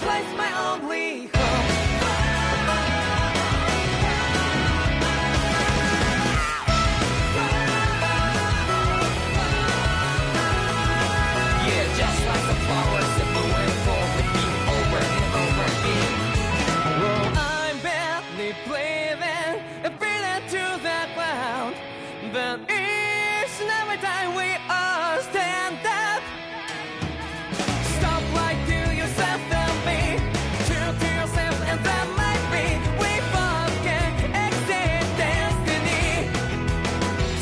place my only home. Yeah, just like the flowers that bloom and fall repeat over and over again. Well, I'm badly breathing and breathing to the ground, but each and every time we all stand up, stop right to yourself and be true to yourself, and that might be we forget exist destiny.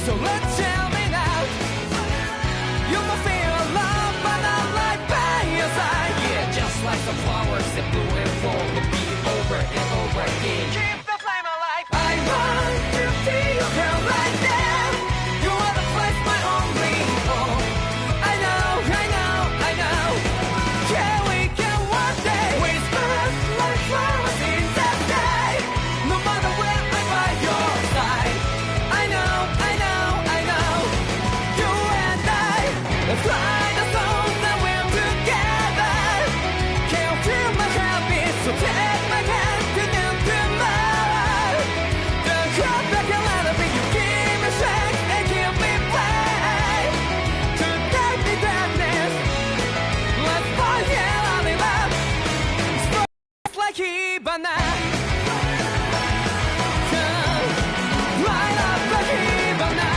So let's tell me now, you must feel love, but not like by your side. Yeah, just like the flowers that bloom and fall repeat over and over again. Keep the flame alive. I want to see you here right now. You are the place my only home. I know, I know, I know. Yeah, we can one day whisper like flowers in the sky. No matter where I'm by your side. I know, I know, I know. You and I, let's fly the soul that we're together. Can't feel my habits, so take my hand to them tomorrow. The crowd that can let it be, you give me strength and give me play. To take the darkness, let's forget all in love. Sparks like Hibana. Light up like Hibana.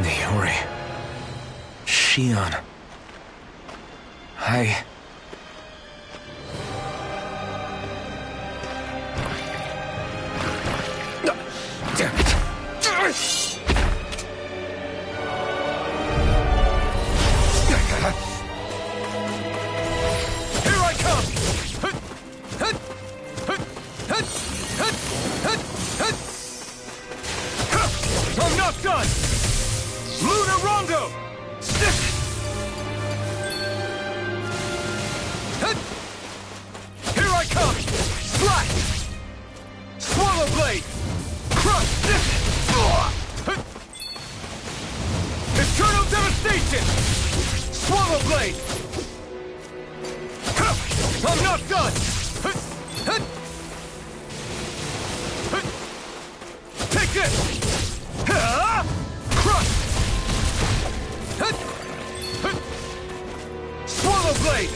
Naori. Shion. I... Damn it. Here I come! I'm not done! Lunar Rondo! Here I come! Slash! Swallow Blade! Crush! Eternal Devastation! Swallow Blade! I'm not done! Take this! Crush! Swallow Blade!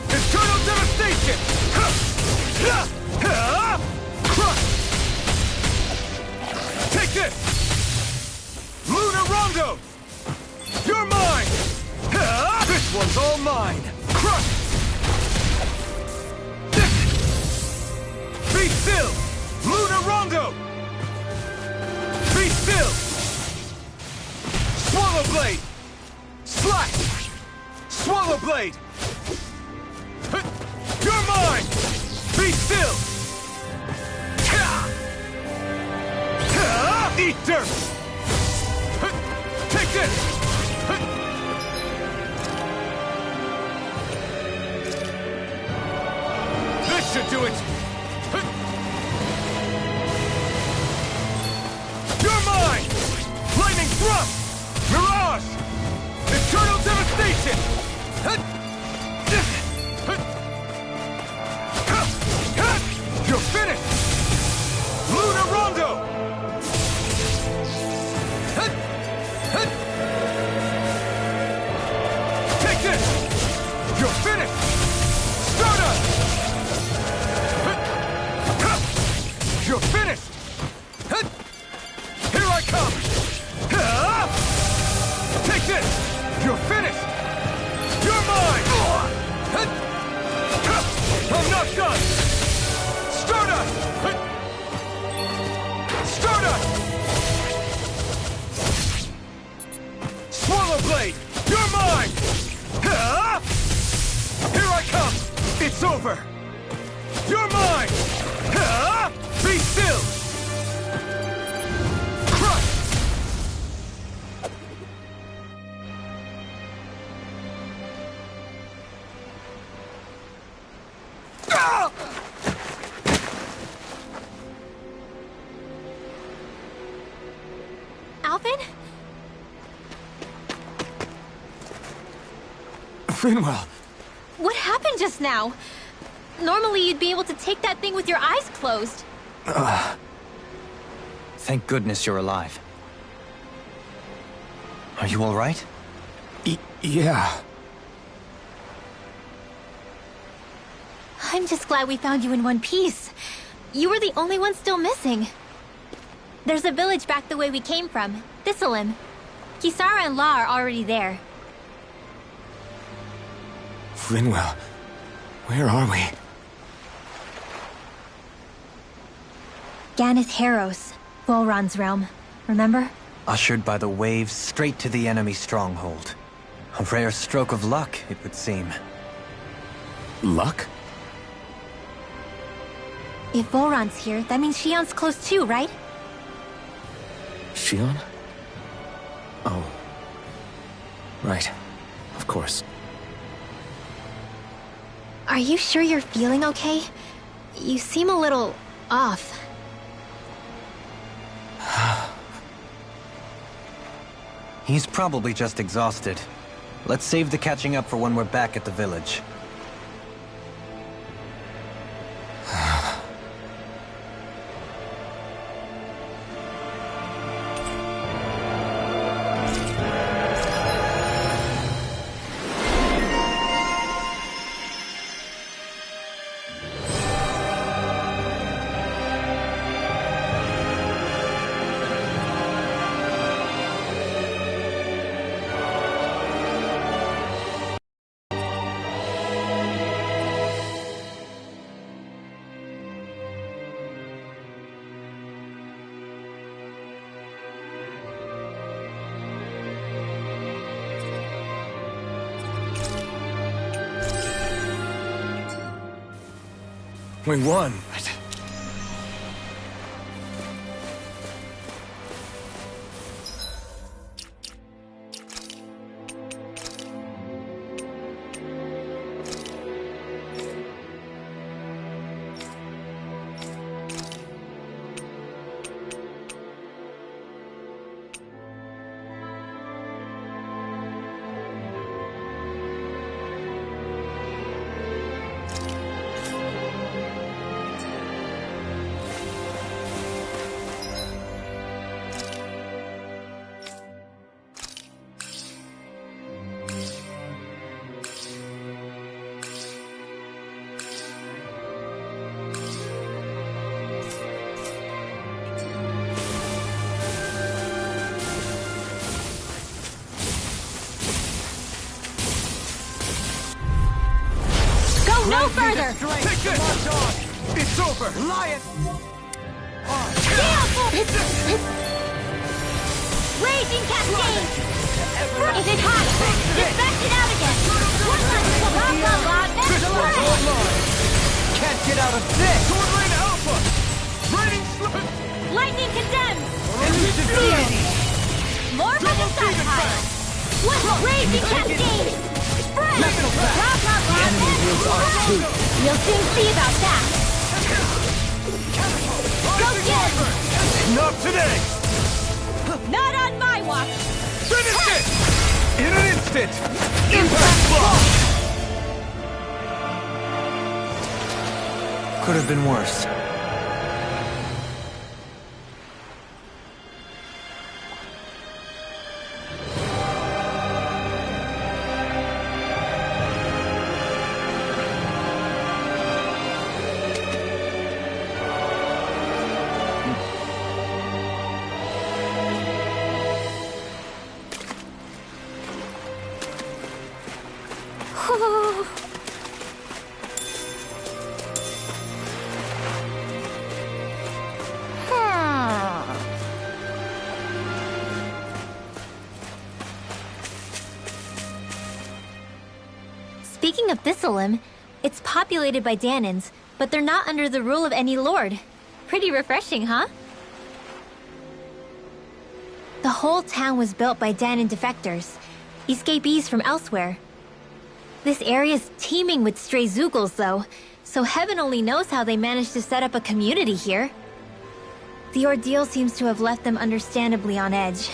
Eternal Devastation! Crush! Take this! Lunar Rondo! You're mine! This one's all mine! Crush! still! Lunar Rondo! Be still! Swallow Blade! Slash! Swallow Blade! You're mine! Be still! Eat dirt! Take this! This should do it! You're mine! Lightning Thrust! Mirage! Eternal Devastation! You're finished! Lunar Rondo! Take this! You're finished! Stardust! You're finished! Here I come! Take this! You're finished! You're mine! I'm not done! Stardust! Stardust! Swallow Blade! You're mine! Here I come! It's over! You're mine! Be still! Crush! Alvin? Finwell! What happened just now? Normally you'd be able to take that thing with your eyes closed. Thank goodness you're alive. Are you all right? Yeah. I'm just glad we found you in one piece. You were the only one still missing. There's a village back the way we came from, Thistleim. Kisara and La are already there. Finwell, where are we? Ganeth Heros, Volron's realm. Remember? Ushered by the waves straight to the enemy stronghold. A rare stroke of luck, it would seem. Luck? If Volron's here, that means Shion's close too, right? Shion? Oh. Right. Of course. Are you sure you're feeling okay? You seem a little off. He's probably just exhausted. Let's save the catching up for when we're back at the village. We won. No further! Take this! It's over! Lion! Raging Cascade! Is it hot? Dispatch it out again! Blah, blah, blah, that's right! Can't get out of this! Sword Rain Alpha! Raining Slip! Lightning condemns! Elusive Deity! More for the Double side Demon pile! Fang! One Raging Cascade! Spread! Metal Blast! Blah, blah, blah, The enemy that's wields ours right! too. You'll soon see about that! Go get him! Not today! Not on my watch! Finish it! In an instant! Impact Block! Could have been worse. Speaking of Thistleum, it's populated by Danons, but they're not under the rule of any lord. Pretty refreshing, huh? The whole town was built by Danon defectors, escapees from elsewhere. This area's teeming with stray Zoogles, though, so heaven only knows how they managed to set up a community here. The ordeal seems to have left them understandably on edge.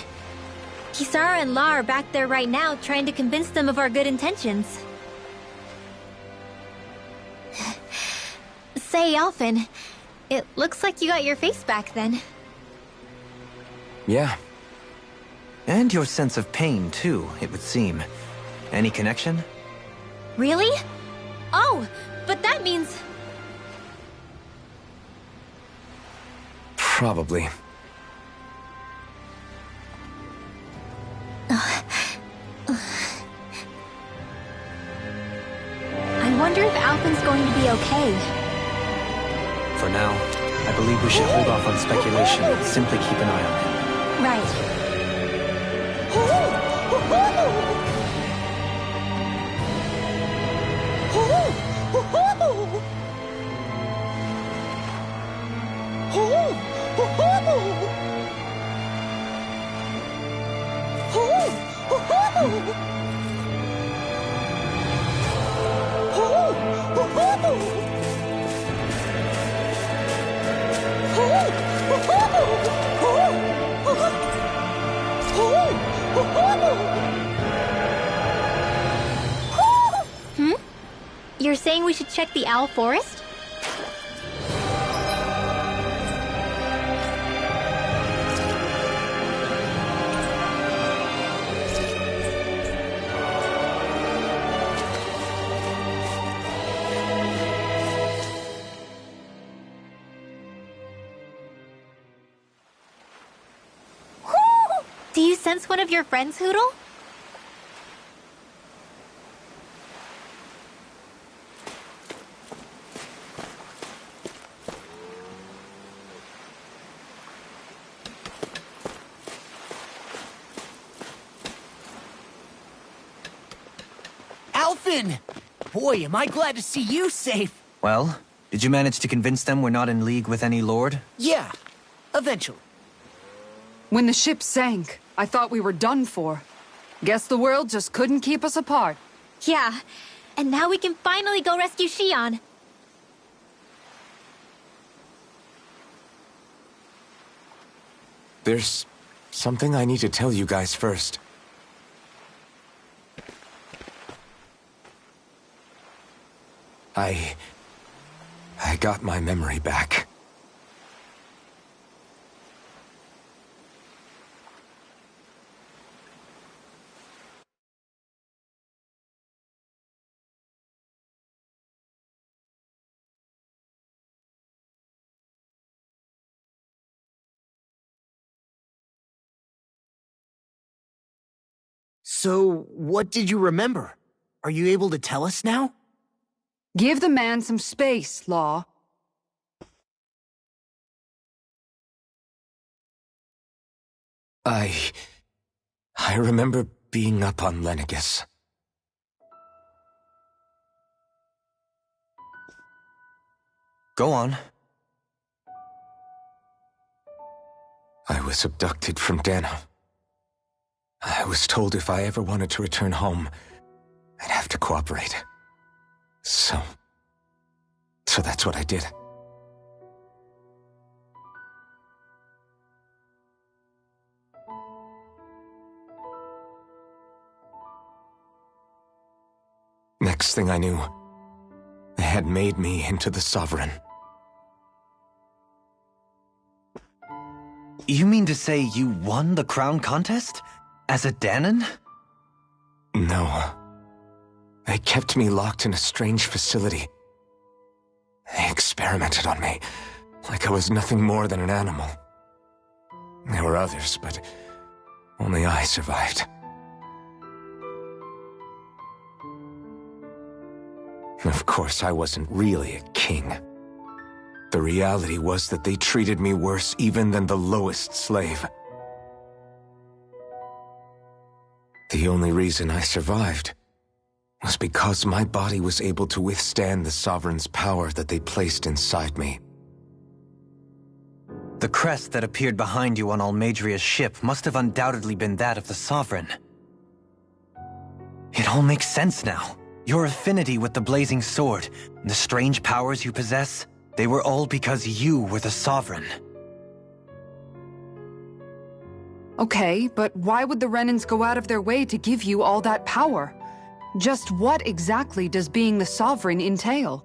Kisara and La are back there right now trying to convince them of our good intentions. Say, Alphen, it looks like you got your face back then. Yeah. And your sense of pain, too, it would seem. Any connection? Really? Oh, but that means... Probably. I wonder if Alphen's going to be okay. For now, I believe we should hold off on speculation and simply keep an eye on him. Right. You're saying we should check the Owl Forest? Do you sense one of your friends, Hootle? Alphen! Boy, am I glad to see you safe. Well, did you manage to convince them we're not in league with any lord? Yeah, eventually. When the ship sank, I thought we were done for. Guess the world just couldn't keep us apart. Yeah, and now we can finally go rescue Shion. There's something I need to tell you guys first. I got my memory back. So, what did you remember? Are you able to tell us now? Give the man some space, Law. I remember being up on Lenegus. Go on. I was abducted from Dana. I was told if I ever wanted to return home, I'd have to cooperate. So that's what I did. Next thing I knew, they had made me into the Sovereign. You mean to say you won the crown contest? As a Danon? No. They kept me locked in a strange facility. They experimented on me, like I was nothing more than an animal. There were others, but only I survived. Of course, I wasn't really a king. The reality was that they treated me worse even than the lowest slave. The only reason I survived was because my body was able to withstand the Sovereign's power that they placed inside me. The crest that appeared behind you on Almadria's ship must have undoubtedly been that of the Sovereign. It all makes sense now. Your affinity with the Blazing Sword, and the strange powers you possess, they were all because you were the Sovereign. Okay, but why would the Renans go out of their way to give you all that power? Just what exactly does being the Sovereign entail?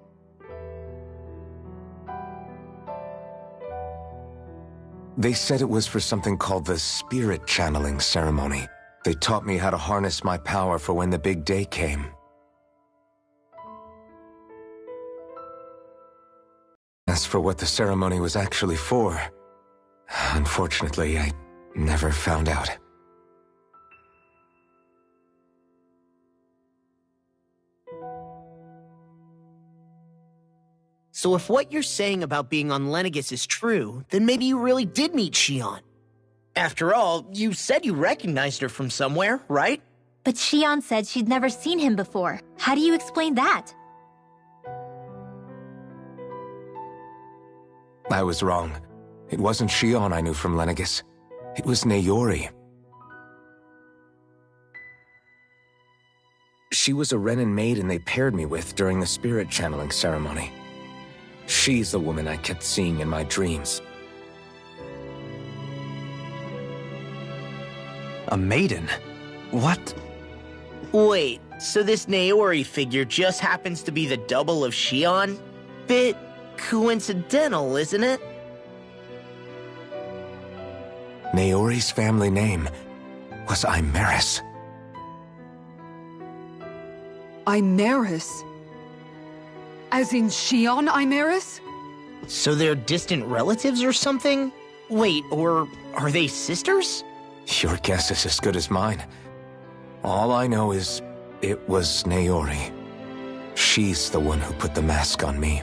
They said it was for something called the Spirit Channeling Ceremony. They taught me how to harness my power for when the big day came. As for what the ceremony was actually for, unfortunately, I never found out. So if what you're saying about being on Lenegus is true, then maybe you really did meet Shion. After all, you said you recognized her from somewhere, right? But Shion said she'd never seen him before. How do you explain that? I was wrong. It wasn't Shion I knew from Lenegus. It was Naori. She was a Renan maiden they paired me with during the spirit channeling ceremony. She's the woman I kept seeing in my dreams. A maiden? What? Wait, so this Naori figure just happens to be the double of Shion? Bit coincidental, isn't it? Naori's family name was Imeris. Imeris? As in Shion Imeris? So they're distant relatives or something? Wait, or are they sisters? Your guess is as good as mine. All I know is it was Naori. She's the one who put the mask on me.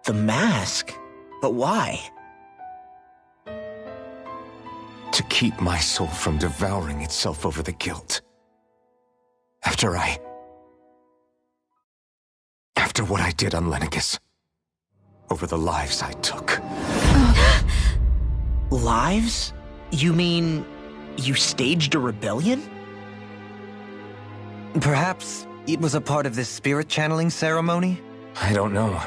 The mask? But why? To keep my soul from devouring itself over the guilt. After what I did on Lenegus. Over the lives I took. Lives? You mean you staged a rebellion? Perhaps it was a part of this spirit channeling ceremony? I don't know.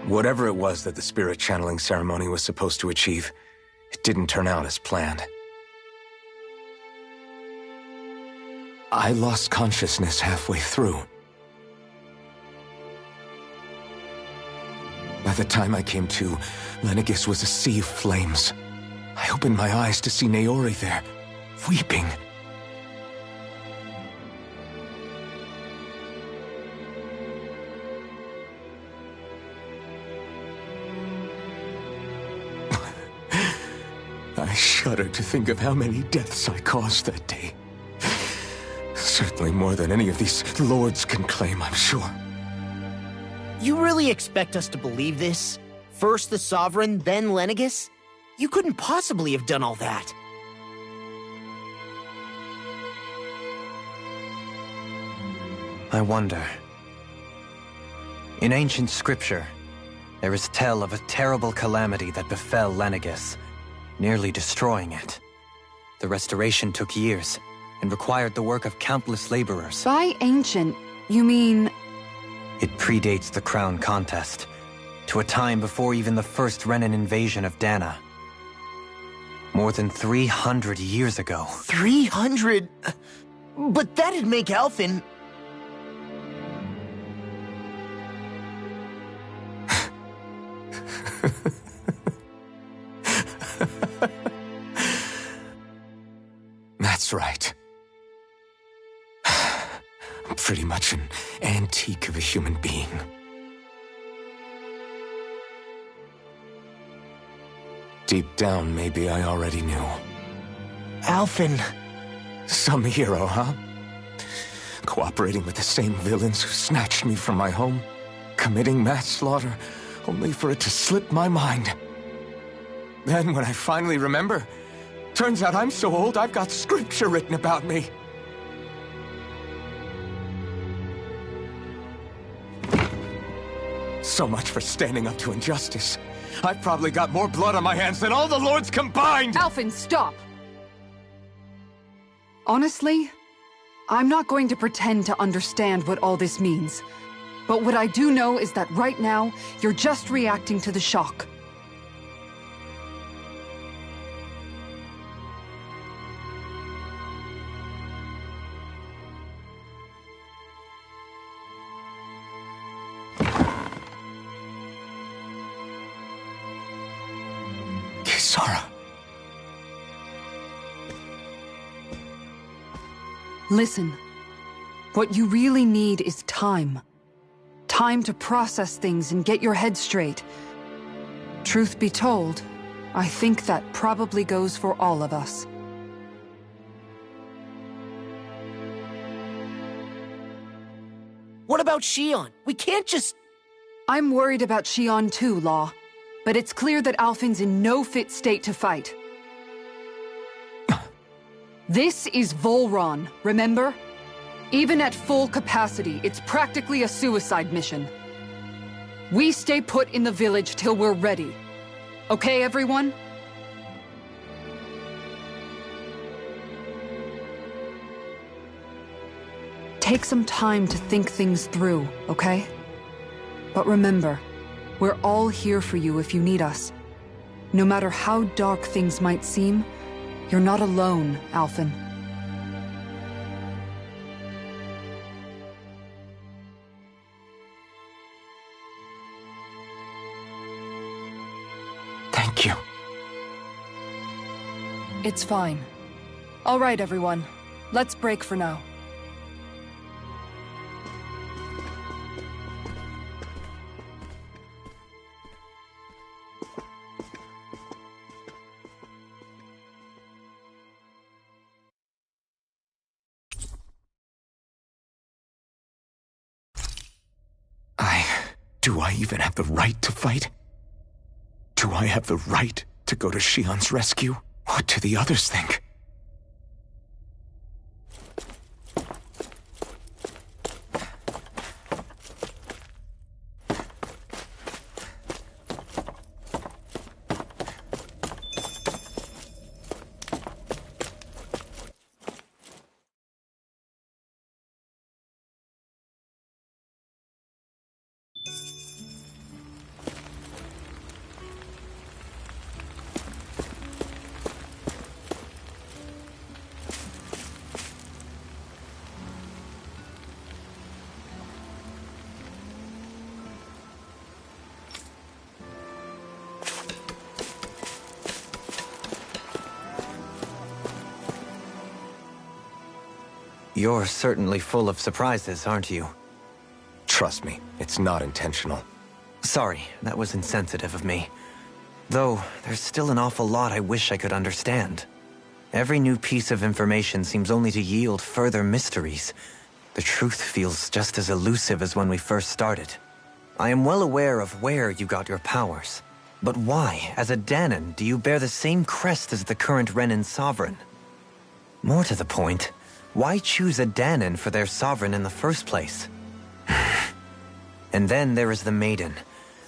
Whatever it was that the spirit channeling ceremony was supposed to achieve, it didn't turn out as planned. I lost consciousness halfway through. By the time I came to, Lenegus was a sea of flames. I opened my eyes to see Naori there, weeping. I shudder to think of how many deaths I caused that day. Certainly more than any of these lords can claim, I'm sure. You really expect us to believe this? First the Sovereign, then Lenegus? You couldn't possibly have done all that. I wonder. In ancient scripture, there is tell of a terrible calamity that befell Lenegis, nearly destroying it. The restoration took years, and required the work of countless laborers. By ancient, you mean... It predates the crown contest, to a time before even the first Renan invasion of Dana. More than 300 years ago. 300? But that'd make Alphen... That's right. I'm pretty much an antique of a human being. Deep down, maybe I already knew. Alphen... Some hero, huh? Cooperating with the same villains who snatched me from my home, committing mass slaughter, only for it to slip my mind. Then, when I finally remember, turns out I'm so old I've got scripture written about me. So much for standing up to injustice. I've probably got more blood on my hands than all the lords combined! Alphen, stop! Honestly, I'm not going to pretend to understand what all this means. But what I do know is that right now, you're just reacting to the shock. Kisara. Listen, what you really need is time. Time to process things and get your head straight. Truth be told, I think that probably goes for all of us. What about Shion? We can't just... I'm worried about Shion too, Law. But it's clear that Alphen's in no fit state to fight. This is Volron, remember? Even at full capacity, it's practically a suicide mission. We stay put in the village till we're ready. Okay, everyone? Take some time to think things through, okay? But remember, we're all here for you if you need us. No matter how dark things might seem, you're not alone, Alphen. Thank you. It's fine. All right, everyone. Let's break for now. Do I even have the right to fight? Do I have the right to go to Shion's rescue? What do the others think? You're certainly full of surprises, aren't you? Trust me, it's not intentional. Sorry, that was insensitive of me. Though, there's still an awful lot I wish I could understand. Every new piece of information seems only to yield further mysteries. The truth feels just as elusive as when we first started. I am well aware of where you got your powers. But why, as a Danon, do you bear the same crest as the current Renan sovereign? More to the point, why choose a Danon for their sovereign in the first place? And then there is the Maiden,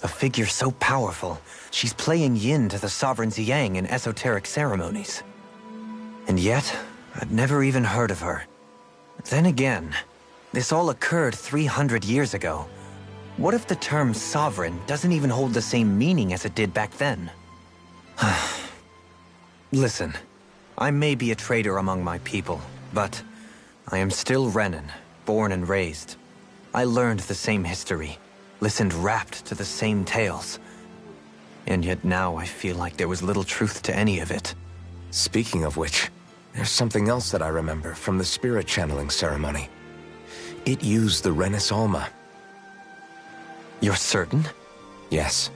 a figure so powerful, she's playing yin to the sovereign's yang in esoteric ceremonies. And yet, I'd never even heard of her. Then again, this all occurred 300 years ago. What if the term sovereign doesn't even hold the same meaning as it did back then? Listen, I may be a traitor among my people, but I am still Renan, born and raised. I learned the same history, listened rapt to the same tales. And yet now I feel like there was little truth to any of it. Speaking of which, there's something else that I remember from the spirit channeling ceremony. It used the Renis Alma. You're certain? Yes.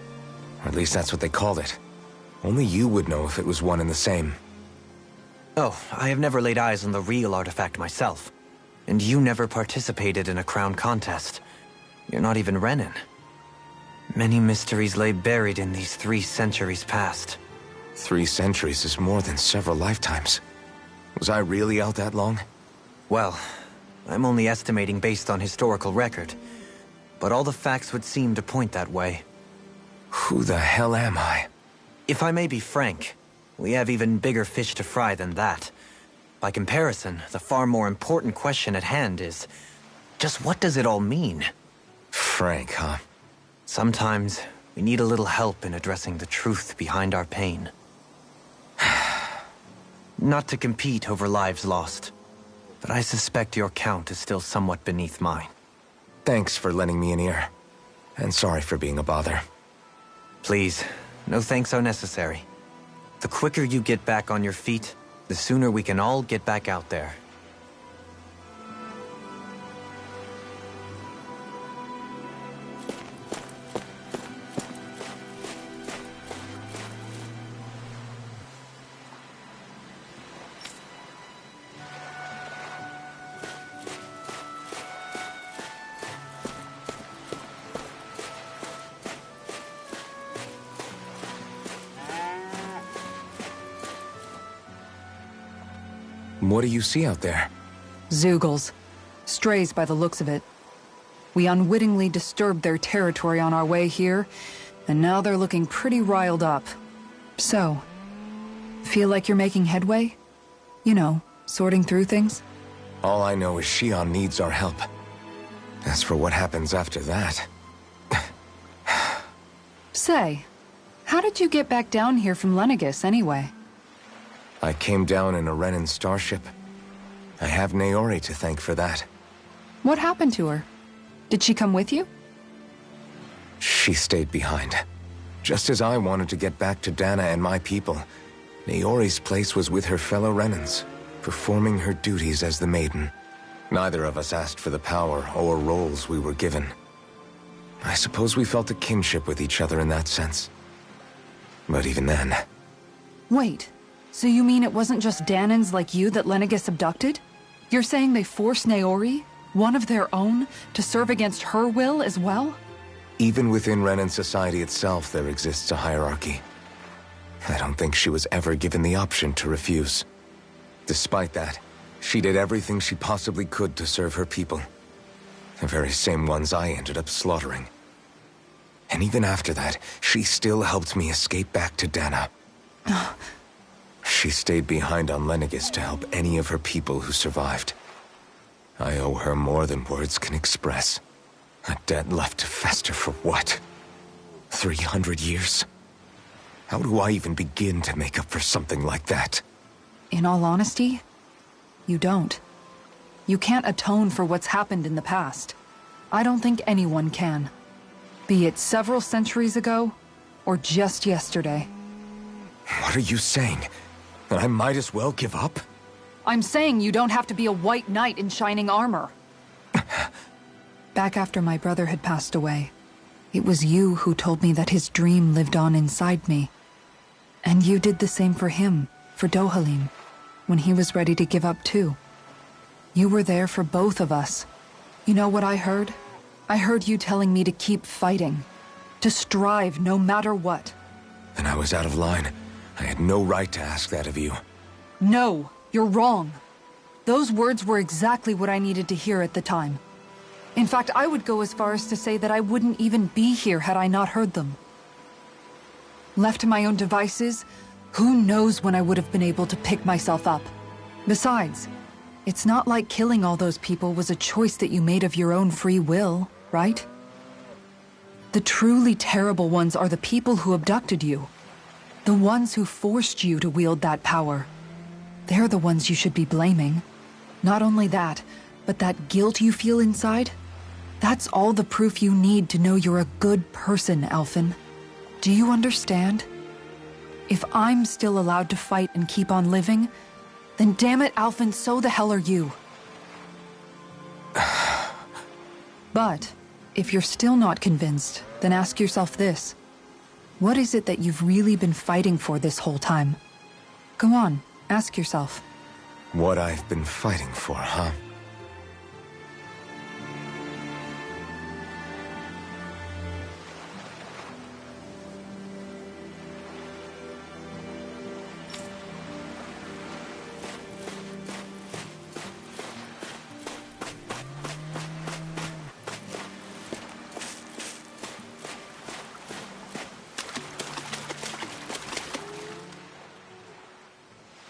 Or at least that's what they called it. Only you would know if it was one and the same. Oh, I have never laid eyes on the real artifact myself. And you never participated in a crown contest. You're not even Renan. Many mysteries lay buried in these 3 centuries past. 3 centuries is more than several lifetimes. Was I really out that long? Well, I'm only estimating based on historical record. But all the facts would seem to point that way. Who the hell am I? If I may be frank, we have even bigger fish to fry than that. By comparison, the far more important question at hand is, just what does it all mean? Frank, huh? Sometimes, we need a little help in addressing the truth behind our pain. Not to compete over lives lost, but I suspect your count is still somewhat beneath mine. Thanks for lending me an ear. And sorry for being a bother. Please, no thanks are necessary. The quicker you get back on your feet, the sooner we can all get back out there. What do you see out there? Zeugles. Strays by the looks of it. We unwittingly disturbed their territory on our way here, and now they're looking pretty riled up. So, feel like you're making headway? You know, sorting through things? All I know is Shion needs our help. As for what happens after that... Say, how did you get back down here from Lenegis, anyway? I came down in a Renan starship. I have Naori to thank for that. What happened to her? Did she come with you? She stayed behind. Just as I wanted to get back to Dana and my people, Naori's place was with her fellow Renans, performing her duties as the Maiden. Neither of us asked for the power or roles we were given. I suppose we felt a kinship with each other in that sense. But even then... Wait, so you mean it wasn't just Danans like you that Lenegis abducted? You're saying they forced Naori, one of their own, to serve against her will as well? Even within Renan society itself, there exists a hierarchy. I don't think she was ever given the option to refuse. Despite that, she did everything she possibly could to serve her people. The very same ones I ended up slaughtering. And even after that, she still helped me escape back to Dana. She stayed behind on Lenegis to help any of her people who survived. I owe her more than words can express. A debt left to fester for what? 300 years? How do I even begin to make up for something like that? In all honesty, you don't. You can't atone for what's happened in the past. I don't think anyone can. Be it several centuries ago, or just yesterday. What are you saying? That I might as well give up? I'm saying you don't have to be a white knight in shining armor. Back after my brother had passed away, it was you who told me that his dream lived on inside me. And you did the same for him, for Dohalim, when he was ready to give up too. You were there for both of us. You know what I heard? I heard you telling me to keep fighting. To strive no matter what. Then I was out of line. I had no right to ask that of you. No, you're wrong. Those words were exactly what I needed to hear at the time. In fact, I would go as far as to say that I wouldn't even be here had I not heard them. Left to my own devices, who knows when I would have been able to pick myself up. Besides, it's not like killing all those people was a choice that you made of your own free will, right? The truly terrible ones are the people who abducted you. The ones who forced you to wield that power. They're the ones you should be blaming. Not only that, but that guilt you feel inside, that's all the proof you need to know you're a good person, Alphen. Do you understand? If I'm still allowed to fight and keep on living, then damn it, Alphen, so the hell are you. But, if you're still not convinced, then ask yourself this. What is it that you've really been fighting for this whole time? Go on, ask yourself. What I've been fighting for, huh?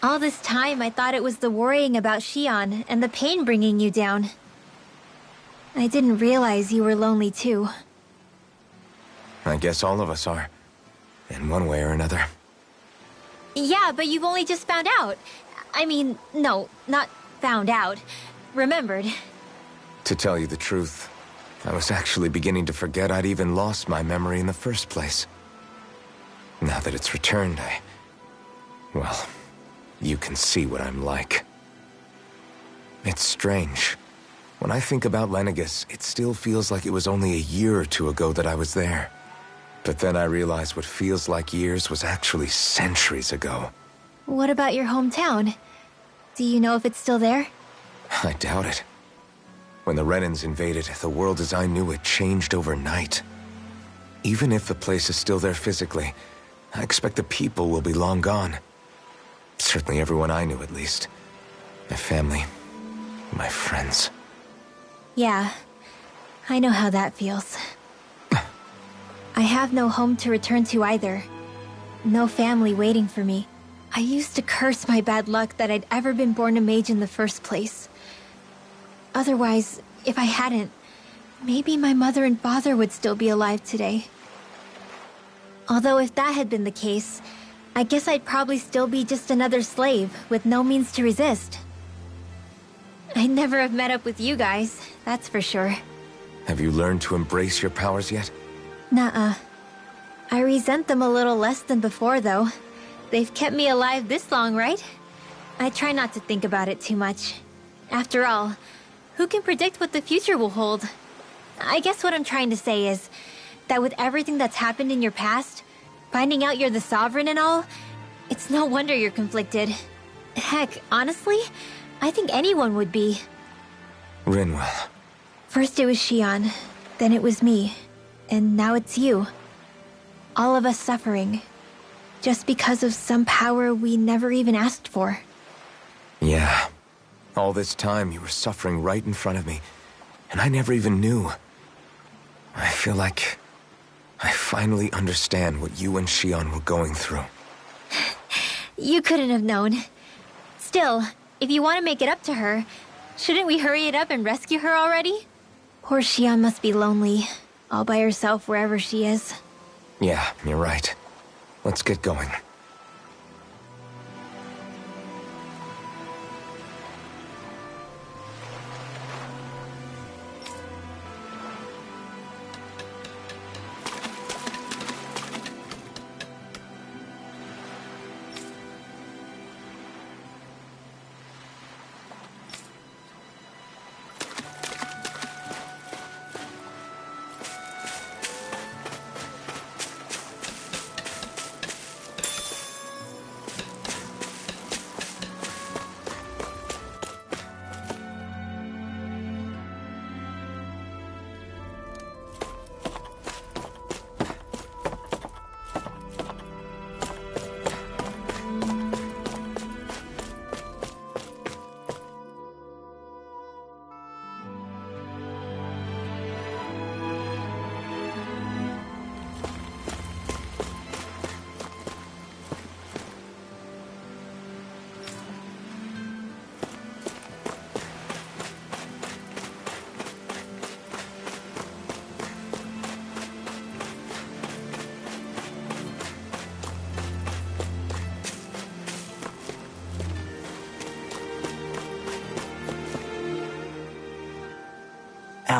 All this time, I thought it was the worrying about Xion and the pain bringing you down. I didn't realize you were lonely too. I guess all of us are. In one way or another. Yeah, but you've only just found out. I mean, no, not found out. Remembered. To tell you the truth, I was actually beginning to forget I'd even lost my memory in the first place. Now that it's returned, well, you can see what I'm like. It's strange. When I think about Lenegis, it still feels like it was only a year or two ago that I was there. But then I realized what feels like years was actually centuries ago. What about your hometown? Do you know if it's still there? I doubt it. When the Renans invaded, the world as I knew it changed overnight. Even if the place is still there physically, I expect the people will be long gone. Certainly everyone I knew, at least. My family, my friends. Yeah, I know how that feels. I have no home to return to either. No family waiting for me. I used to curse my bad luck that I'd ever been born a mage in the first place. Otherwise, if I hadn't, maybe my mother and father would still be alive today. Although if that had been the case, I guess I'd probably still be just another slave with no means to resist. I'd never have met up with you guys, that's for sure. Have you learned to embrace your powers yet? Nuh-uh. I resent them a little less than before, though. They've kept me alive this long, right? I try not to think about it too much. After all, who can predict what the future will hold? I guess what I'm trying to say is that with everything that's happened in your past, finding out you're the Sovereign and all, it's no wonder you're conflicted. Heck, honestly, I think anyone would be. Rinwell. First it was Xion, then it was me, and now it's you. All of us suffering, just because of some power we never even asked for. Yeah. All this time you were suffering right in front of me, and I never even knew. I feel like I finally understand what you and Xion were going through. You couldn't have known. Still, if you want to make it up to her, shouldn't we hurry it up and rescue her already? Poor Xion must be lonely, all by herself wherever she is. Yeah, you're right. Let's get going.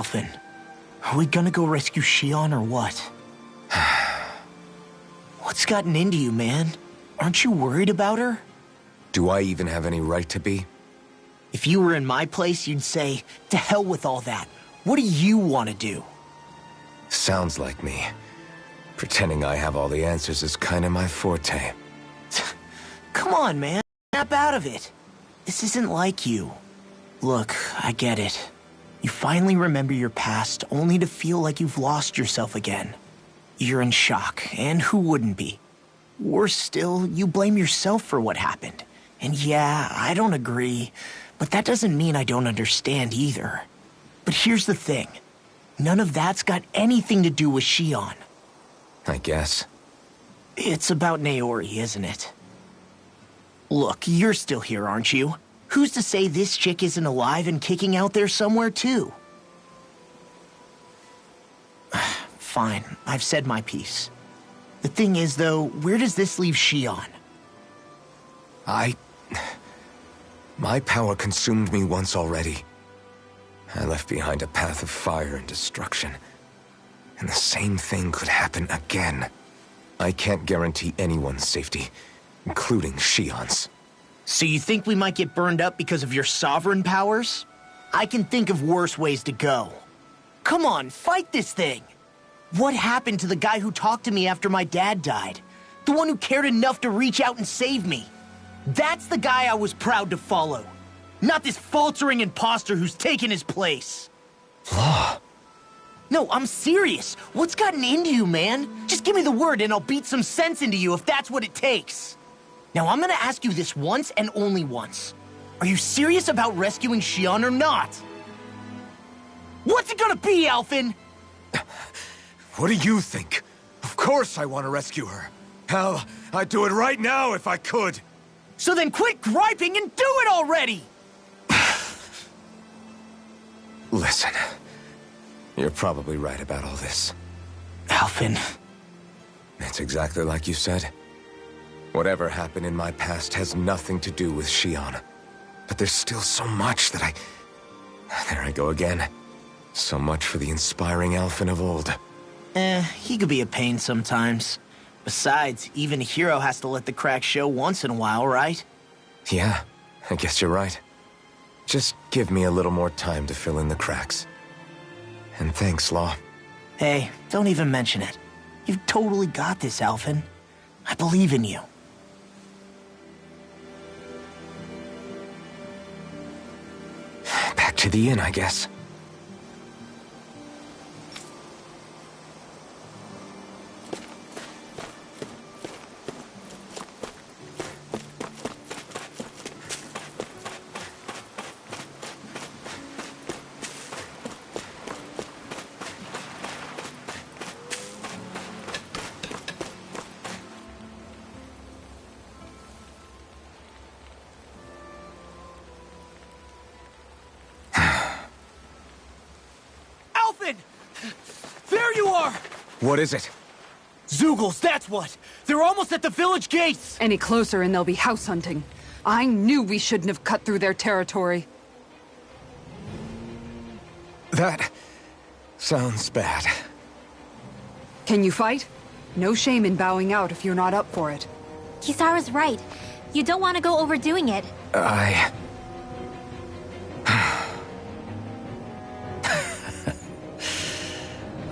Alphen, are we gonna go rescue Shion or what? What's gotten into you, man? Aren't you worried about her? Do I even have any right to be? If you were in my place, you'd say, to hell with all that. What do you want to do? Sounds like me. Pretending I have all the answers is kind of my forte. Come on, man. Snap out of it. This isn't like you. Look, I get it. You finally remember your past, only to feel like you've lost yourself again. You're in shock, and who wouldn't be? Worse still, you blame yourself for what happened. And yeah, I don't agree, but that doesn't mean I don't understand either. But here's the thing. None of that's got anything to do with Shion. I guess. It's about Naori, isn't it? Look, you're still here, aren't you? Who's to say this chick isn't alive and kicking out there somewhere, too? Fine, I've said my piece. The thing is, though, where does this leave Shion? My power consumed me once already. I left behind a path of fire and destruction. And the same thing could happen again. I can't guarantee anyone's safety, including Shion's. So you think we might get burned up because of your sovereign powers? I can think of worse ways to go. Come on, fight this thing! What happened to the guy who talked to me after my dad died? The one who cared enough to reach out and save me? That's the guy I was proud to follow. Not this faltering imposter who's taken his place. Law. No, I'm serious. What's gotten into you, man? Just give me the word and I'll beat some sense into you if that's what it takes. Now, I'm gonna ask you this once and only once. Are you serious about rescuing Shion or not? What's it gonna be, Alphen? What do you think? Of course I want to rescue her. Hell, I'd do it right now if I could. So then quit griping and do it already! Listen, you're probably right about all this. Alphen. It's exactly like you said. Whatever happened in my past has nothing to do with Shion. But there's still so much that There I go again. So much for the inspiring Alphen of old. He could be a pain sometimes. Besides, even a hero has to let the cracks show once in a while, right? Yeah, I guess you're right. Just give me a little more time to fill in the cracks. And thanks, Law. Hey, don't even mention it. You've totally got this, Alphen. I believe in you. Back to the inn, I guess. There you are! What is it? Zeugles, that's what! They're almost at the village gates! Any closer and they'll be house hunting. I knew we shouldn't have cut through their territory. That sounds bad. Can you fight? No shame in bowing out if you're not up for it. Kisara's right. You don't want to go overdoing it.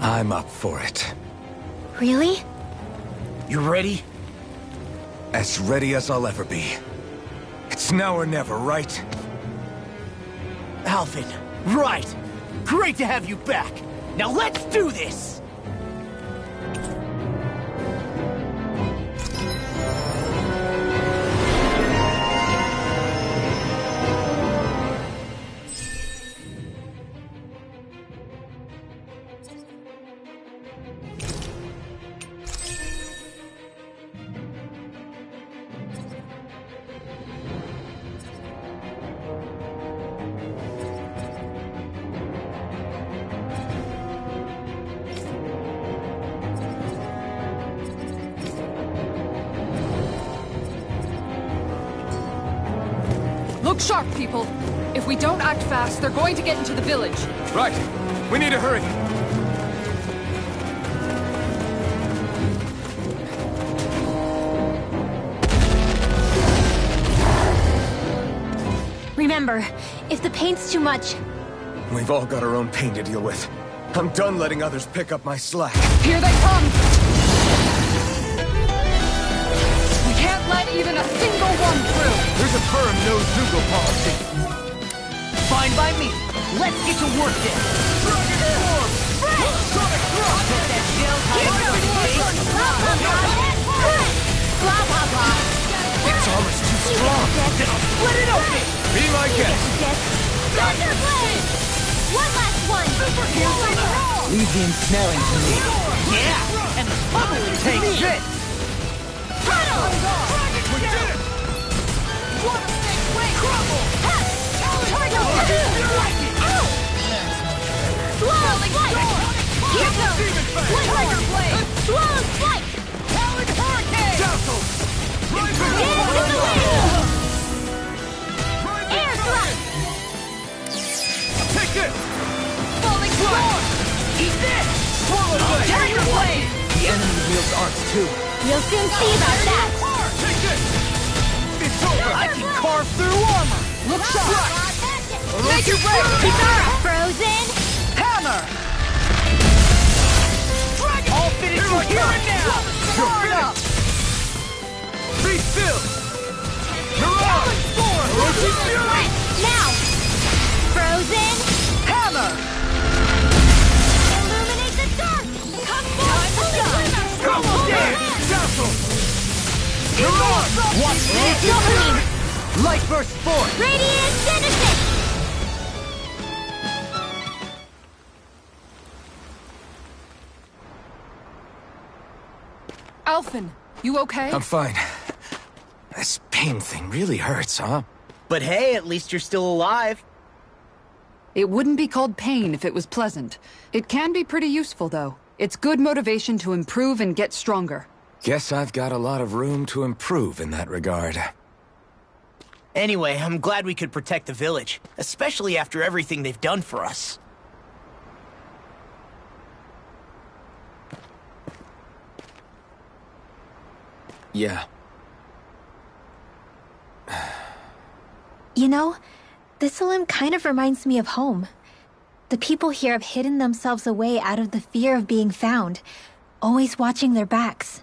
I'm up for it. Really? You ready? As ready as I'll ever be. It's now or never, right? Alphen, right! Great to have you back! Now let's do this! Look sharp, people. If we don't act fast, they're going to get into the village. Right. We need to hurry! Remember, if the paint's too much, We've all got our own pain to deal with. I'm done letting others pick up my slack. Here they come! We can't let even a single one through! There's a firm no-Zoogle policy. Fine by me. Let's get to work then. blah blah blah. Its armor's too strong. Then I'll Split it open! Be my guest. Thunder Blade! One last one! Leave the ensnaring to me. Yeah! And totally take this! We did it! Take this! The enemy wields arts too. You'll soon see about that! Take this! It's over! I can carve through armor! Look sharp! Make your break! Kisara! Frozen! Hammer! I'll finish you here and now! You're Florida! finished! Be still! Mirage! Orochi Fury! Now! Frozen! Hammer! Illuminate the dark! Come forth! Come on, Dan! Dazzle! Mirage! Watch this! Double! Light burst forth! Radiant Genesis! Alphen, you okay? I'm fine. This pain thing really hurts, huh? But hey, at least you're still alive. It wouldn't be called pain if it was pleasant. It can be pretty useful, though. It's good motivation to improve and get stronger. Guess I've got a lot of room to improve in that regard. Anyway, I'm glad we could protect the village, especially after everything they've done for us. Yeah. You know, this limb kind of reminds me of home. The people here have hidden themselves away out of the fear of being found, always watching their backs.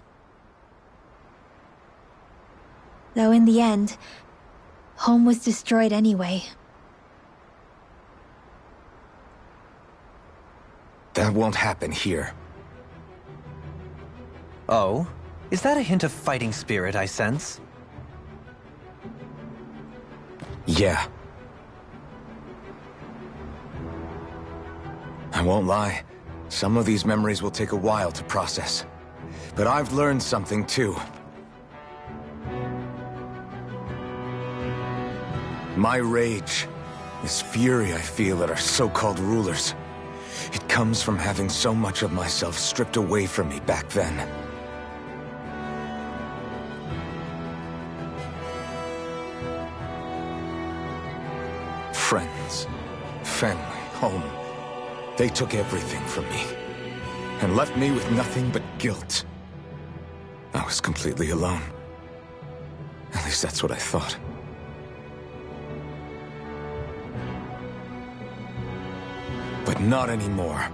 Though in the end, home was destroyed anyway. That won't happen here. Oh? Is that a hint of fighting spirit I sense? Yeah. I won't lie. Some of these memories will take a while to process. But I've learned something too. My rage, this fury I feel at our so-called rulers, it comes from having so much of myself stripped away from me back then. Friends, family, home. They took everything from me, and left me with nothing but guilt. I was completely alone. At least that's what I thought. But not anymore.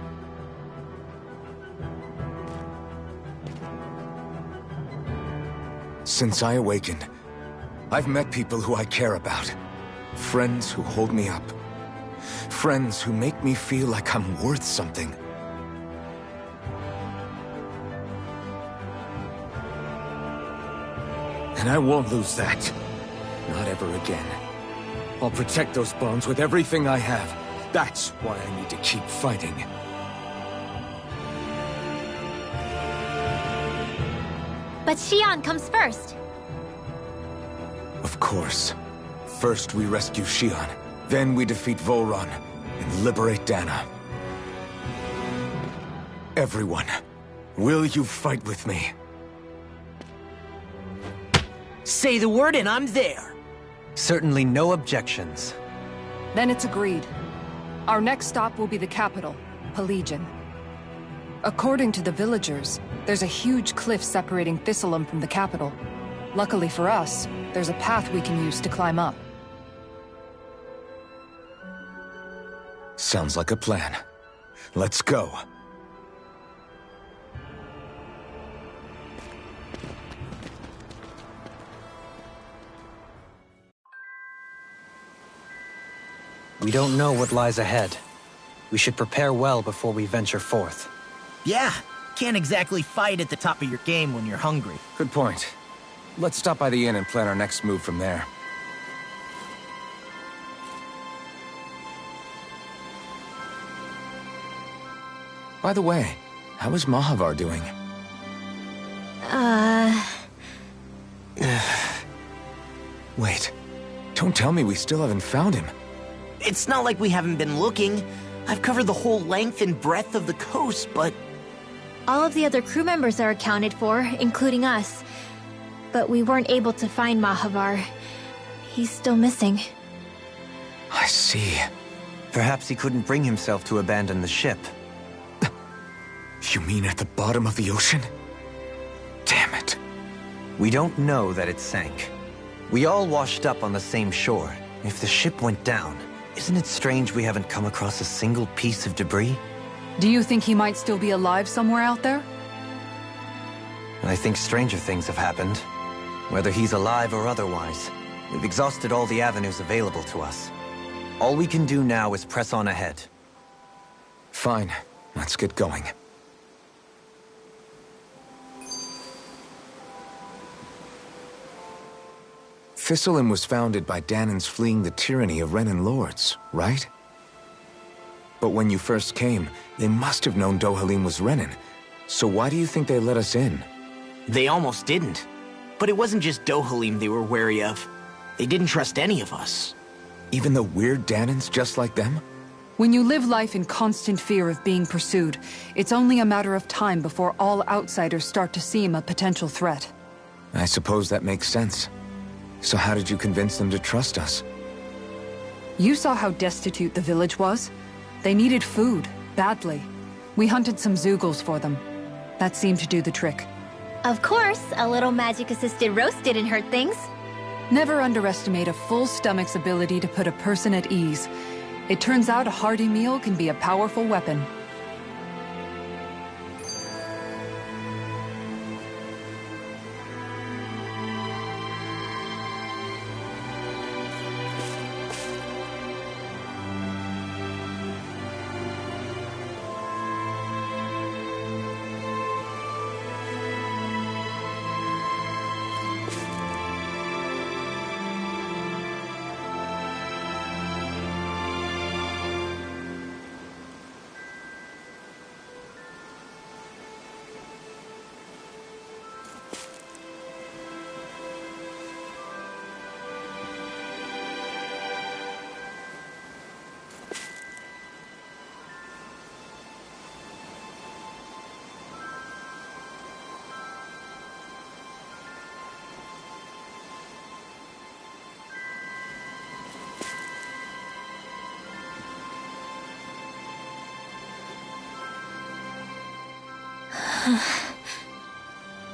Since I awakened, I've met people who I care about. Friends who hold me up. Friends who make me feel like I'm worth something. And I won't lose that. Not ever again. I'll protect those bones with everything I have. That's why I need to keep fighting. But Xion comes first. Of course. First we rescue Xion, then we defeat Volron, and liberate Dana. Everyone, will you fight with me? Say the word and I'm there. Certainly no objections. Then it's agreed. Our next stop will be the capital. Legion. According to the villagers, there's a huge cliff separating Thistleum from the capital. Luckily for us, there's a path we can use to climb up. Sounds like a plan. Let's go. We don't know what lies ahead. We should prepare well before we venture forth. Yeah, can't exactly fight at the top of your game when you're hungry. Good point. Let's stop by the inn and plan our next move from there. By the way, how is Mahavar doing? Wait, don't tell me we still haven't found him. It's not like we haven't been looking. I've covered the whole length and breadth of the coast, but... All of the other crew members are accounted for, including us. But we weren't able to find Mahavar. He's still missing. I see. Perhaps he couldn't bring himself to abandon the ship. You mean at the bottom of the ocean? Damn it. We don't know that it sank. We all washed up on the same shore. If the ship went down, isn't it strange we haven't come across a single piece of debris? Do you think he might still be alive somewhere out there? I think stranger things have happened. Whether he's alive or otherwise, we've exhausted all the avenues available to us. All we can do now is press on ahead. Fine, let's get going. Thistleum was founded by Danan's fleeing the tyranny of Renan lords, right? But when you first came, they must have known Dohalim was Renan. So why do you think they let us in? They almost didn't. But it wasn't just Dohalim they were wary of. They didn't trust any of us. Even the weird Danans just like them? When you live life in constant fear of being pursued, it's only a matter of time before all outsiders start to seem a potential threat. I suppose that makes sense. So how did you convince them to trust us? You saw how destitute the village was. They needed food, badly. We hunted some Zeugles for them. That seemed to do the trick. Of course, a little magic-assisted roast didn't hurt things. Never underestimate a full stomach's ability to put a person at ease. It turns out a hearty meal can be a powerful weapon.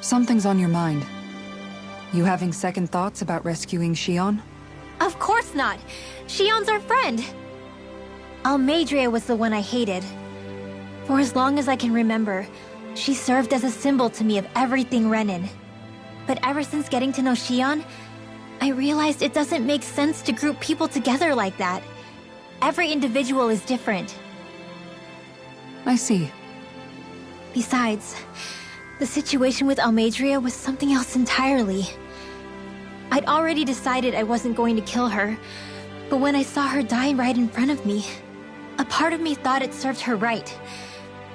Something's on your mind. You having second thoughts about rescuing Shion? Of course not! Shion's our friend! Almeidrea was the one I hated. For as long as I can remember, she served as a symbol to me of everything Renan. But ever since getting to know Shion, I realized it doesn't make sense to group people together like that. Every individual is different. I see. Besides, the situation with Almeidrea was something else entirely. I'd already decided I wasn't going to kill her, but when I saw her die right in front of me, a part of me thought it served her right,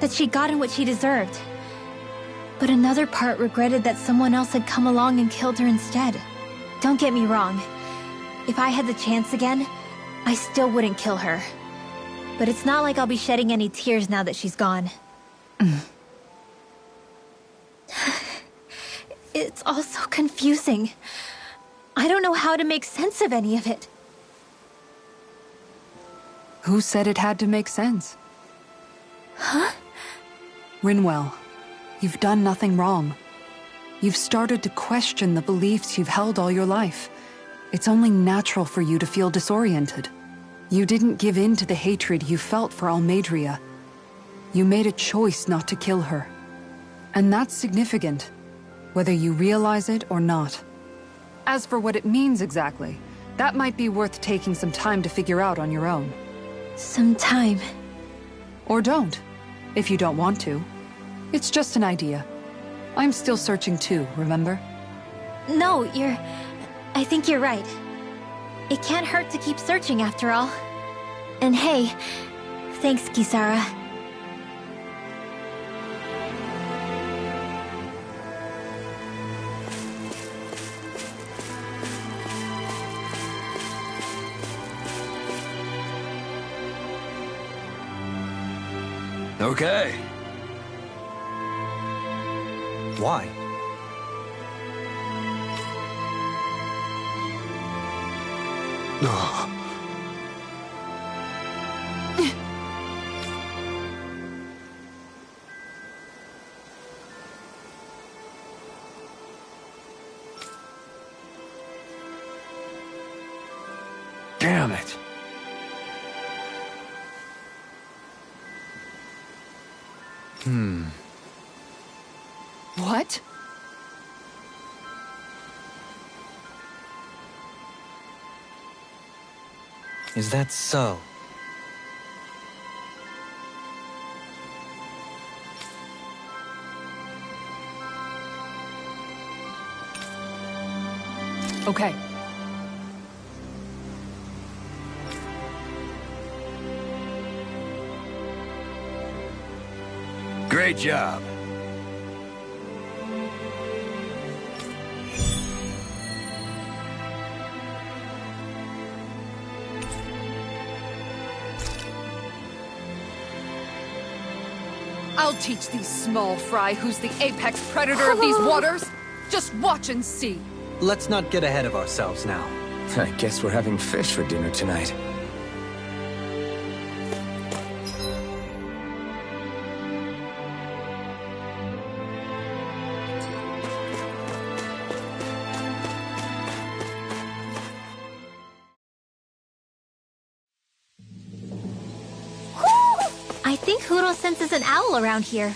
that she'd gotten what she deserved. But another part regretted that someone else had come along and killed her instead. Don't get me wrong. If I had the chance again, I still wouldn't kill her. But it's not like I'll be shedding any tears now that she's gone. It's all so confusing. I don't know how to make sense of any of it. Who said it had to make sense? Rinwell, you've done nothing wrong. You've started to question the beliefs you've held all your life. It's only natural for you to feel disoriented. You didn't give in to the hatred you felt for Almeidrea. You made a choice not to kill her. And that's significant, whether you realize it or not. As for what it means exactly, that might be worth taking some time to figure out on your own. Some time. Or don't, if you don't want to. It's just an idea. I'm still searching too, remember? No, I think you're right. It can't hurt to keep searching after all. And hey, thanks, Kisara. Okay. Why? Ugh. Damn it. What? Is that so? Okay. Great job. I'll teach these small fry who's the apex predator of these waters. Just watch and see. Let's not get ahead of ourselves now. I guess we're having fish for dinner tonight. I think Huro senses an owl around here.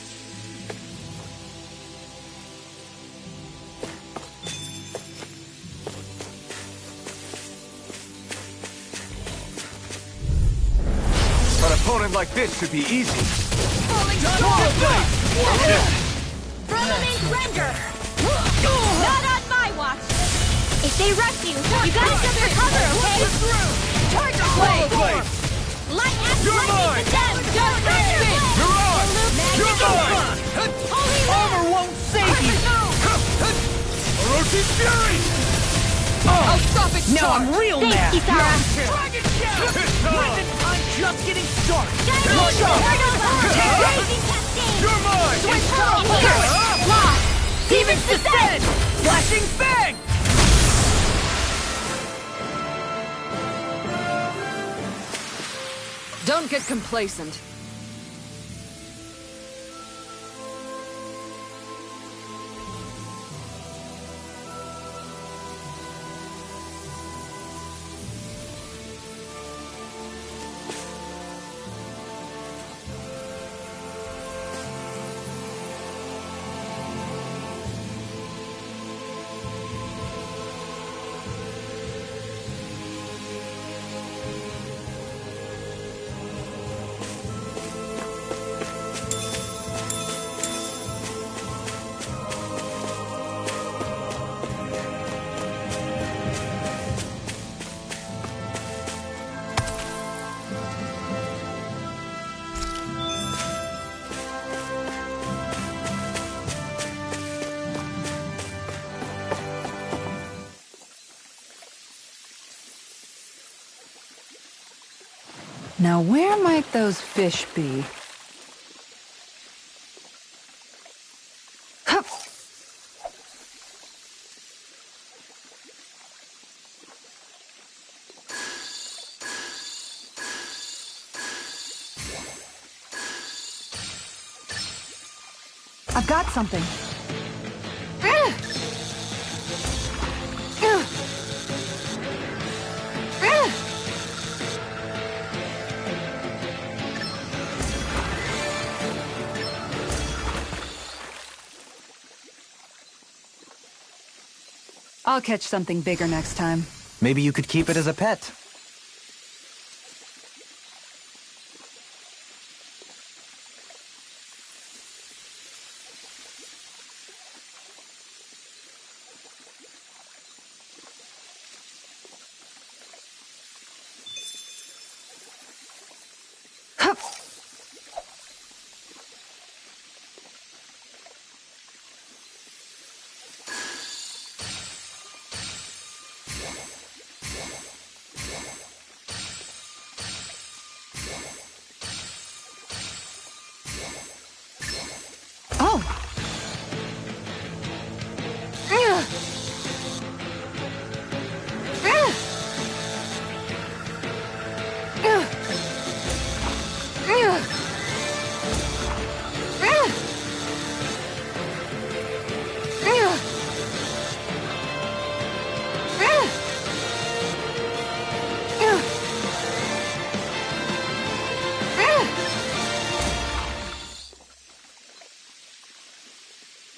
An opponent like this should be easy. Render! Not on my watch! If they rush you, you gotta jump for cover, okay? Charge your blade! Light axe lightning to them! Don't You're on! You're mine! Holy Armor won't save you! Orochi's Fury! I'll stop it, Now I'm real Thanks, mad! Kisara! Dragon Listen, I'm just getting started! Raising cascade! You're mine! Switch here! Lost! Demons descend! Flashing Fang! Don't get complacent. Now where might those fish be? Hup. I've got something. I'll catch something bigger next time. Maybe you could keep it as a pet.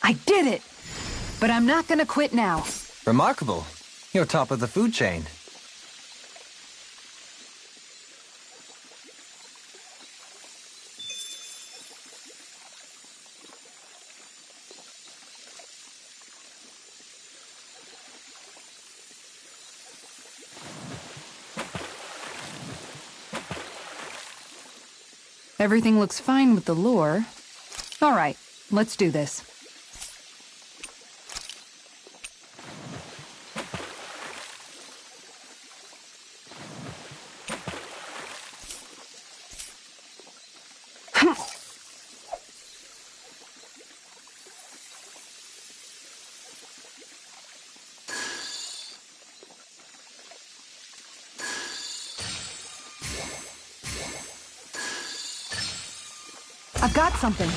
I did it! But I'm not gonna quit now. Remarkable. You're top of the food chain. Everything looks fine with the lure. All right, let's do this. I've got something.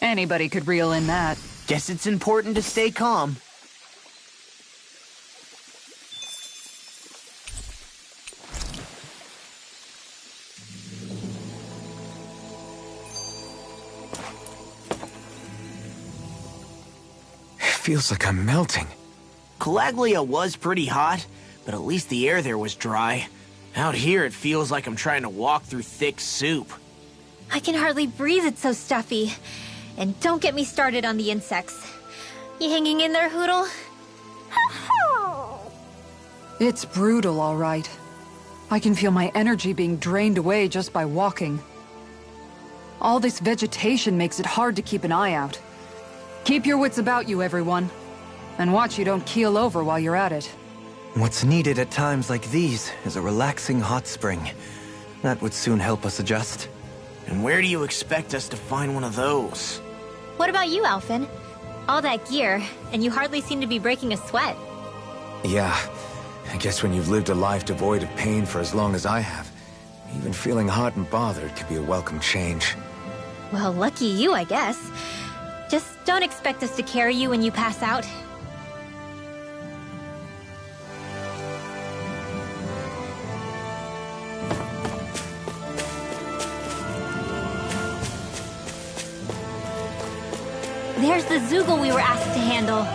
Anybody could reel in that. Guess it's important to stay calm. Feels like I'm melting. Calaglia was pretty hot, but at least the air there was dry. Out here, it feels like I'm trying to walk through thick soup. I can hardly breathe, it's so stuffy. And don't get me started on the insects. You hanging in there, Hoodle? It's brutal, all right. I can feel my energy being drained away just by walking. All this vegetation makes it hard to keep an eye out. Keep your wits about you, everyone. And watch you don't keel over while you're at it. What's needed at times like these is a relaxing hot spring. That would soon help us adjust. And where do you expect us to find one of those? What about you, Alphen? All that gear, and you hardly seem to be breaking a sweat. Yeah, I guess when you've lived a life devoid of pain for as long as I have, even feeling hot and bothered could be a welcome change. Well, lucky you, I guess. Just don't expect us to carry you when you pass out. There's the Zoogle we were asked to handle.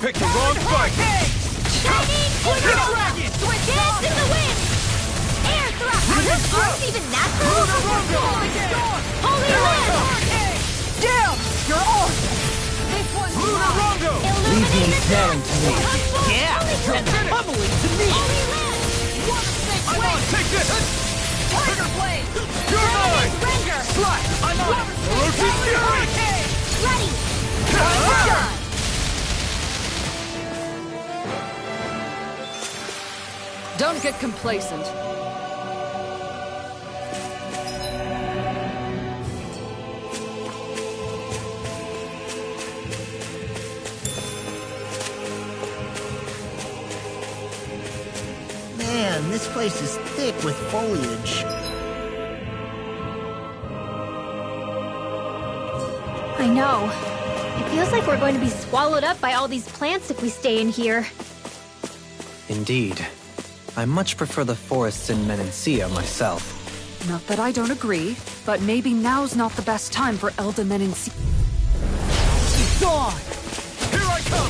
picked the wrong fight! Shining Dragon! Dance in the wind! Air thrust! Are those arms even natural? Holy Wind! Down! Your arm! This one's mine! Leave the impairing to me. Yeah, and bubbling to me. Holy Wind! I'm on! Take this! Tiger Blade! You're mine! Ranger! Slide! I'm on! Orochi's Fury! Ready! Ah! Don't get complacent. Man, this place is thick with foliage. I know. It feels like we're going to be swallowed up by all these plants if we stay in here. Indeed. I much prefer the forests in Menancia myself. Not that I don't agree, but maybe now's not the best time for Elda Menancia. Gone! Here I come!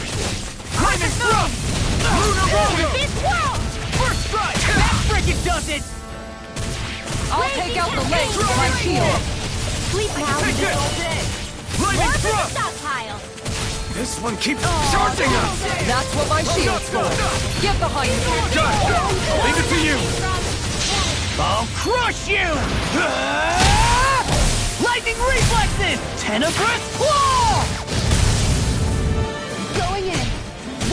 Lightning Thrust! Lunar Rondo! This world! First strike! That frickin' does it! I'll take out the legs with my shield. Sleep now. Take this! Lightning More to the Thrust! stockpile. This one keeps charging us! That's what my shield's for. Get behind me. Got it! I'll leave it to you! I'll crush you! Lightning reflexes! Tenebrous claw! Going in.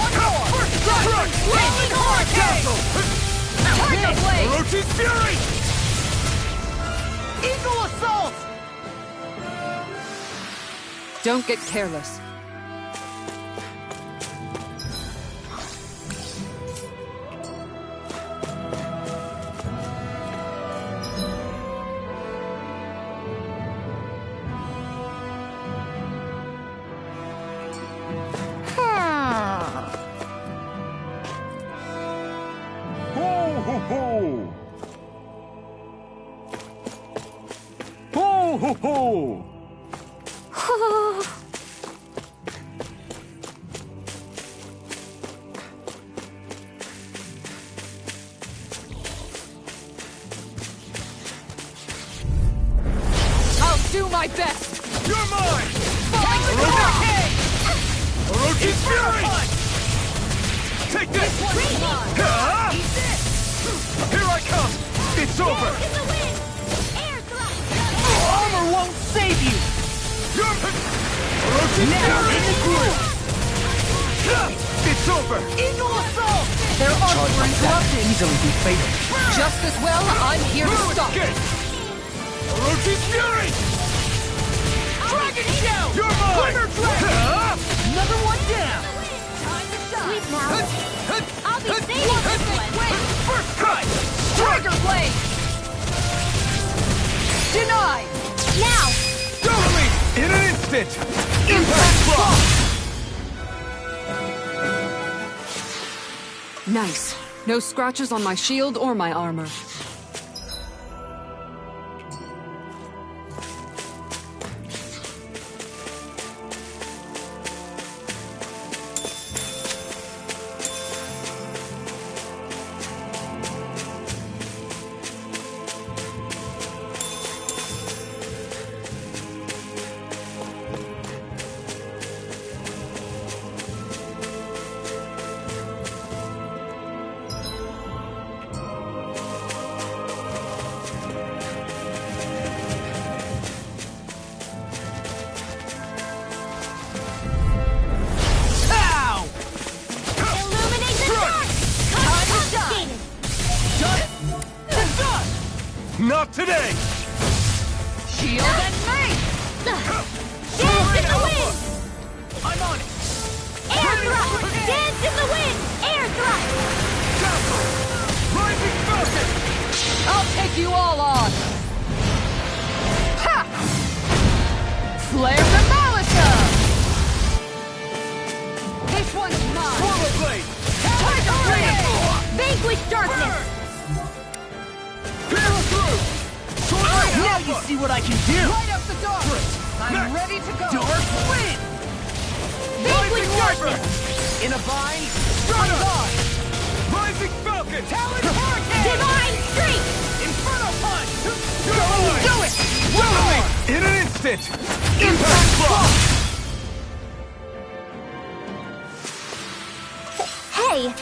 One more! First strike! Lightning horn! Castle! Tiger Blade! Orochi's Fury! Eagle assault! Don't get careless. Ho ho ho! I'll do my best. You're mine! Orochi! Orochi's Fury! Take this! Ah! Here I come! It's over! In the wind! Air thrust! Armor won't save you! You're... Orochi's Now Fury! in the groove! It's over! Eagle assault! Their arms were That interrupted. easily be fatal. Just as well, I'm here to stop. Escape! Orochi's Fury! Dragon Shout! You're mine! Glimmer Dragon! Ah! Another one down! Sleep now. I'll be saving this one. First cut! Tiger Blade! Denied! Now! Doubling! In an instant! Impact block! Nice. No scratches on my shield or my armor. Pow! Illuminate the dark! Confiscated! Not today! Shield and mace! Dance in the wind! I'm on it! Air thrust! Dance in the wind! Air thrust! Rising Falcon! I'll take you all on! Ha! Flare the Malika! This one's mine! Swallow Blade! Tiger Blade! Vanquish darkness! Pierce through! Now you see what I can do! Light up the dark! I'm Next. ready to go! Dark Wind! Vanquish darkness! In a bind, Strata! on! Rising Falcon! Talon Hurricane! Divine Streak! Inferno Punch! Do it! In an instant! Impact Block! Hey,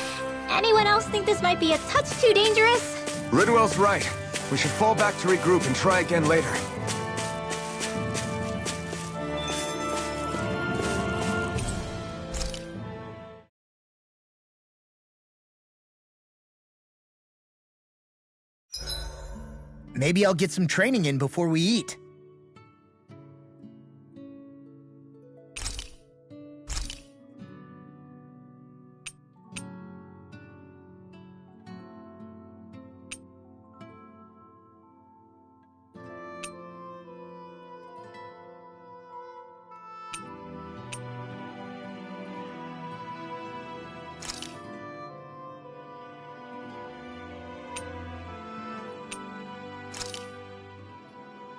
anyone else think this might be a touch too dangerous? Ridwell's right. We should fall back to regroup and try again later. Maybe I'll get some training in before we eat.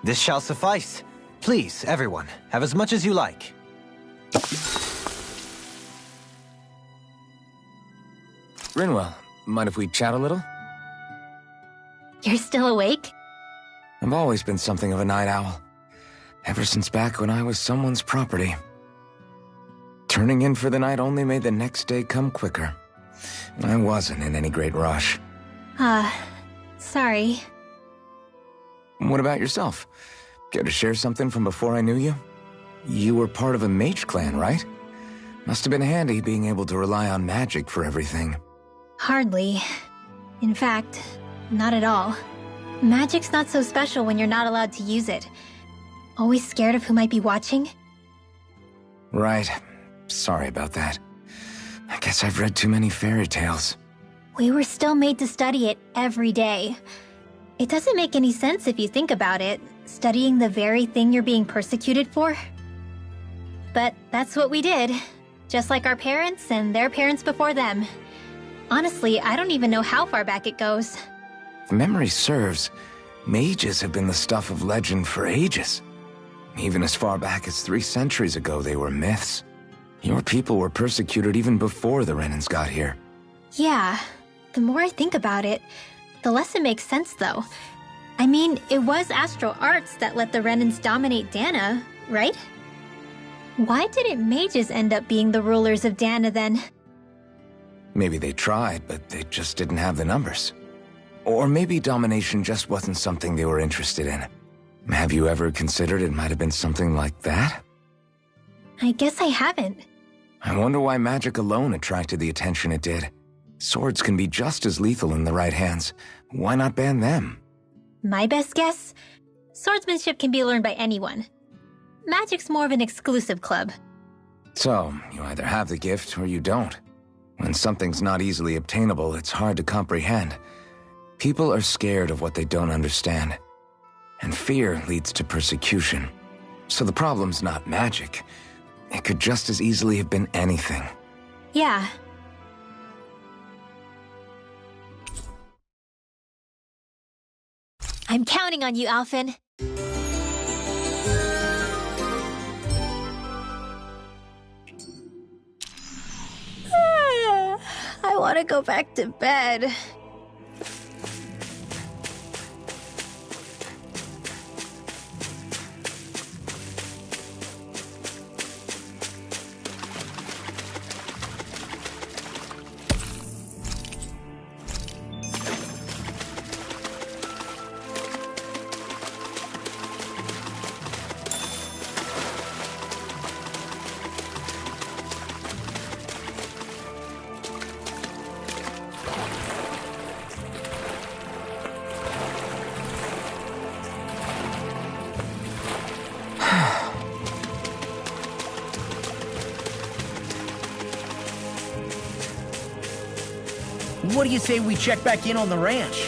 This shall suffice. Please, everyone, have as much as you like. Rinwell, mind if we chat a little? You're still awake? I've always been something of a night owl. Ever since back when I was someone's property. Turning in for the night only made the next day come quicker. I wasn't in any great rush. Sorry. What about yourself? Care to share something from before I knew you? You were part of a mage clan, right? Must have been handy being able to rely on magic for everything. Hardly. In fact, not at all. Magic's not so special when you're not allowed to use it. Always scared of who might be watching? Right. Sorry about that. I guess I've read too many fairy tales. We were still made to study it every day. It doesn't make any sense if you think about it, studying the very thing you're being persecuted for. But that's what we did, just like our parents and their parents before them. Honestly, I don't even know how far back it goes. If memory serves, mages have been the stuff of legend for ages. Even as far back as 3 centuries ago, they were myths. Your people were persecuted even before the Renans got here. Yeah, the more I think about it, the less it makes sense, though. I mean, it was astral arts that let the Renans dominate Dana, right? Why didn't mages end up being the rulers of Dana, then? Maybe they tried, but they just didn't have the numbers. Or maybe domination just wasn't something they were interested in. Have you ever considered it might have been something like that? I guess I haven't. I wonder why magic alone attracted the attention it did. Swords can be just as lethal in the right hands. Why not ban them? My best guess? Swordsmanship can be learned by anyone. Magic's more of an exclusive club. So, you either have the gift or you don't. When something's not easily obtainable, it's hard to comprehend. People are scared of what they don't understand. And fear leads to persecution. So the problem's not magic. It could just as easily have been anything. Yeah. I'm counting on you, Alphen. I want to go back to bed. What do you say we check back in on the ranch?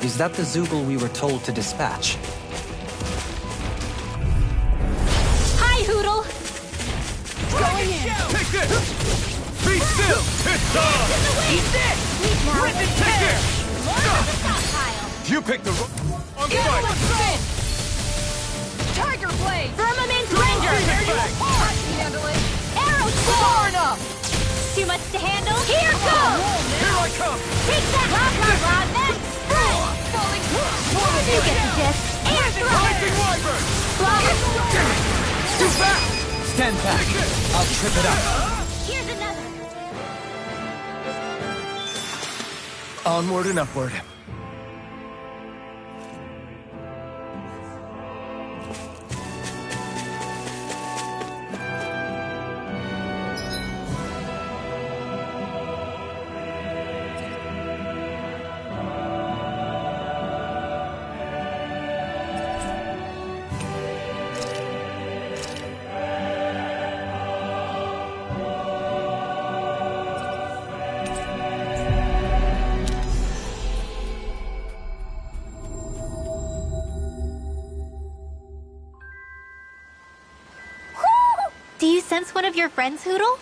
Is that the Zoogle we were told to dispatch? Hi, Hoodle! Going in! Take this! Be still! It's on! Eat this! Now, Rip and tear! You picked the wrong Get fight! him spin! Tiger blade! Firmament Render! Here you are! Handle it! Arrow Far Sword! enough! Too much to handle? Here goes! Here I come! Take that! Then spread! Falling! You get the gist! Air thrust! Rising Wyvern! Lava! Too fast! Stand back. I'll trip it up. Here's another! Onward and upward. Do you sense one of your friends, Hoodle?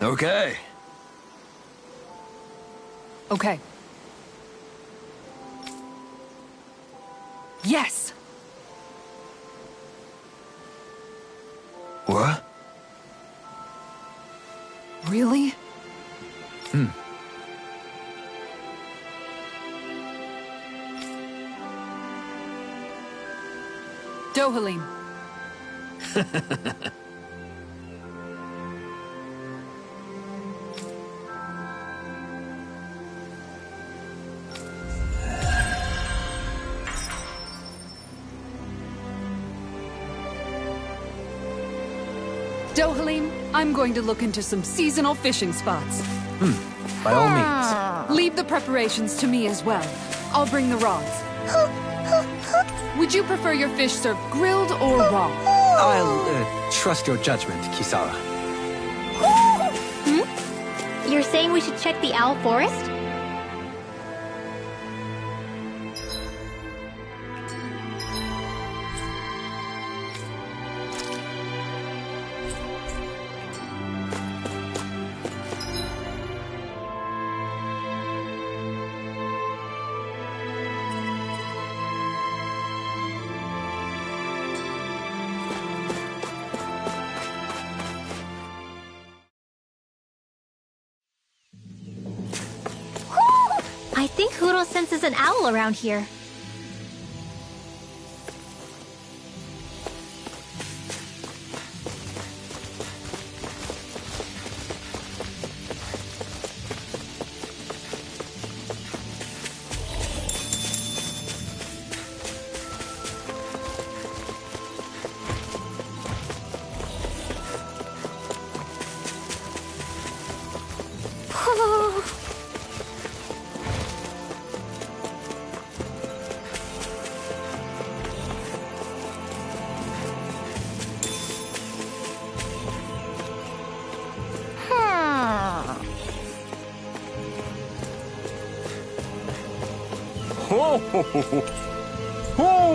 Okay. Okay. Yes! What? Really? Dohalim. Dohalim, I'm going to look into some seasonal fishing spots. By all means. Leave the preparations to me as well. I'll bring the rods. Would you prefer your fish served grilled or raw? I'll trust your judgment, Kisara. You're saying we should check the Owl Forest? I think Hoodle senses an owl around here.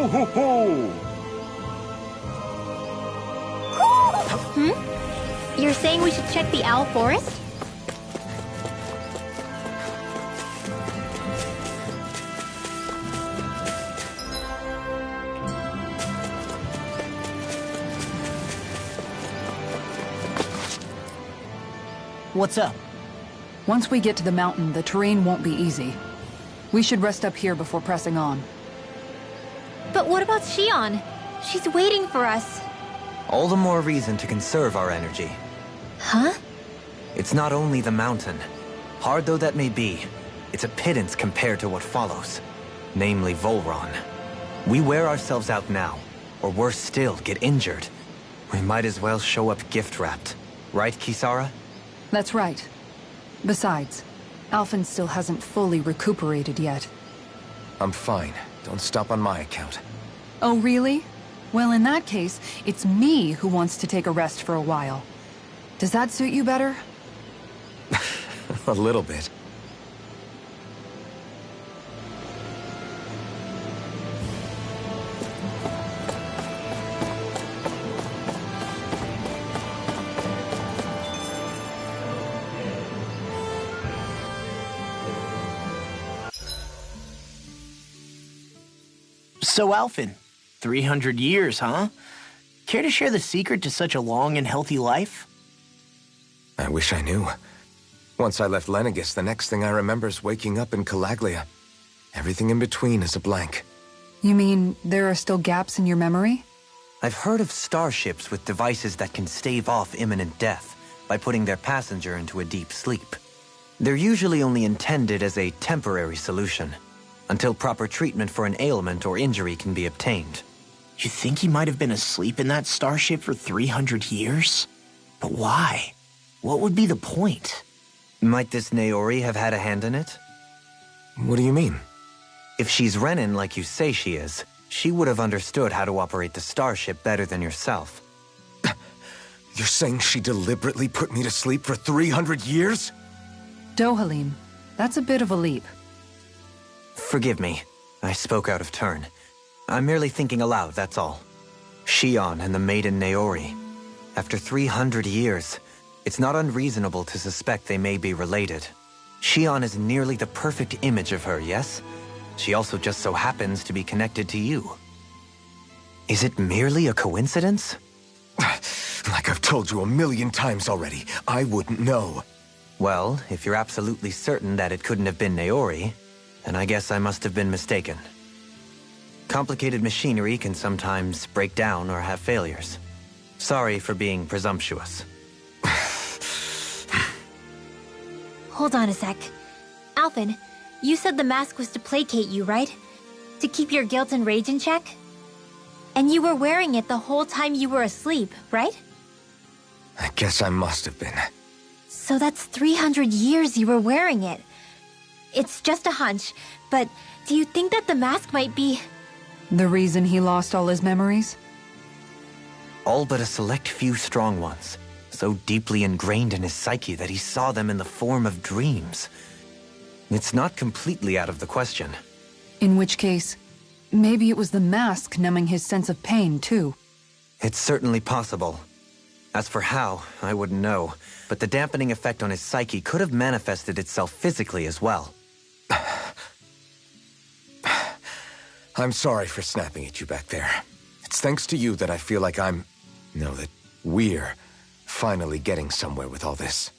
ho, ho! You're saying we should check the owl forest? What's up? Once we get to the mountain, the terrain won't be easy. We should rest up here before pressing on. But what about Shion? She's waiting for us. All the more reason to conserve our energy. Huh? It's not only the mountain. Hard though that may be, it's a pittance compared to what follows. Namely Volron. We wear ourselves out now, or worse still, get injured. We might as well show up gift-wrapped. Right, Kisara? That's right. Besides, Alphen still hasn't fully recuperated yet. I'm fine. Don't stop on my account. Oh, really? Well, in that case, it's me who wants to take a rest for a while. Does that suit you better? A little bit. So, Alphen, 300 years, huh? Care to share the secret to such a long and healthy life? I wish I knew. Once I left Lenegis, the next thing I remember is waking up in Calaglia. Everything in between is a blank. You mean there are still gaps in your memory? I've heard of starships with devices that can stave off imminent death by putting their passenger into a deep sleep. They're usually only intended as a temporary solution, until proper treatment for an ailment or injury can be obtained. You think he might have been asleep in that starship for 300 years? But why? What would be the point? Might this Naori have had a hand in it? What do you mean? If she's Renin like you say she is, she would have understood how to operate the starship better than yourself. You're saying she deliberately put me to sleep for 300 years? Dohalim, that's a bit of a leap. Forgive me. I spoke out of turn. I'm merely thinking aloud, that's all. Shion and the maiden Naori. After 300 years, it's not unreasonable to suspect they may be related. Shion is nearly the perfect image of her, yes? She also just so happens to be connected to you. Is it merely a coincidence? Like I've told you 1,000,000 times already, I wouldn't know. Well, if you're absolutely certain that it couldn't have been Naori, then I guess I must have been mistaken. Complicated machinery can sometimes break down or have failures. Sorry for being presumptuous. Hold on a sec. Alphen, you said the mask was to placate you, right? To keep your guilt and rage in check? And you were wearing it the whole time you were asleep, right? I guess I must have been. So that's 300 years you were wearing it. It's just a hunch, but do you think that the mask might be... The reason he lost all his memories? All but a select few strong ones, so deeply ingrained in his psyche that he saw them in the form of dreams. It's not completely out of the question. In which case, maybe it was the mask numbing his sense of pain, too. It's certainly possible. As for how, I wouldn't know, but the dampening effect on his psyche could have manifested itself physically as well. I'm sorry for snapping at you back there. It's thanks to you that I feel like that we're finally getting somewhere with all this.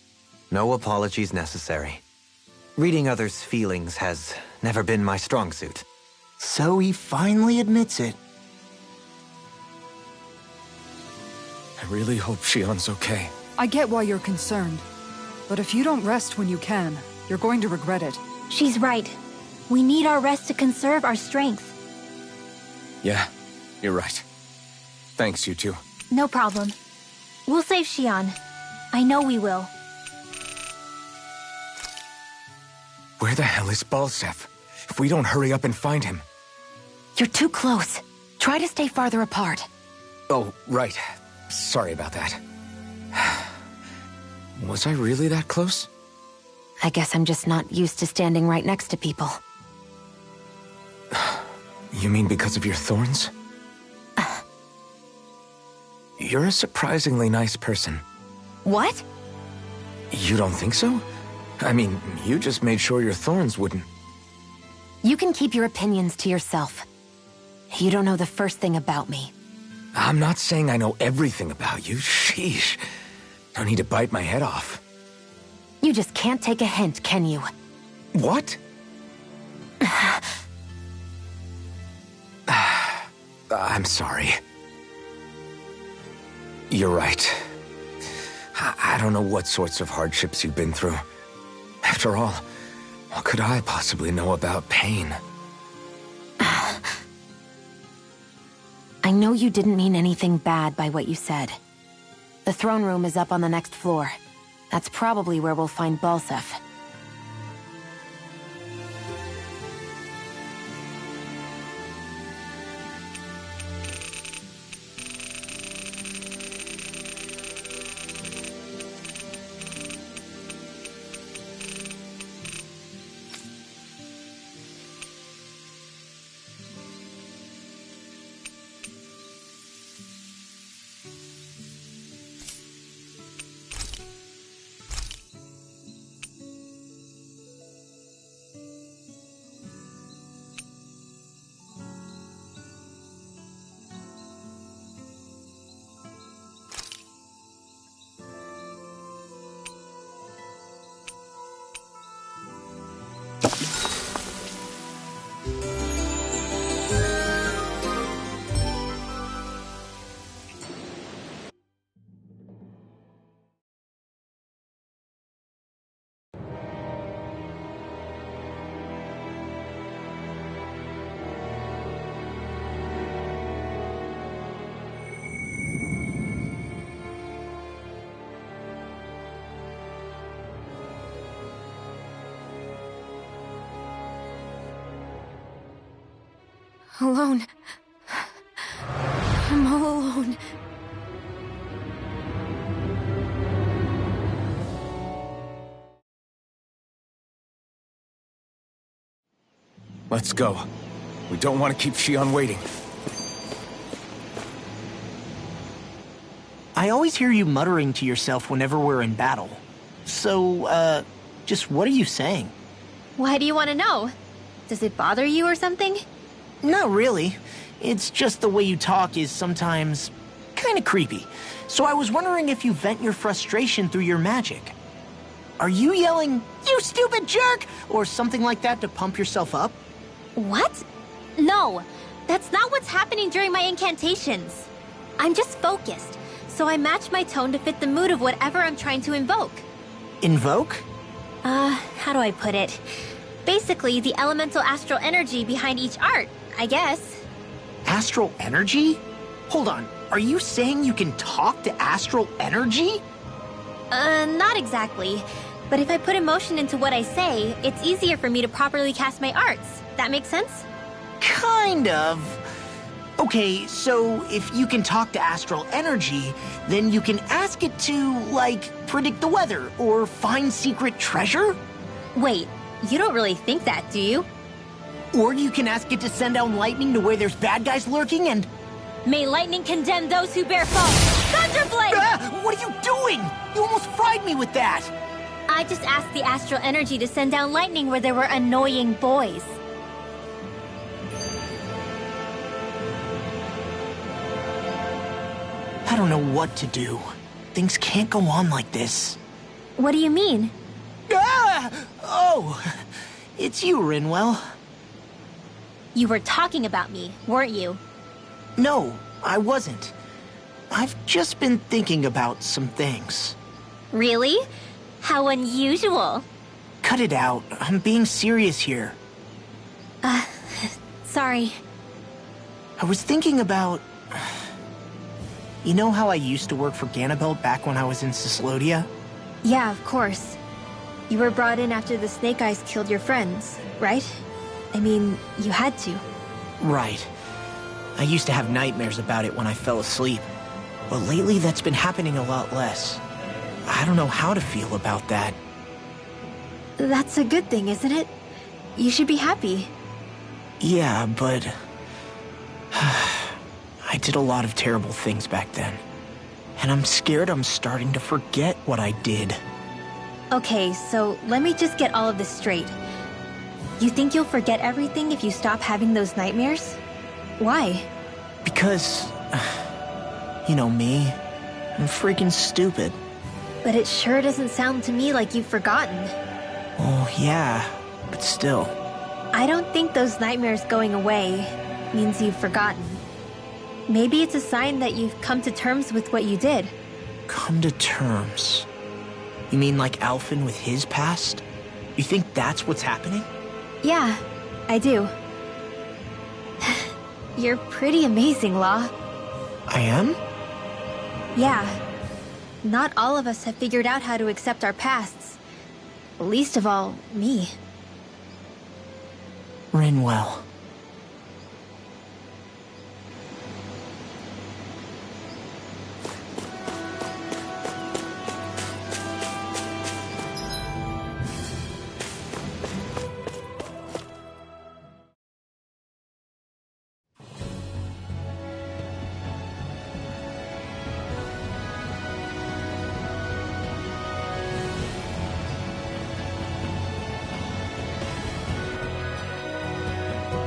No apologies necessary. Reading others' feelings has never been my strong suit. So he finally admits it. I really hope Shion's okay. I get why you're concerned. But if you don't rest when you can, you're going to regret it. She's right. We need our rest to conserve our strength. Yeah, you're right. Thanks, you two. No problem. We'll save Shion. I know we will. Where the hell is Balsef? If we don't hurry up and find him... You're too close. Try to stay farther apart. Oh, right. Sorry about that. Was I really that close? I guess I'm just not used to standing right next to people. You mean because of your thorns? You're a surprisingly nice person. What? You don't think so? I mean, you just made sure your thorns wouldn't... You can keep your opinions to yourself. You don't know the first thing about me. I'm not saying I know everything about you. Sheesh. No need to bite my head off. You just can't take a hint, can you? What? I'm sorry. You're right. I don't know what sorts of hardships you've been through. After all, what could I possibly know about pain? I know you didn't mean anything bad by what you said. The throne room is up on the next floor. That's probably where we'll find Balseph. Alone. I'm all alone. Let's go. We don't want to keep Shion waiting. I always hear you muttering to yourself whenever we're in battle. So, just what are you saying? Why do you want to know? Does it bother you or something? Not really. It's just the way you talk is sometimes kind of creepy. So I was wondering if you vent your frustration through your magic. Are you yelling, "You stupid jerk," or something like that to pump yourself up? What? No, that's not what's happening during my incantations. I'm just focused, so I match my tone to fit the mood of whatever I'm trying to invoke. Invoke? How do I put it? Basically, the elemental astral energy behind each art, I guess. Astral energy? Hold on, are you saying you can talk to astral energy? Not exactly. But if I put emotion into what I say, it's easier for me to properly cast my arts. That makes sense? Kind of. Okay, so if you can talk to astral energy, then you can ask it to, like, predict the weather or find secret treasure? Wait, you don't really think that, do you? Or you can ask it to send down lightning to where there's bad guys lurking and... May lightning condemn those who bear false! Thunderblade! Ah, what are you doing? You almost fried me with that! I just asked the astral energy to send down lightning where there were annoying boys. I don't know what to do. Things can't go on like this. What do you mean? Ah! Oh, it's you, Rinwell. You were talking about me, weren't you? No, I wasn't. I've just been thinking about some things. Really? How unusual. Cut it out. I'm being serious here. Sorry. I was thinking about... You know how I used to work for Ganabelt back when I was in Cyslodia? Yeah, of course. You were brought in after the Snake Eyes killed your friends, right? I mean, you had to. Right. I used to have nightmares about it when I fell asleep. But lately that's been happening a lot less. I don't know how to feel about that. That's a good thing, isn't it? You should be happy. Yeah, but I did a lot of terrible things back then. And I'm scared I'm starting to forget what I did. Okay, so let me just get all of this straight. You think you'll forget everything if you stop having those nightmares? Why? Because, you know me, I'm freaking stupid. But it sure doesn't sound to me like you've forgotten. Oh, yeah, but still. I don't think those nightmares going away means you've forgotten. Maybe it's a sign that you've come to terms with what you did. Come to terms? You mean like Alphen with his past? You think that's what's happening? Yeah, I do. You're pretty amazing, Law. I am? Yeah. Not all of us have figured out how to accept our pasts. Least of all, me. Rinwell.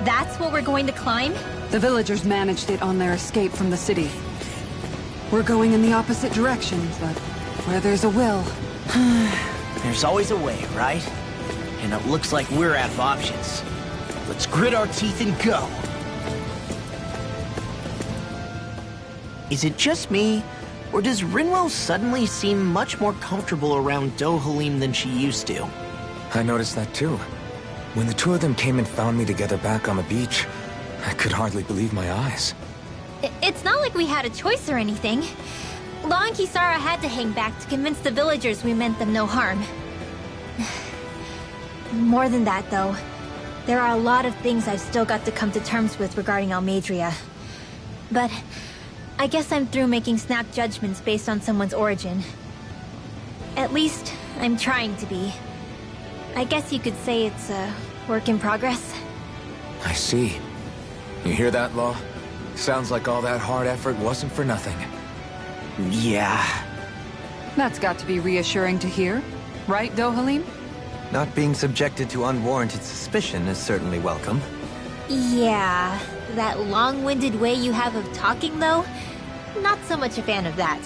That's what we're going to climb? The villagers managed it on their escape from the city. We're going in the opposite direction, but where there's a will... There's always a way, right? And it looks like we're out of options. Let's grit our teeth and go. Is it just me, or does Rinwell suddenly seem much more comfortable around Dohalim than she used to? I noticed that too. When the two of them came and found me together back on the beach, I could hardly believe my eyes. It's not like we had a choice or anything. Law and Kisara had to hang back to convince the villagers we meant them no harm. More than that, though. There are a lot of things I've still got to come to terms with regarding Almadria. But I guess I'm through making snap judgments based on someone's origin. At least, I'm trying to be. I guess you could say it's a work in progress. I see. You hear that, Law? Sounds like all that hard effort wasn't for nothing. Yeah. That's got to be reassuring to hear. Right, Dohalim? Not being subjected to unwarranted suspicion is certainly welcome. Yeah, that long-winded way you have of talking, though? Not so much a fan of that.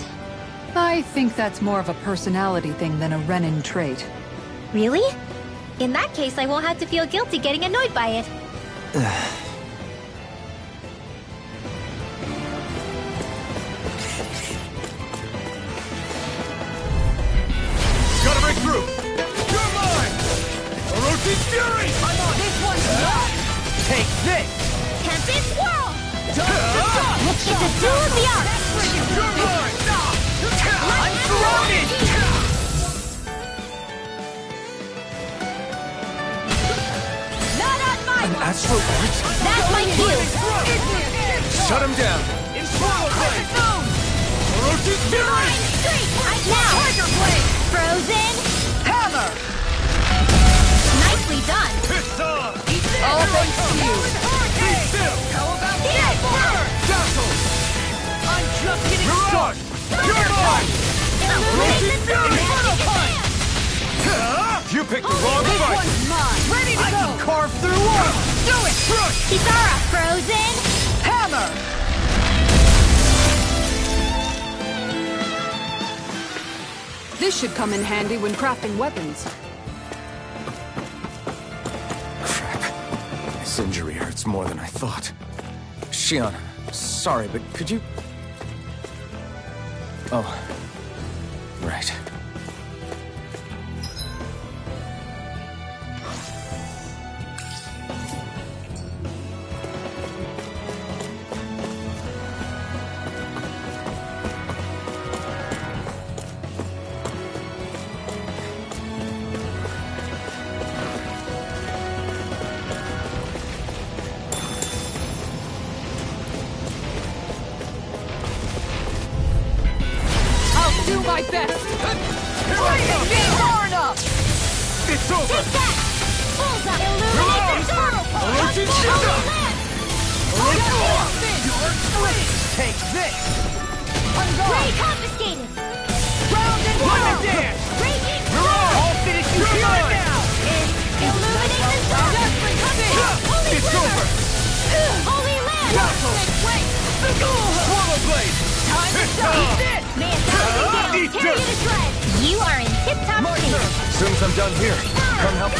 I think that's more of a personality thing than a Renin trait. Really? In that case, I won't have to feel guilty getting annoyed by it. Gotta break through! You're mine! Orochi's Fury! I'm on this one! Take this! Tempest Swirl! It's a duel of the arts! You're mine! I'm surrounded! Not on my An astral art? That's my cue! Shut him down! Orochi's Fury! Now! Tiger Blade! Frozen! Hammer! Nicely done! Piss on! All thanks to you! Be still! How about that? Dazzle! I'm just getting Mirage! You're mine! Illuminate the Infernal Punch! You picked the wrong This fight! one's mine! Ready to go! Carve through one! Do it! Crush! Kisara! Frozen! Hammer! This should come in handy when crafting weapons. Crap. This injury hurts more than I thought. Shion, sorry, but could you... Oh. Right. I'll do my best! Get far enough! It's over! Take that! Bullseye! Illuminate Reload! the Infernal Punch! Orochi's Holy Shield! land! Orochi! You're free! Take this! Ray confiscated! Round and round! Dance! Raging I'll finish you here! Illuminate the sun! Holy It's Glitter! over! Holy Land! Wait! Swallow blade! Time to Eat stop! this! May a thousand Eat gales tear you this! to shreds! You are in tip-top shape! As soon as I'm done here, come help me.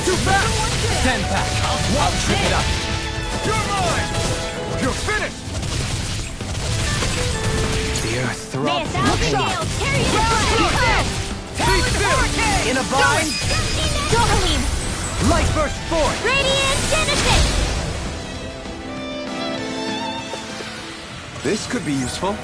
Too fast! 10-pack. I'll trip it up. You're mine! You're finished! The earth May a throbs. thousand gales tear you to shreds! Be still! In a bind! Dohalim! Light burst forth! Radiant Genesis! This could be useful.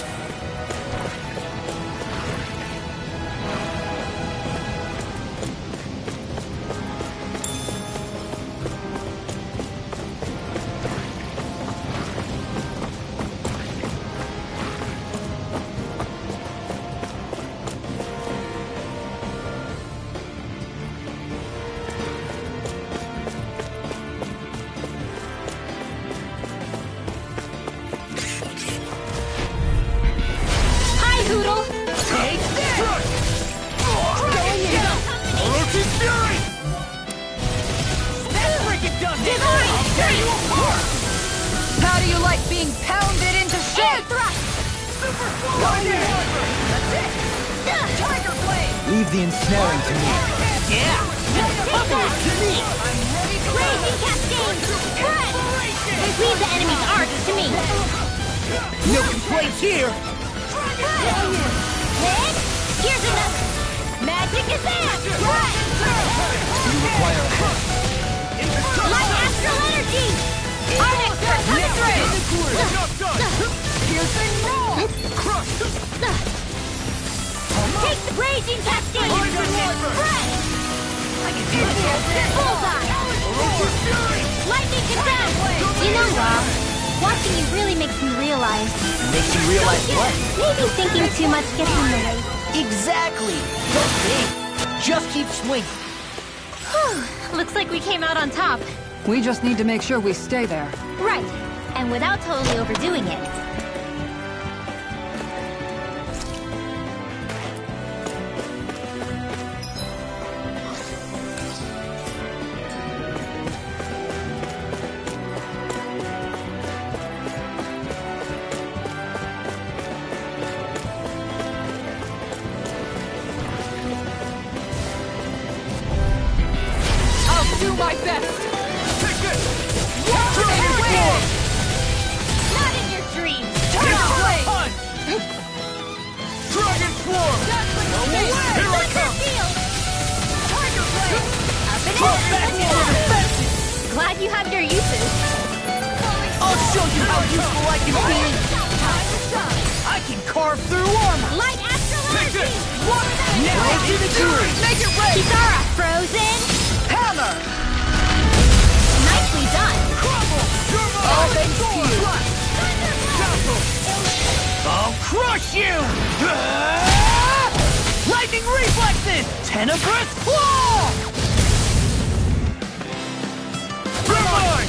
Hi, Hoodle! Take this! Orochi's fury! That's freaking done! Divine! I'll tear you apart! How do you like being pounded into Air shape? thrust! That's it! Tiger blade! Leave the ensnaring to me. Yeah! Take that! Raging Cascade! Press! Leave the enemy's arcs to me! No complaints here! Hit! Here's another! Magic advance! Press! You require a help. Light astral energy! Arctic perpetuate! Job done! Piercing roll! Crush! Take the raging cascade! Poison Wyvern! Press! Bullseye! Orochi's fury! Lightning confess! You know, Rob, watching you really makes me realize. Makes you realize what? Maybe thinking too much gets in the way. Exactly! Don't think. Just keep swinging. Whew, looks like we came out on top. We just need to make sure we stay there. Right, and without totally overdoing it. I'll do my best! Take this! Dragon Form! Not in your dreams! Punch! Dragon Swarm! Here I come! Drop that one! Glad you have your uses. I'll show you how useful I can be. I can carve through armor. Light astral Take energy! this! Now to the jury. Make it ready. Kisara, frozen! Hammer. Nicely done! All thanks to you. I'll crush you! Lightning reflexes. Tenebrous claw. You're mine!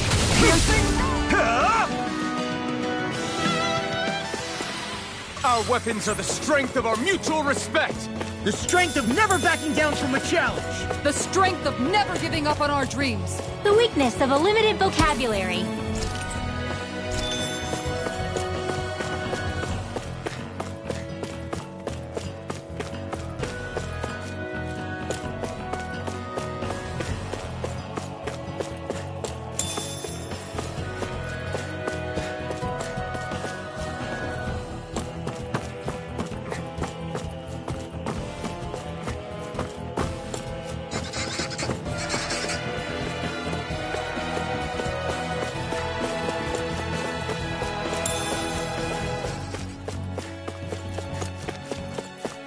Our weapons are the strength of our mutual respect! The strength of never backing down from a challenge! The strength of never giving up on our dreams. The weakness of a limited vocabulary.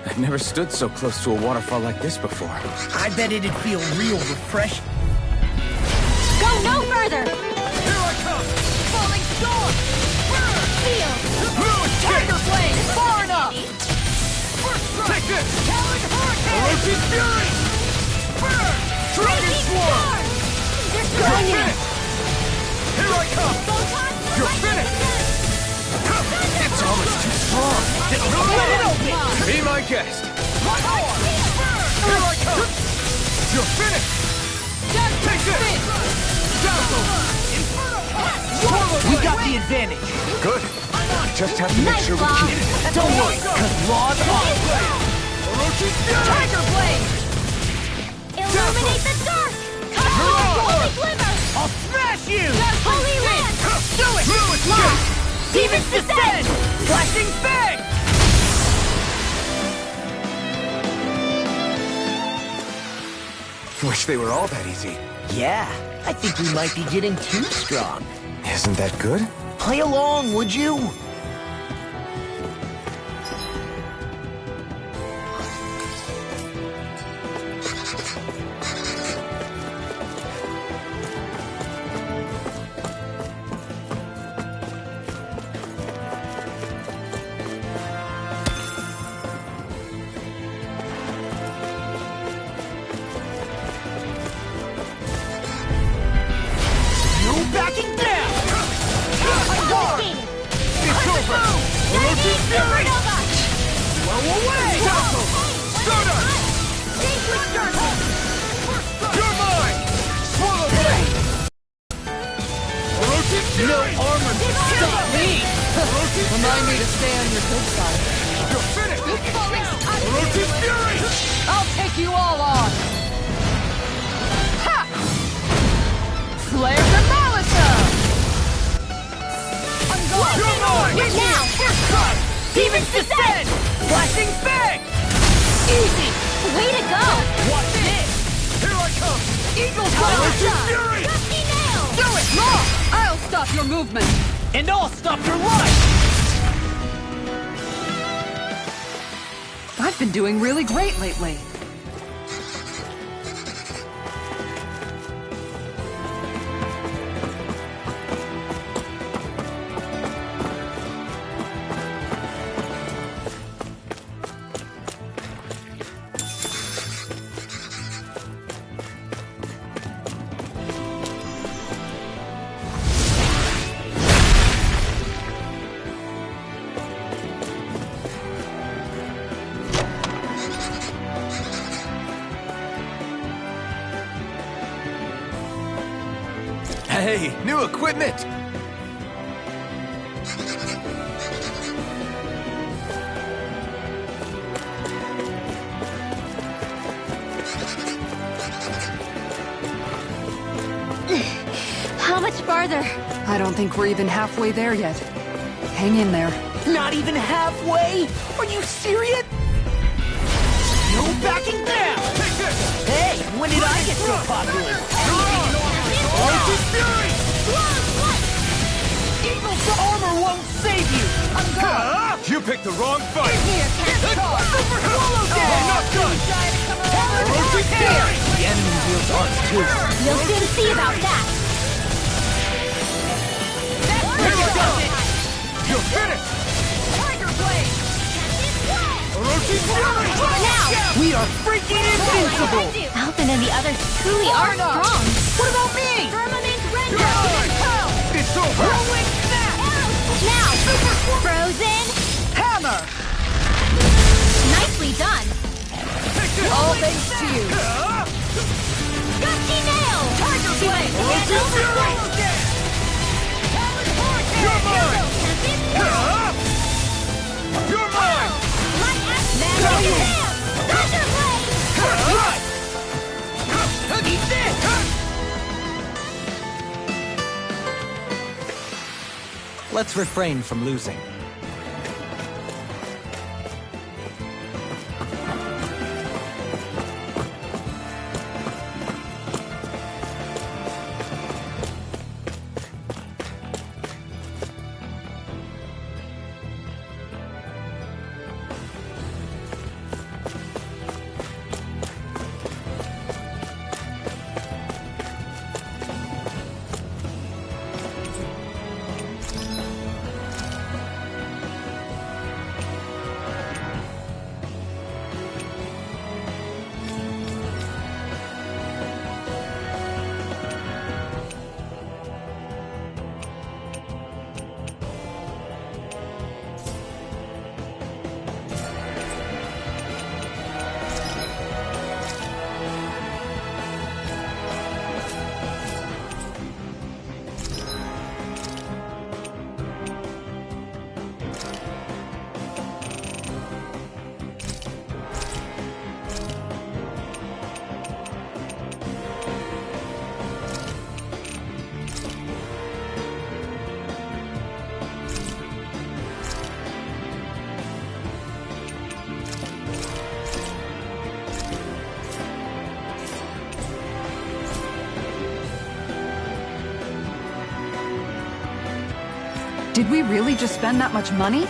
I've never stood so close to a waterfall like this before. I bet it'd feel real refreshing. Go no further! Here I come! Falling storm! Seal! Fluid kick! Blade! Far enough! Take this! Talon Hurricane! Orochi's fury! Burn! Dragon Raging Swarm! Storm! They're You're throwing it! finished! Here I come! Photon You're lightning finished! return! my guest. One more! Here I come! You're finished! Take this! Dazzle! We got the advantage. Good. Just have to make sure we keep it. Don't worry, cause Law's on. Tiger Blade! Illuminate the dark! Holy Glimmer! I'll smash you! Holy Lance! Do it! Lost! Demons descend! Flashing Fang! Wish they were all that easy. Yeah, I think we might be getting too strong. Isn't that good? Play along, would you? No backing down! It's over! Supernova! Blow away! Dazzle! Stardust! You're mine! Swallow Blade! Orochi's No Fury! armor can stop me! Orochi's Remind me Fury! to stay on your good side. You're finished! Orochi's Fury! I'll take you all on! Ha! Flare the Malachite! I'm gone! You're mine! You're now! Cut! Demons descend! Flashing Fang! Easy! Way to go! Watch this! Here I come! Eagle Orochi's Flash! Fury! Dusty Nail! Do it! Law! I'll stop your movement! And I'll stop your life! I've been doing really great lately. Hey, new equipment! How much farther? I don't think we're even halfway there yet. Hang in there. Not even halfway? Are you serious? No backing down! Take this! Hey, when did I get so popular? Orochi's Fury! Eagle's armor won't save you! I'm gone! You picked the wrong fight! Super Swallow I'm Down! not done! Orochi's Fury! The enemy wields arms too. You'll soon see about that. Here I go! You're finished! Tiger Blade! Orochi's Fury! Now! We are freaking invincible! Alvin and the others truly are strong. What about me? Firmament Render! Good! It's over! Rolling snap! Now! Frozen! Hammer! Nicely done! All thanks to you. Gusty Nail! Tiger Blade! Orochi's Fury! You're mine! You're mine! Thunder Blade! Eat this! Let's refrain from losing. Did we really just spend that much money?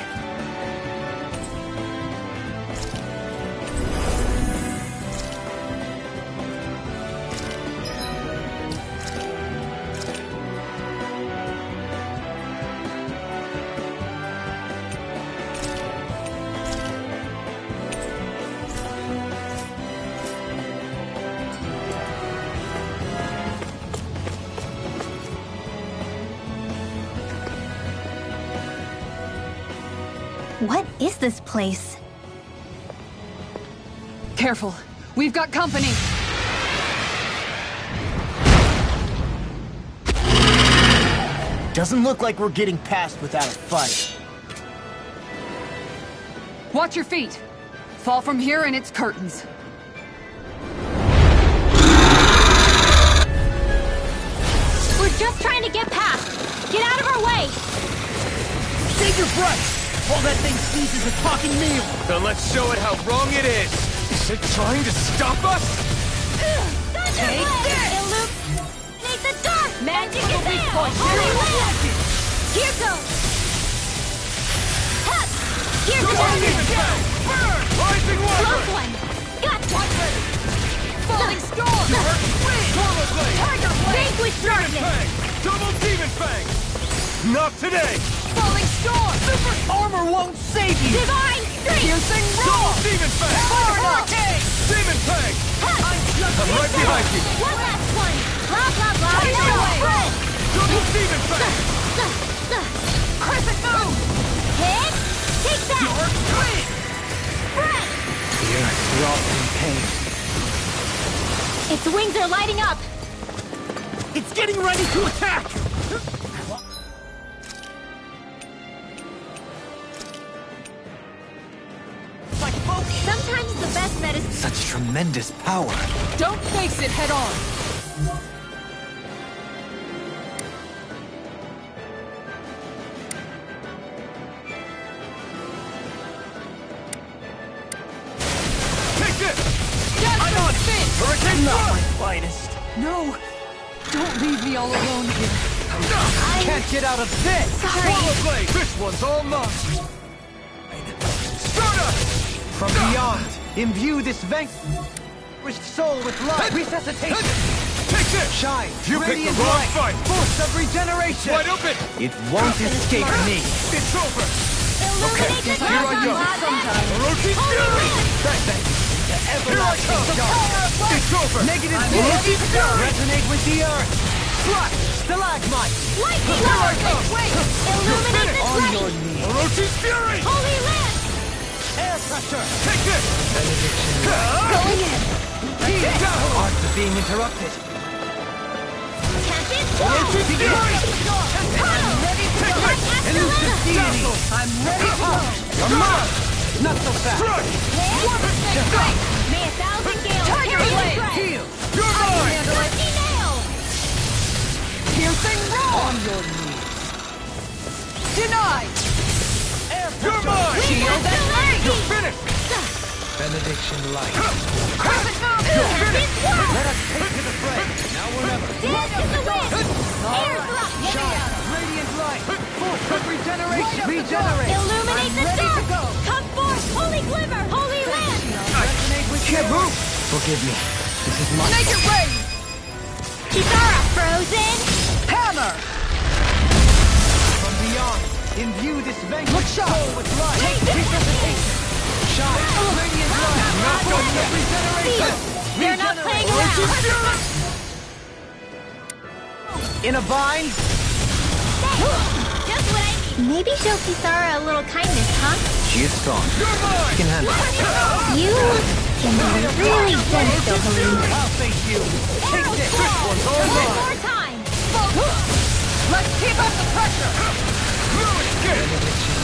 What is this place? Careful. We've got company. Doesn't look like we're getting past without a fight. Watch your feet. Fall from here and it's curtains. We're just trying to get past. Get out of our way. Save your breath! All that thing sees is a talking meal! Then let's show it how wrong it is! Is it trying to stop us? Take this! Illuminate the dark! Magic is there! Holy land! Here goes! Hup! Here goes! Burn! Rising water! Close one! Gotcha! Falling storm! Normal blade! Tiger blade! Vanquish Demon darkness! Fang! Double Demon Fang! Not today! Falling storm! Super armor won't save you! Divine strength! Piercing Double roar! Demon Fang! Hurricane! Demon Fang! I'm right behind you! One last one! Blah, blah, blah! Take it away! Double Demon Fang! Crescent moon! Hit! Take that! You're clean! Breath! The earth throbs in pain. Its wings are lighting up! It's getting ready to attack! My focus! Sometimes the best medicine... Such tremendous power. Don't face it head on. Take this! I'm on fit! Hurricane Not Storm! my finest. No! Don't leave me all alone here. Can't get out of this! Swallow Blade! This one's all mine! Stardust! From beyond, imbue this vanquished soul with light. Resuscitation! Take this! Shine! You picked the Radiant wrong light! fight! Force of regeneration! Wide open! It won't escape me! It's over! Illuminate the Here I go! Orochi Fury! Here I come! It's over! Negative Orochi Fury! resonate with the earth! Flush! Stalagmite! Lightning Here I Lord! come! Illuminate the On your dragon! knees! Orochi Fury! Holy land! Air pressure! Take this! Going in! Arts of being interrupted! Tempest Orochi Fury! Tunnel! Elusive deity! I'm ready to go! Come on! Not so fast! Strike! May a thousand gales Tiger carry the blade! thread! Heal! You're mine! Rusty nail! Piercing roar! On your knees! Denied! You're mine! Shield and leg! You're finished! Benediction light! Crescent moon! Let us take to the fray! Now or never! Dance in the wind! Air thrust! Shine! Radiant light! Force of regeneration! Regenerate! Illuminate the ready dark! to go! Come forth! Holy glimmer! Holy land! Resonate with Can't move! Forgive me. This is my Make it rain! Kisara frozen! Hammer! from beyond. Imbue this vanquished Look sharp! soul with light. Resuscitation. Shine. Radiant light. Force of regeneration. They're not playing Orochi around! Fury! In a bind. Just what I need! Maybe show Kisara a little kindness, huh? She is strong. You're mine! She can handle it. You can be really gentle, Helene. I'll face you. Take this. One All mine. more time! Let's keep up the pressure!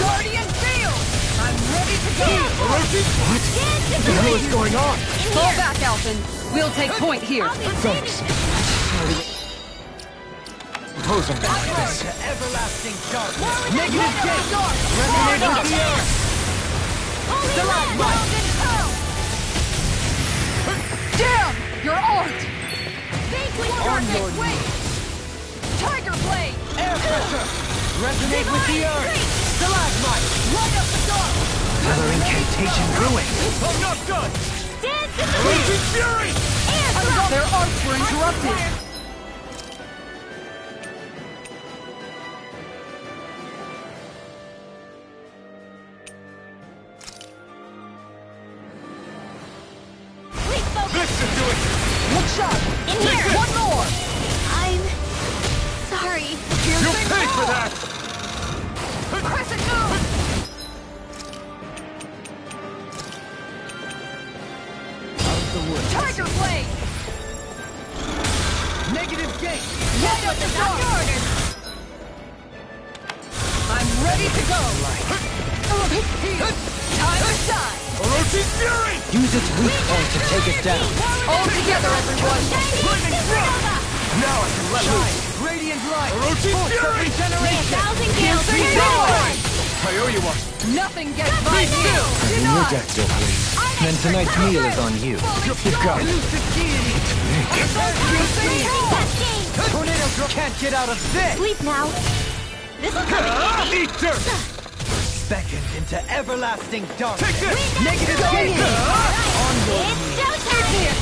Guardian field! I'm ready to go! Orochi! What? Dance in the hell is going on? Fall back, Elfin. We'll take point here. Thanks. Opposing this. To everlasting dark. Negative gate. Resonate with the earth. Holy land! Golden pearl! Damn! Your art! Vanquish On darkness! your knees. Tiger blade! Air pressure. Resonate with the earth! Stalagmite! Light up the dark! Another incantation brewing. I'm not done! Dance in the Raging Fury! Their arts were interrupted. This should do it! One shot. In here! One more. I'm sorry. You'll pay for that! Crescent moon. Tiger blade. Negative gate! Light up the dark. I'm ready to go. Time to shine. Orochi's Fury! Use its weak point to take it down. All together, everyone. Lightning Thrust! Now I can let loose! Radiant light! Orochi's Fury! Thousand gales are Feel here! I owe you one. Nothing gets by me. In your deck, Joe, please. Then tonight's meal is on you. You got it. Elusive deity! Tornado drop can't get out of this! Sleep now. This will come in handy. Eat dirt! Beckoned into everlasting darkness! Take this! Negative gate! Onward! It's showtime!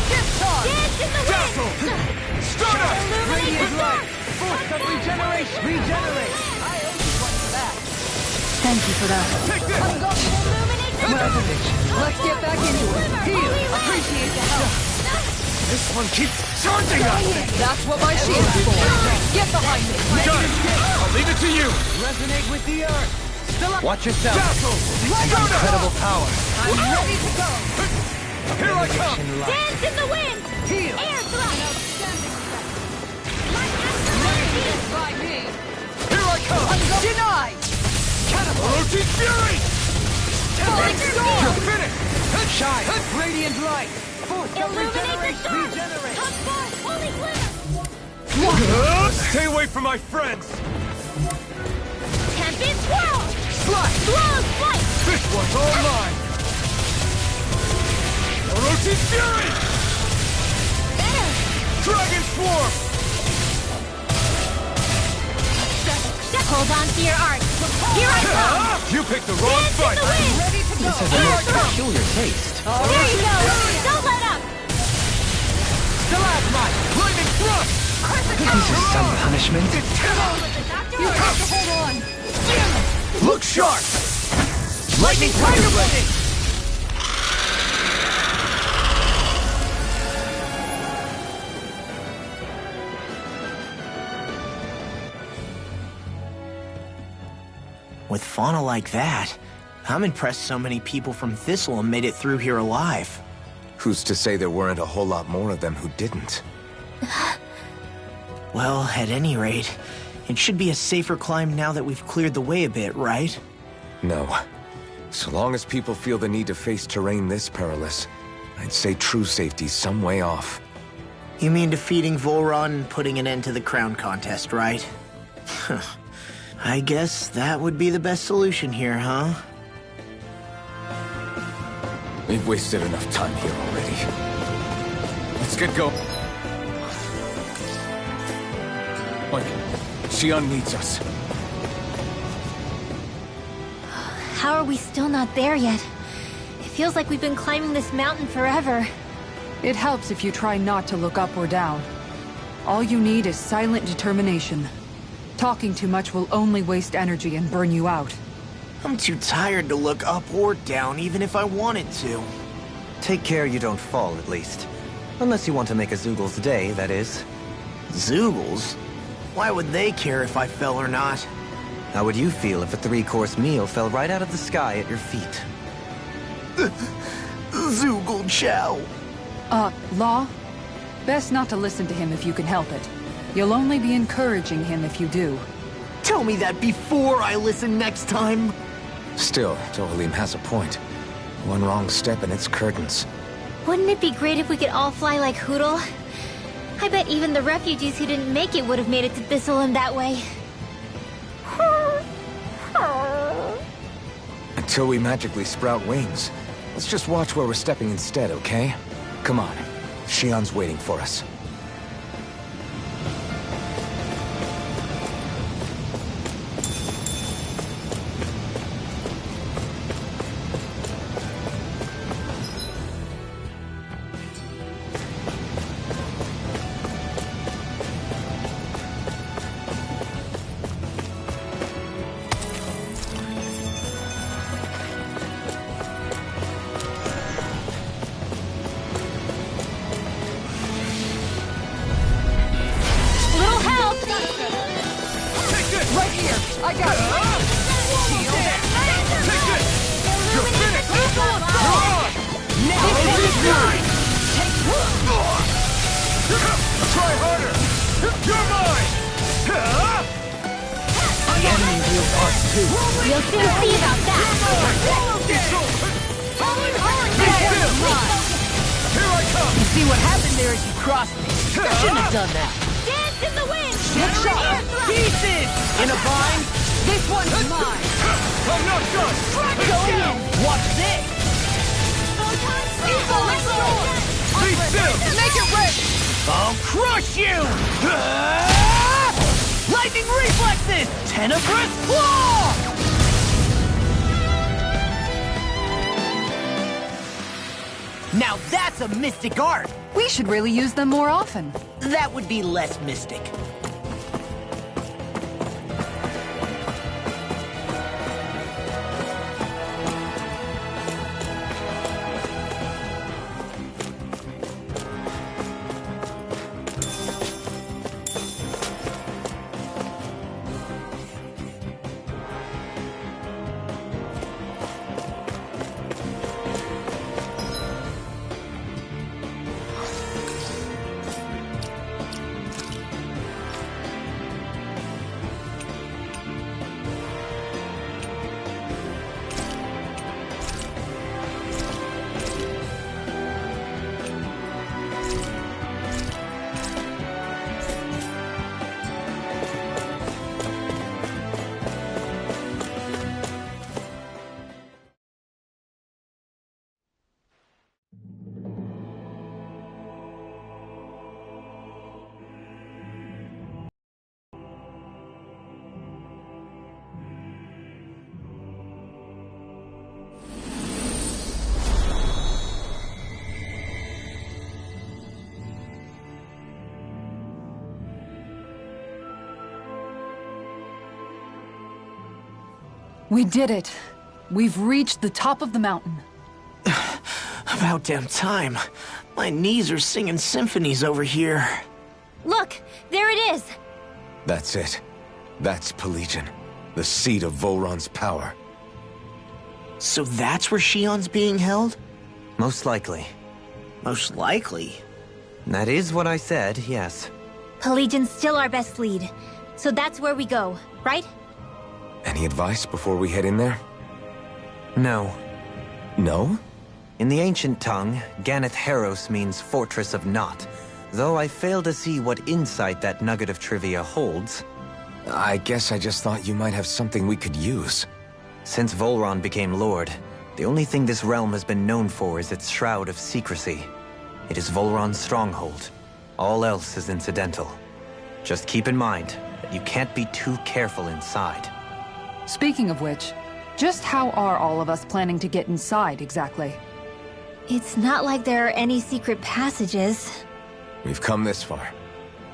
Dance in the Dazzle! wind! Stunner! Radiant light! Force of regeneration! Regenerate! I owe you one for that! Thank you for that. Take this! Illuminate the Well, let's get back into it. Heal! Appreciate the help. This one keeps charging us! That's what my shield's for. Get behind me. Done! I'll leave it to you! Resonate with the earth! Watch yourself. Dazzle! Incredible power. I'm ready to go! Here I come! Dance in the wind! Heal! Air thrust! By me. Here I come! Denied. Orochi's Fury! Falling storm. You're finished! Shine! Radiant light! Force of Illuminate the regeneration! sun! Regenerate! Come forth, holy glitter! Stay away from my friends! Tempest swirl! Slash! Blows flight! This one's all mine! Orochi's Fury! Better! Dragon Swarm! Hold on to your art! Here I come! You picked the wrong Dance in fight! the wind! Ready to go. This is a most peculiar taste. There you go! Don't let up! Stalagmite! Lightning Thrust! This is some punishment. You have to hold on. Look sharp! Lightning Tiger Blade! With fauna like that, I'm impressed so many people from Thistle made it through here alive. Who's to say there weren't a whole lot more of them who didn't? Well, at any rate, it should be a safer climb now that we've cleared the way a bit, right? No. So long as people feel the need to face terrain this perilous, I'd say true safety's some way off. You mean defeating Volron and putting an end to the crown contest, right? I guess that would be the best solution here, huh? We've wasted enough time here already. Let's get going. Mike, Xion needs us. How are we still not there yet? It feels like we've been climbing this mountain forever. It helps if you try not to look up or down. All you need is silent determination. Talking too much will only waste energy and burn you out. I'm too tired to look up or down, even if I wanted to. Take care you don't fall, at least. Unless you want to make a Zoogel's day, that is. Zoogles? Why would they care if I fell or not? How would you feel if a 3-course meal fell right out of the sky at your feet? Zoogle Chow. Law? Best not to listen to him if you can help it. You'll only be encouraging him if you do. Tell me that before I listen next time. Still, Dohalim has a point. One wrong step and it's curtains. Wouldn't it be great if we could all fly like Hootle? I bet even the refugees who didn't make it would have made it to Thistleland that way. Until we magically sprout wings, let's just watch where we're stepping instead, okay? Come on. Xion's waiting for us. I got it! Take this! You're finished! You're on! Now this is mine! Try harder! You're mine! The enemy wields ours too. You'll soon see about that. Here I come! You see what happened there as you crossed me. I shouldn't have done that. Dance in the wind! Next shot! Pieces! In a bind? This one's mine! I'm not done! Going in! Watch this! Be still! Make it rain! I'll crush you! Lightning reflexes! Tenebrous claw! Now that's a mystic art! We should really use them more often. That would be less mystic. We did it. We've reached the top of the mountain. About damn time. My knees are singing symphonies over here. Look, there it is. That's it. That's Pelegion, the seat of Volron's power. So that's where Shion's being held? Most likely. Most likely. That is what I said, yes. Pelagian's still our best lead. So that's where we go, right? Any advice before we head in there? No. No? In the ancient tongue, Ganeth Heros means Fortress of Naught, though I fail to see what insight that nugget of trivia holds. I guess I just thought you might have something we could use. Since Volron became Lord, the only thing this realm has been known for is its shroud of secrecy. It is Volron's stronghold. All else is incidental. Just keep in mind that you can't be too careful inside. Speaking of which, just how are all of us planning to get inside exactly? It's not like there are any secret passages. We've come this far.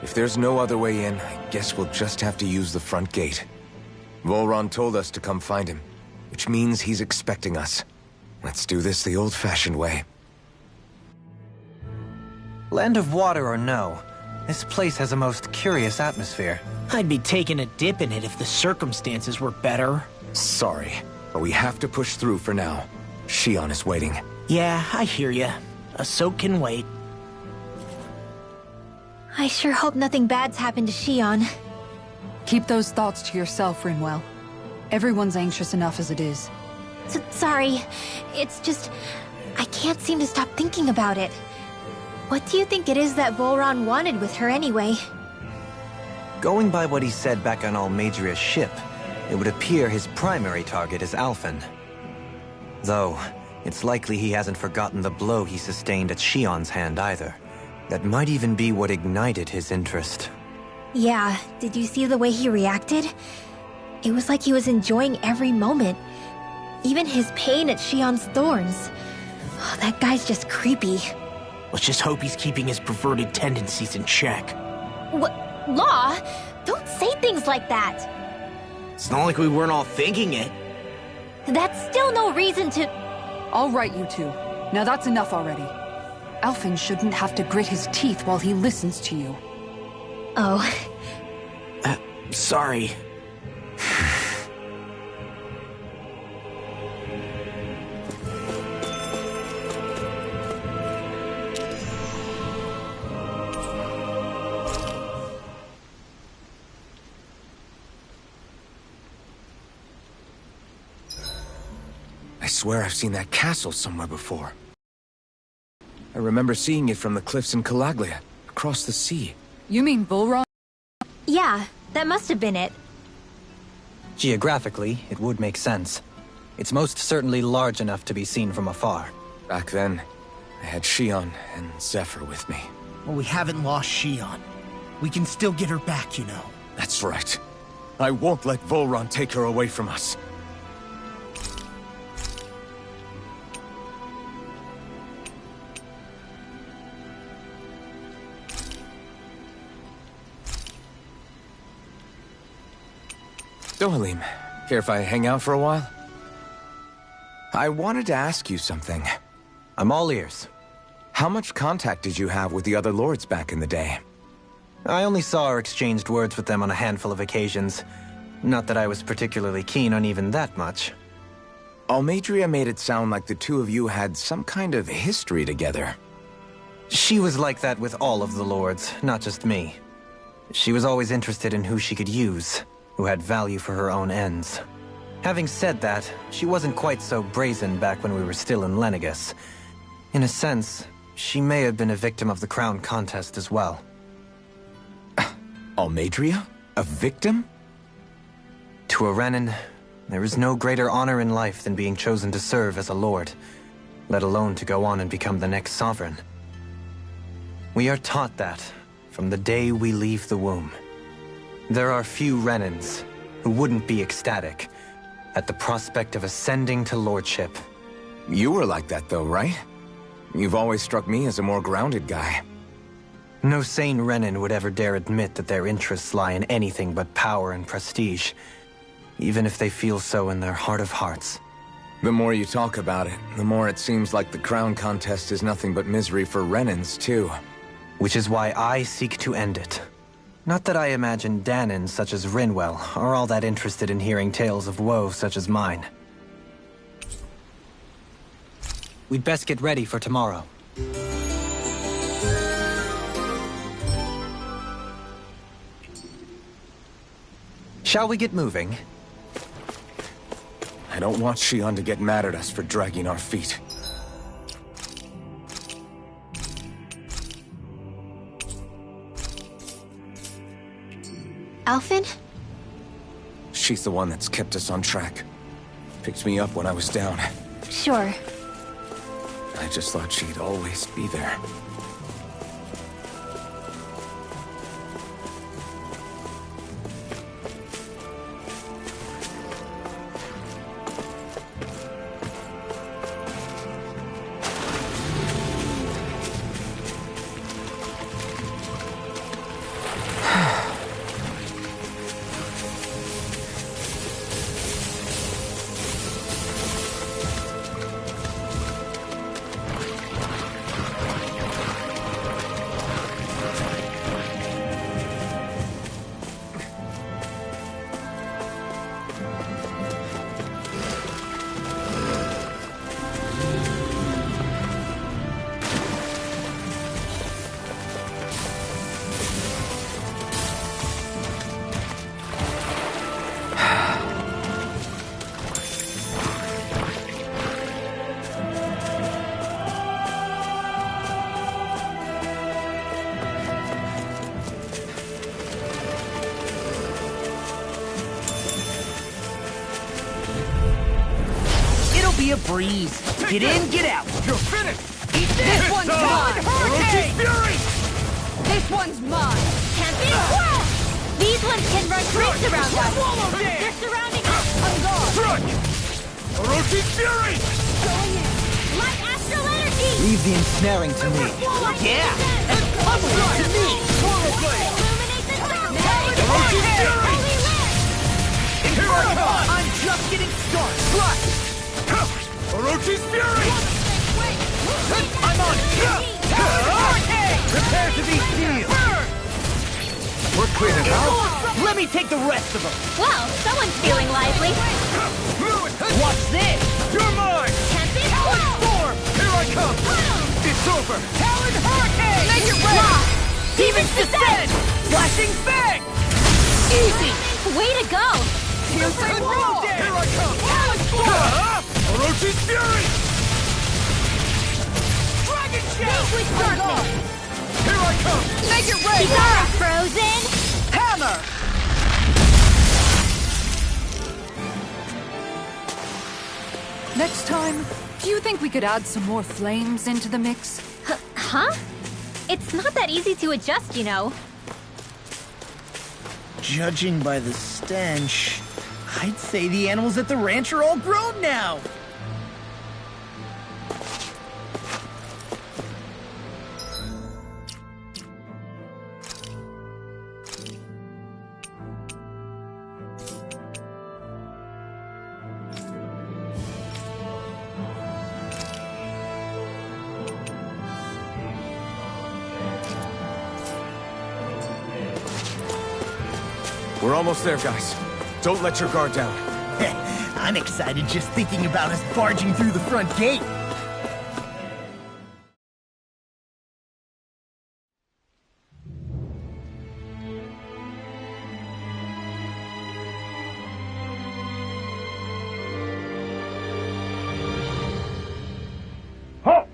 If there's no other way in, I guess we'll just have to use the front gate. Volron told us to come find him, which means he's expecting us. Let's do this the old-fashioned way. Land of water or no, this place has a most curious atmosphere. I'd be taking a dip in it if the circumstances were better. Sorry, but we have to push through for now. Shion is waiting. Yeah, I hear ya. A soak can wait. I sure hope nothing bad's happened to Shion. Keep those thoughts to yourself, Rinwell. Everyone's anxious enough as it is. Sorry. It's just... I can't seem to stop thinking about it. What do you think it is that Volron wanted with her anyway? Going by what he said back on Almadria's ship, it would appear his primary target is Alphen. Though, it's likely he hasn't forgotten the blow he sustained at Shion's hand either. That might even be what ignited his interest. Yeah, did you see the way he reacted? It was like he was enjoying every moment. Even his pain at Shion's thorns. Oh, that guy's just creepy. Let's just hope he's keeping his perverted tendencies in check. What? Law? Don't say things like that! It's not like we weren't all thinking it. That's still no reason to... All right, you two. Now that's enough already. Alphen shouldn't have to grit his teeth while he listens to you. Oh. Sorry. I swear I've seen that castle somewhere before. I remember seeing it from the cliffs in Calaglia, across the sea. You mean Volron? Yeah, that must have been it. Geographically, it would make sense. It's most certainly large enough to be seen from afar. Back then, I had Shion and Zephyr with me. Well, we haven't lost Shion. We can still get her back, you know. That's right. I won't let Volron take her away from us. So, Halim, care if I hang out for a while? I wanted to ask you something. I'm all ears. How much contact did you have with the other lords back in the day? I only saw or exchanged words with them on a handful of occasions. Not that I was particularly keen on even that much. Almadria made it sound like the two of you had some kind of history together. She was like that with all of the lords, not just me. She was always interested in who she could use, who had value for her own ends. Having said that, she wasn't quite so brazen back when we were still in Lenegus. In a sense, she may have been a victim of the crown contest as well. Almadria? A victim? To a Renin, there is no greater honor in life than being chosen to serve as a lord, let alone to go on and become the next sovereign. We are taught that from the day we leave the womb. There are few Renins who wouldn't be ecstatic at the prospect of ascending to lordship. You were like that though, right? You've always struck me as a more grounded guy. No sane Renin would ever dare admit that their interests lie in anything but power and prestige, even if they feel so in their heart of hearts. The more you talk about it, the more it seems like the crown contest is nothing but misery for Renins, too. Which is why I seek to end it. Not that I imagine Danins such as Rinwell are all that interested in hearing tales of woe such as mine. We'd best get ready for tomorrow. Shall we get moving? I don't want Shion to get mad at us for dragging our feet. Alphen? She's the one that's kept us on track. Picked me up when I was down. Sure. I just thought she'd always be there. Be a breeze. Get in, get out. You're finished! Eat this one's mine! Orochi's Fury! This one's mine! Camping? These ones can run rings around us. Swallow They're dance! surrounding us. On guard. Strike! Orochi's Fury! Going in. Light astral energy. Leave the ensnaring to me. Yeah, and cover it to me. Swallow Blade! Illuminate the dark. Orochi's Fury! Holy Lift. Here I come! I'm just getting started. Orochi's Fury! I'm on. Prepare to be sealed! We're cleaning out! Let me take the rest of them. Well, someone's feeling lively. Watch this. You're mine! Camping? Storm. Here I come! It's over! Talon Hurricane. Make it rain. Demon's Descent. Flashing Fang. Easy. Way to go. Piercing Roll. Here I come! Talon Storm. Orochi's Scorching Fury! Dragon Shell! With darkness! Here I come! Make it rain! Kizaru frozen! Hammer! Next time, do you think we could add some more flames into the mix? Huh? It's not that easy to adjust, you know. Judging by the stench, I'd say the animals at the ranch are all grown now. We're almost there, guys. Don't let your guard down. I'm excited just thinking about us barging through the front gate. Halt!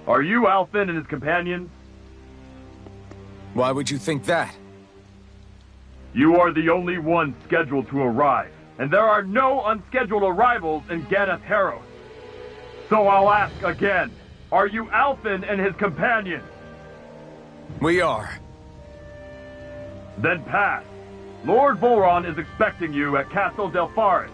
Are you Alphen and his companions? Why would you think that? You are the only one scheduled to arrive, and there are no unscheduled arrivals in Ganeth Haros. So I'll ask again, are you Alphen and his companions? We are. Then pass. Lord Volron is expecting you at Castle Delpharis.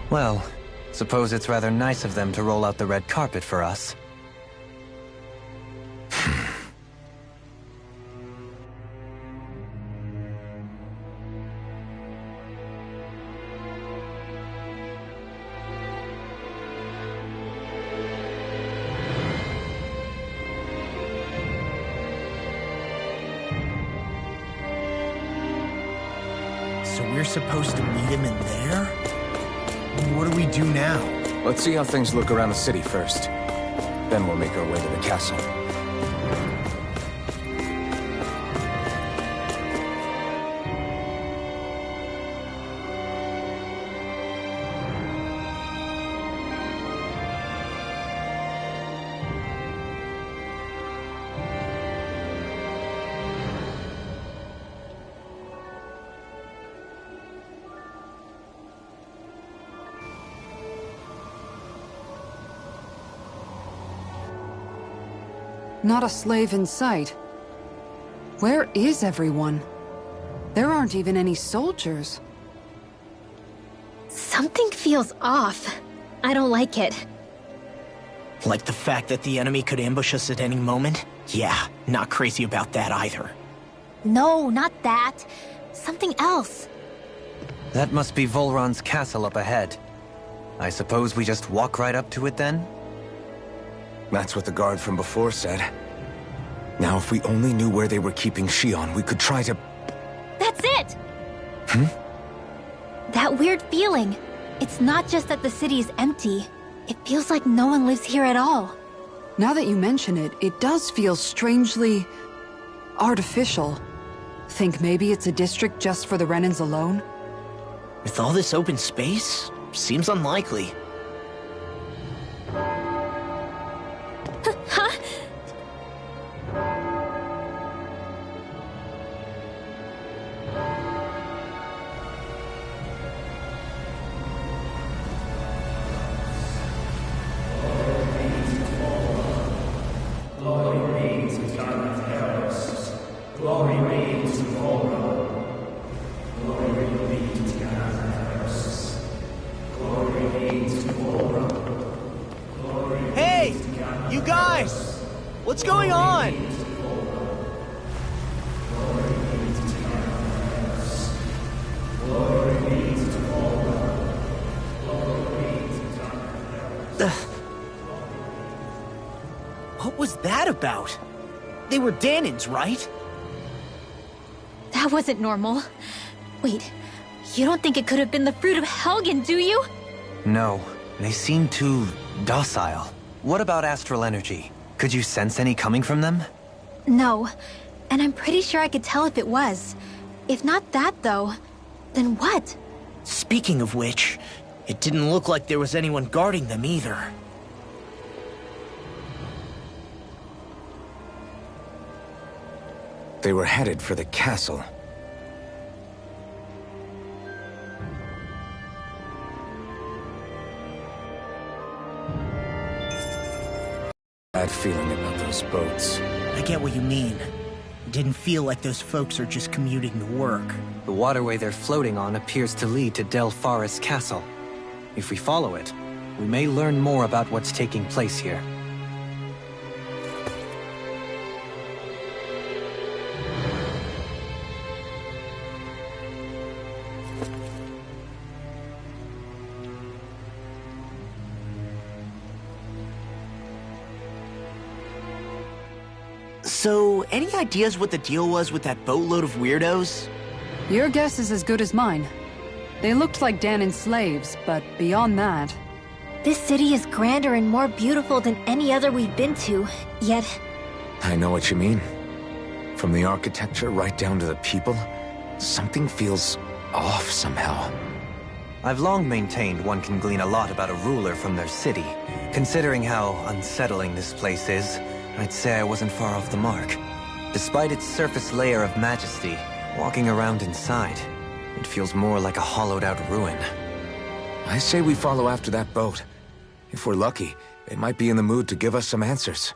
Well, suppose it's rather nice of them to roll out the red carpet for us. So we're supposed to meet him in there? What do we do now? Let's see how things look around the city first. Then we'll make our way to the castle. Not a slave in sight. Where is everyone? There aren't even any soldiers. Something feels off. I don't like it. Like the fact that the enemy could ambush us at any moment? Yeah, not crazy about that either. No, not that. Something else. That must be Volron's castle up ahead. I suppose we just walk right up to it then? That's what the guard from before said. Now, if we only knew where they were keeping Shion, we could try to... That's it! That weird feeling. It's not just that the city is empty. It feels like no one lives here at all. Now that you mention it, it does feel strangely... artificial. Think maybe it's a district just for the Renans alone? With all this open space, seems unlikely. Huh? Hey! You guys! What's going on? What was that about? They were Danins, right? That That wasn't normal. Wait, you don't think it could have been the fruit of Helgen, do you? No, they seem too docile. What about astral energy? Could you sense any coming from them? No, and I'm pretty sure I could tell if it was. If not that, though, then what? Speaking of which, it didn't look like there was anyone guarding them either. They were headed for the castle. Bad feeling about those boats. I get what you mean. It didn't feel like those folks are just commuting to work. The waterway they're floating on appears to lead to Del Forest Castle. If we follow it, we may learn more about what's taking place here. So, any ideas what the deal was with that boatload of weirdos? Your guess is as good as mine. They looked like Danan's slaves, but beyond that... This city is grander and more beautiful than any other we've been to, yet... I know what you mean. From the architecture right down to the people, something feels off somehow. I've long maintained one can glean a lot about a ruler from their city. Considering how unsettling this place is, I'd say I wasn't far off the mark. Despite its surface layer of majesty, walking around inside, it feels more like a hollowed-out ruin. I say we follow after that boat. If we're lucky, they might be in the mood to give us some answers.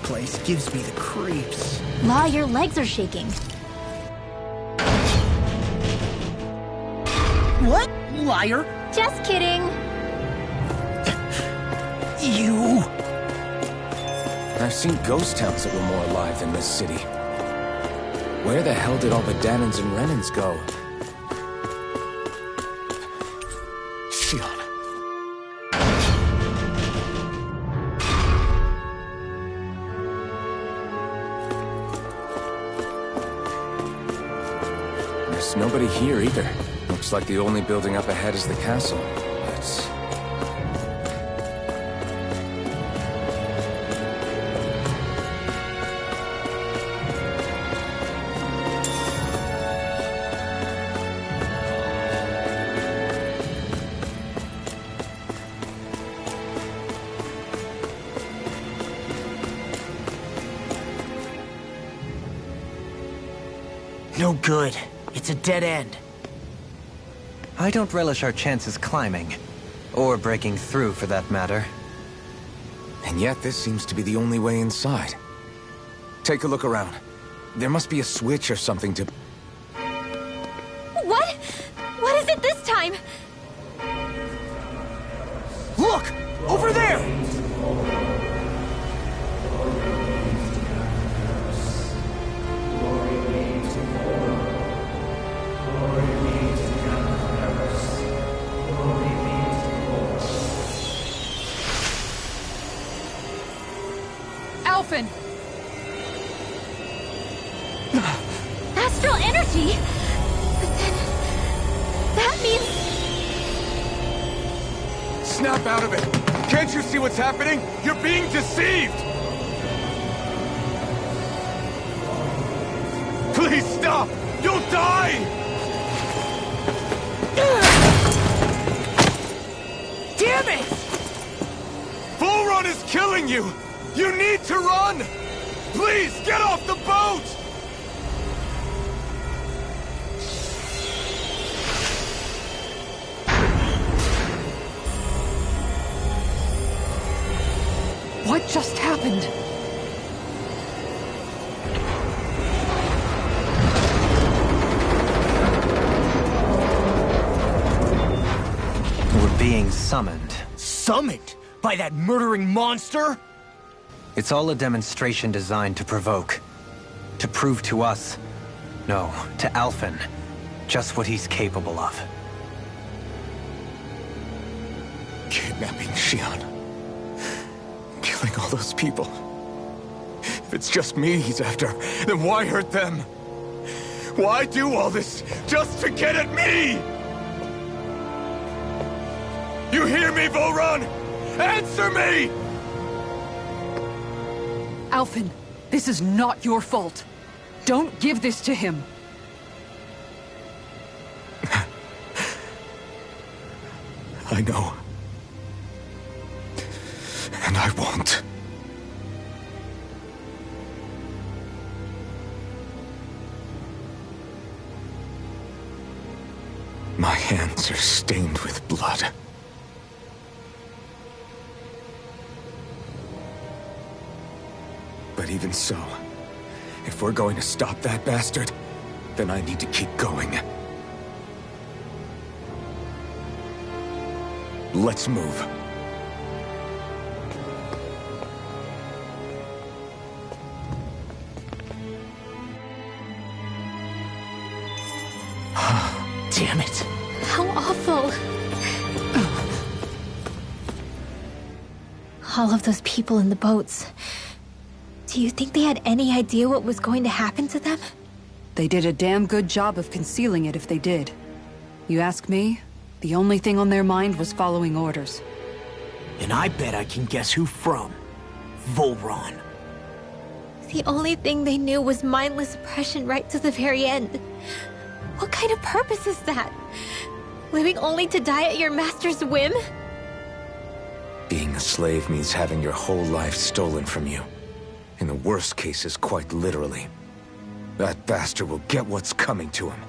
Place gives me the creeps. La, your legs are shaking. What? Liar! Just kidding. You... I've seen ghost towns that were more alive than this city. Where the hell did all the Danans and Renans go? Shion. There's nobody here either. Looks like the only building up ahead is the castle. But... No good. It's a dead end. I don't relish our chances climbing. Or breaking through, for that matter. And yet, this seems to be the only way inside. Take a look around. There must be a switch or something to... What? What is it this time? Look! Over there! Alphen! Astral energy? But then... that means... Snap out of it! Can't you see what's happening? You're being deceived! Please stop! You'll die! Damn it! Bull Run is killing you! You need to run! Please, get off the boat! What just happened? summoned. Summoned? By that murdering monster? It's all a demonstration designed to provoke. To prove to us, no, to Alphen, just what he's capable of. Kidnapping Xion. Killing all those people. If it's just me he's after, then why hurt them? Why do all this just to get at me? You hear me, Volron? Answer me! Alphen, this is not your fault. Don't give this to him. I know. And I won't. My hands are stained with blood. But even so, if we're going to stop that bastard, then I need to keep going. Let's move. Damn it. How awful. All of those people in the boats. Do you think they had any idea what was going to happen to them? They did a damn good job of concealing it if they did. You ask me, the only thing on their mind was following orders. And I bet I can guess who from. Volron. The only thing they knew was mindless oppression right to the very end. What kind of purpose is that? Living only to die at your master's whim? Being a slave means having your whole life stolen from you. In the worst cases, quite literally. That bastard will get what's coming to him.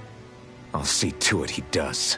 I'll see to it he does.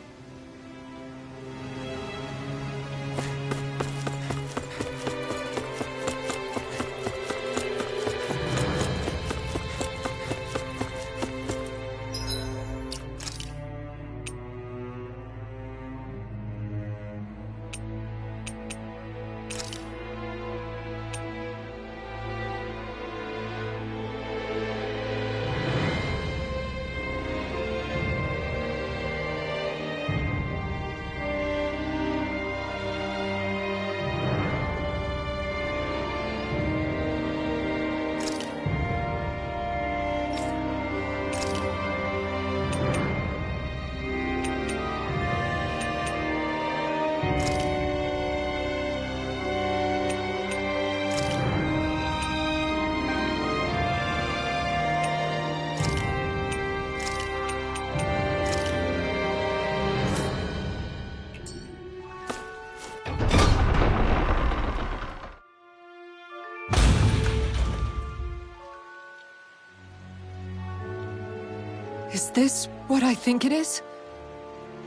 Is this what I think it is?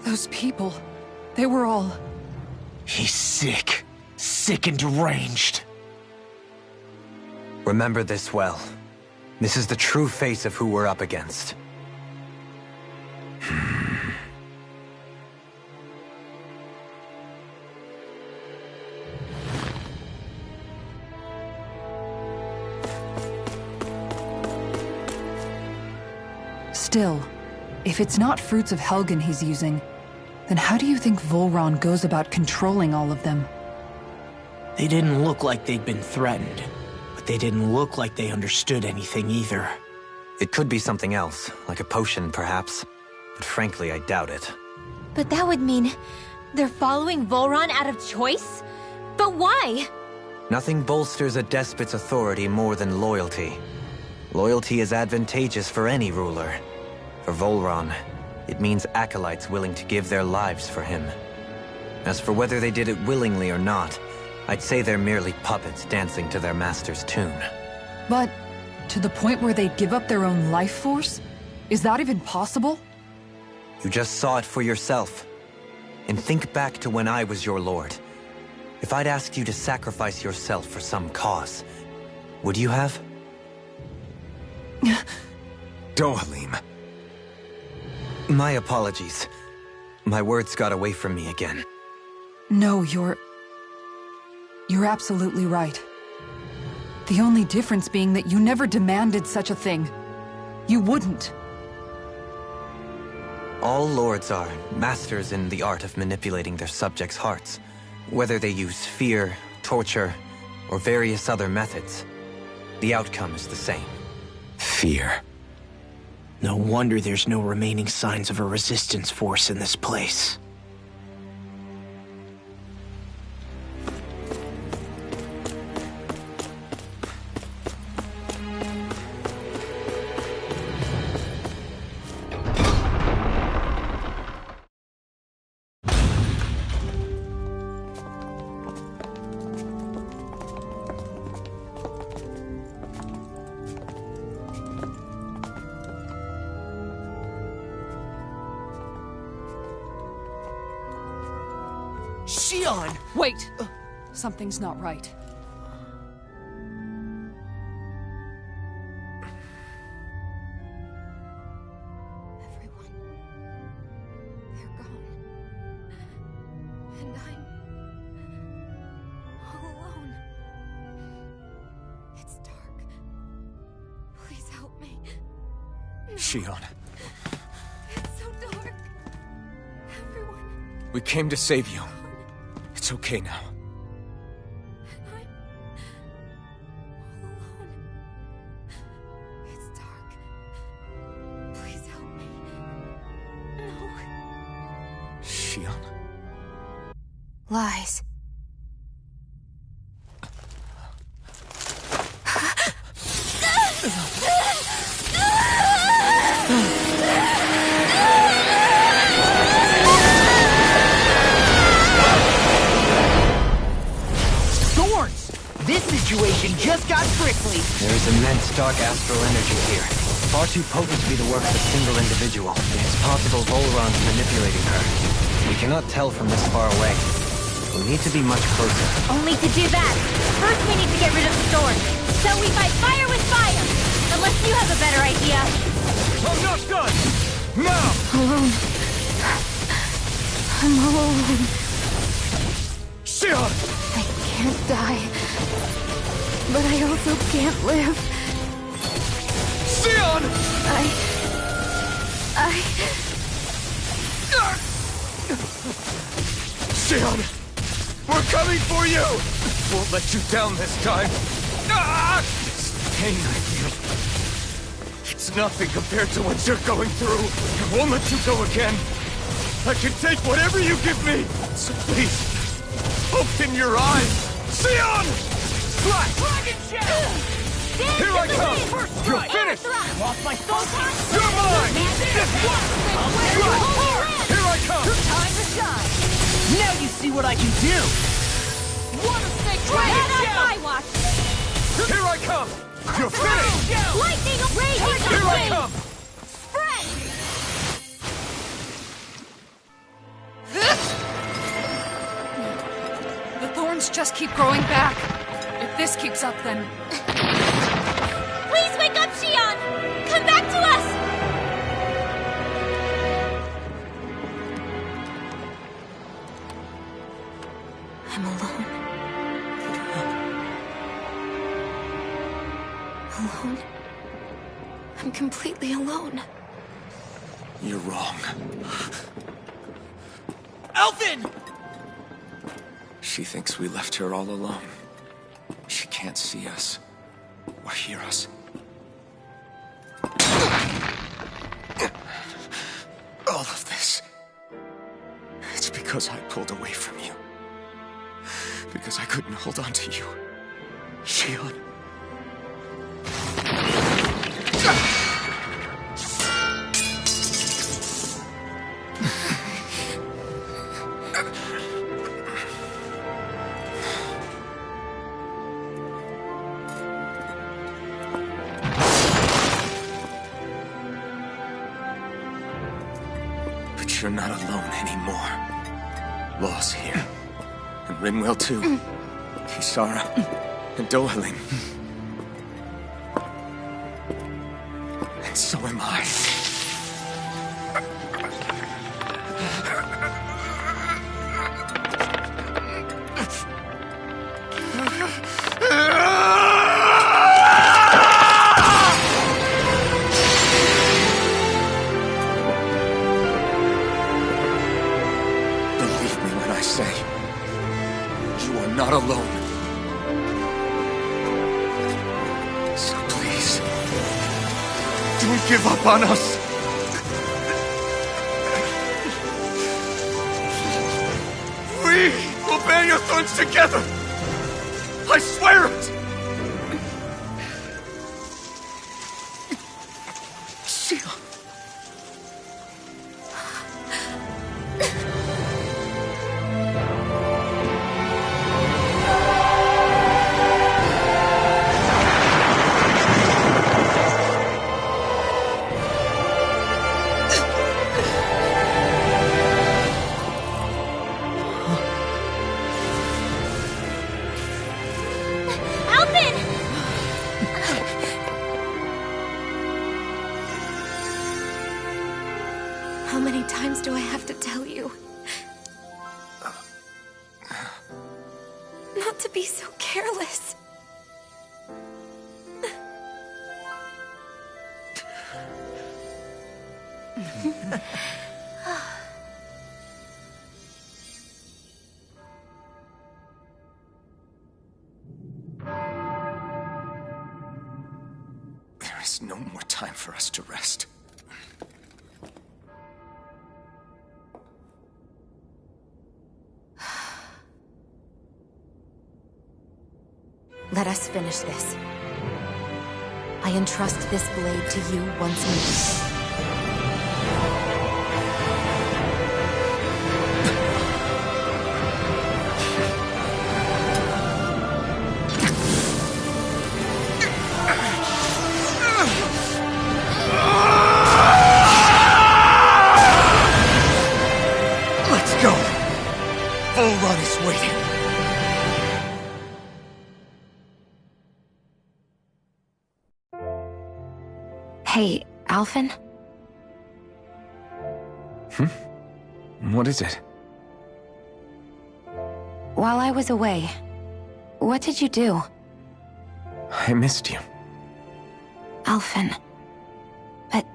Those people, they were all... He's sick. Sick and deranged. Remember this well. This is the true face of who we're up against. Still, if it's not fruits of Helgen he's using, then how do you think Volron goes about controlling all of them? They didn't look like they'd been threatened, but they didn't look like they understood anything either. It could be something else, like a potion perhaps, but frankly I doubt it. But that would mean they're following Volron out of choice? But why? Nothing bolsters a despot's authority more than loyalty. Loyalty is advantageous for any ruler. For Volron, it means acolytes willing to give their lives for him. As for whether they did it willingly or not, I'd say they're merely puppets dancing to their master's tune. But to the point where they'd give up their own life force? Is that even possible? You just saw it for yourself. And think back to when I was your lord. If I'd asked you to sacrifice yourself for some cause, would you have? Dohalim. My apologies. My words got away from me again. No, you're absolutely right. The only difference being that you never demanded such a thing. You wouldn't. All lords are masters in the art of manipulating their subjects' hearts. Whether they use fear, torture, or various other methods, the outcome is the same. Fear. No wonder there's no remaining signs of a resistance force in this place. Shion! Wait! Something's not right. Everyone. They're gone. And I'm all alone. It's dark. Please help me. Shion, It's so dark. Everyone. we came to save you. It's okay now. And I'm all alone. It's dark. Please help me. No. Shion. Lies. Thorns! This situation just got prickly. There is immense dark astral energy here. Far too potent to be the work of a single individual. It's possible Volron's manipulating her. We cannot tell from this far away. We need to be much closer. Only to do that, first we need to get rid of the storm. So we fight fire with fire! Unless you have a better idea. I'm not done! Now! Alone. I'm all alone. Shion! I can't die. But I also can't live. Shion! Shion! We're coming for you! Won't let you down this time. This pain I feel. It's nothing compared to what you're going through. I won't let you go again. I can take whatever you give me. So please, open your eyes. Shion! Flash! Dragon Shadow! Here I come! You're finished! Lost my focus! You're mine! Here I come! Time to shine! Now you see what I can do! Wanna stay Right on Dragon my watch! Here I come! You're finished! Lightning raging Here I wings! come! Spread! The thorns just keep growing back. If this keeps up, then... Please wake up, Shion! Come back to us! I'm alone. Alone? I'm completely alone. You're wrong. Elfin! She thinks we left her all alone. She can't see us or hear us. All of this. It's because I pulled away from you. Because I couldn't hold on to you. Shion. But you're not alone anymore. Law's here. And Rimwell too. Kisara. And Dohaling. And so am I. So please, don't give up on us. We will bear your thorns together. I swear it. Shion. How many times do I have to tell you? Not to be so careless. There is no more time for us to rest. Let us finish this. I entrust this blade to you once more. Let's go. Bull Run is waiting. Hey, Alphen? What is it? While I was away, what did you do? I missed you. Alphen. But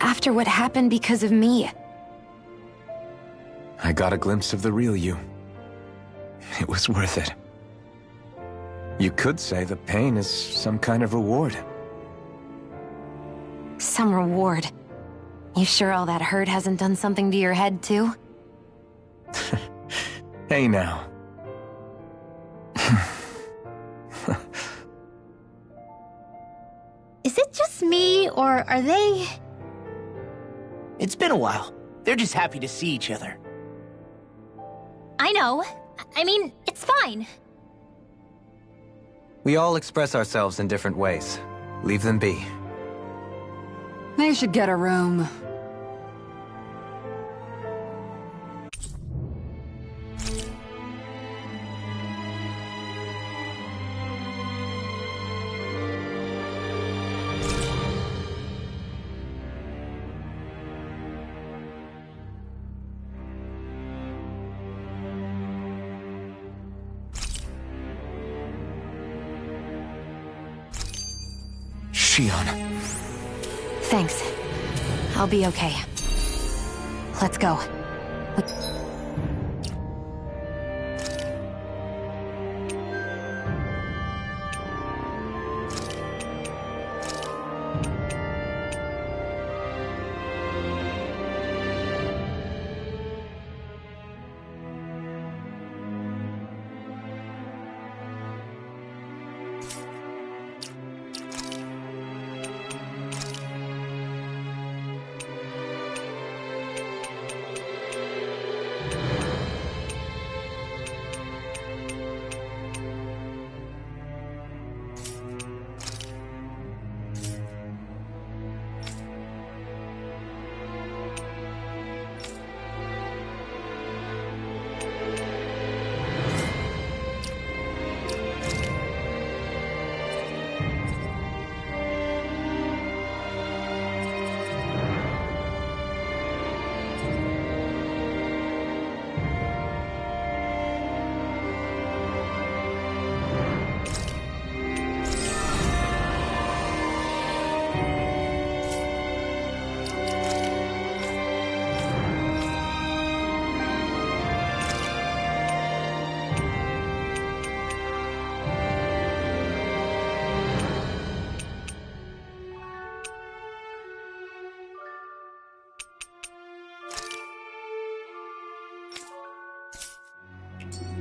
after what happened because of me, I got a glimpse of the real you. It was worth it. You could say the pain is some kind of reward. some reward. You sure all that hurt hasn't done something to your head, too? Hey now. Is it just me, or are they... It's been a while. They're just happy to see each other. I know. I mean, it's fine. We all express ourselves in different ways. Leave them be. They should get a room. Shion. Thanks. I'll be okay. Let's go.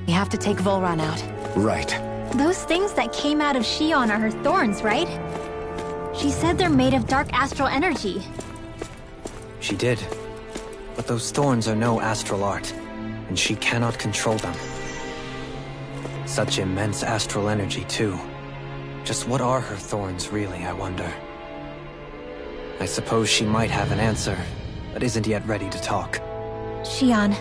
We have to take Volron out. Right. Those things that came out of Shion are her thorns, right? She said they're made of dark astral energy. She did. But those thorns are no astral art, and she cannot control them. Such immense astral energy, too. Just what are her thorns, really, I wonder? I suppose she might have an answer, but isn't yet ready to talk. Shion.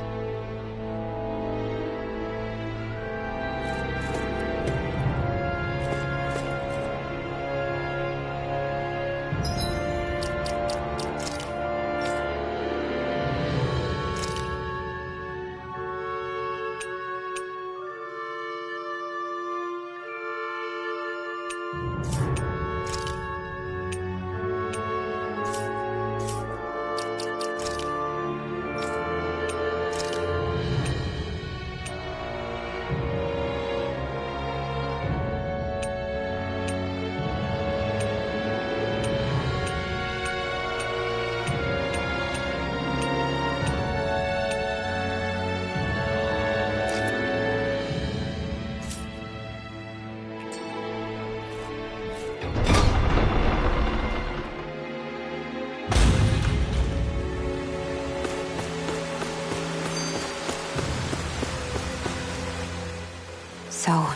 So,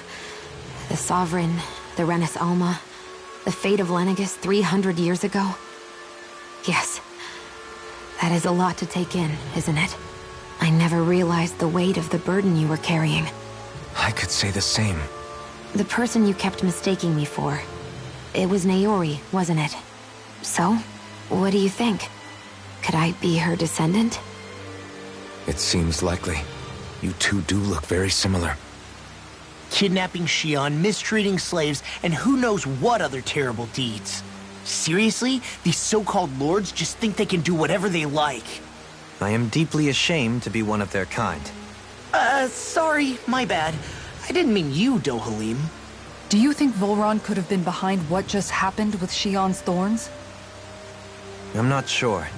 the Sovereign, the Renis Alma, the fate of Lenegis 300 years ago? Yes. That is a lot to take in, isn't it? I never realized the weight of the burden you were carrying. I could say the same. The person you kept mistaking me for, it was Naori, wasn't it? So, what do you think? Could I be her descendant? It seems likely. You two do look very similar. Kidnapping Shion, mistreating slaves, and who knows what other terrible deeds. Seriously? These so-called lords just think they can do whatever they like. I am deeply ashamed to be one of their kind. Sorry, my bad. I didn't mean you, Dohalim. Do you think Volron could have been behind what just happened with Shion's thorns? I'm not sure.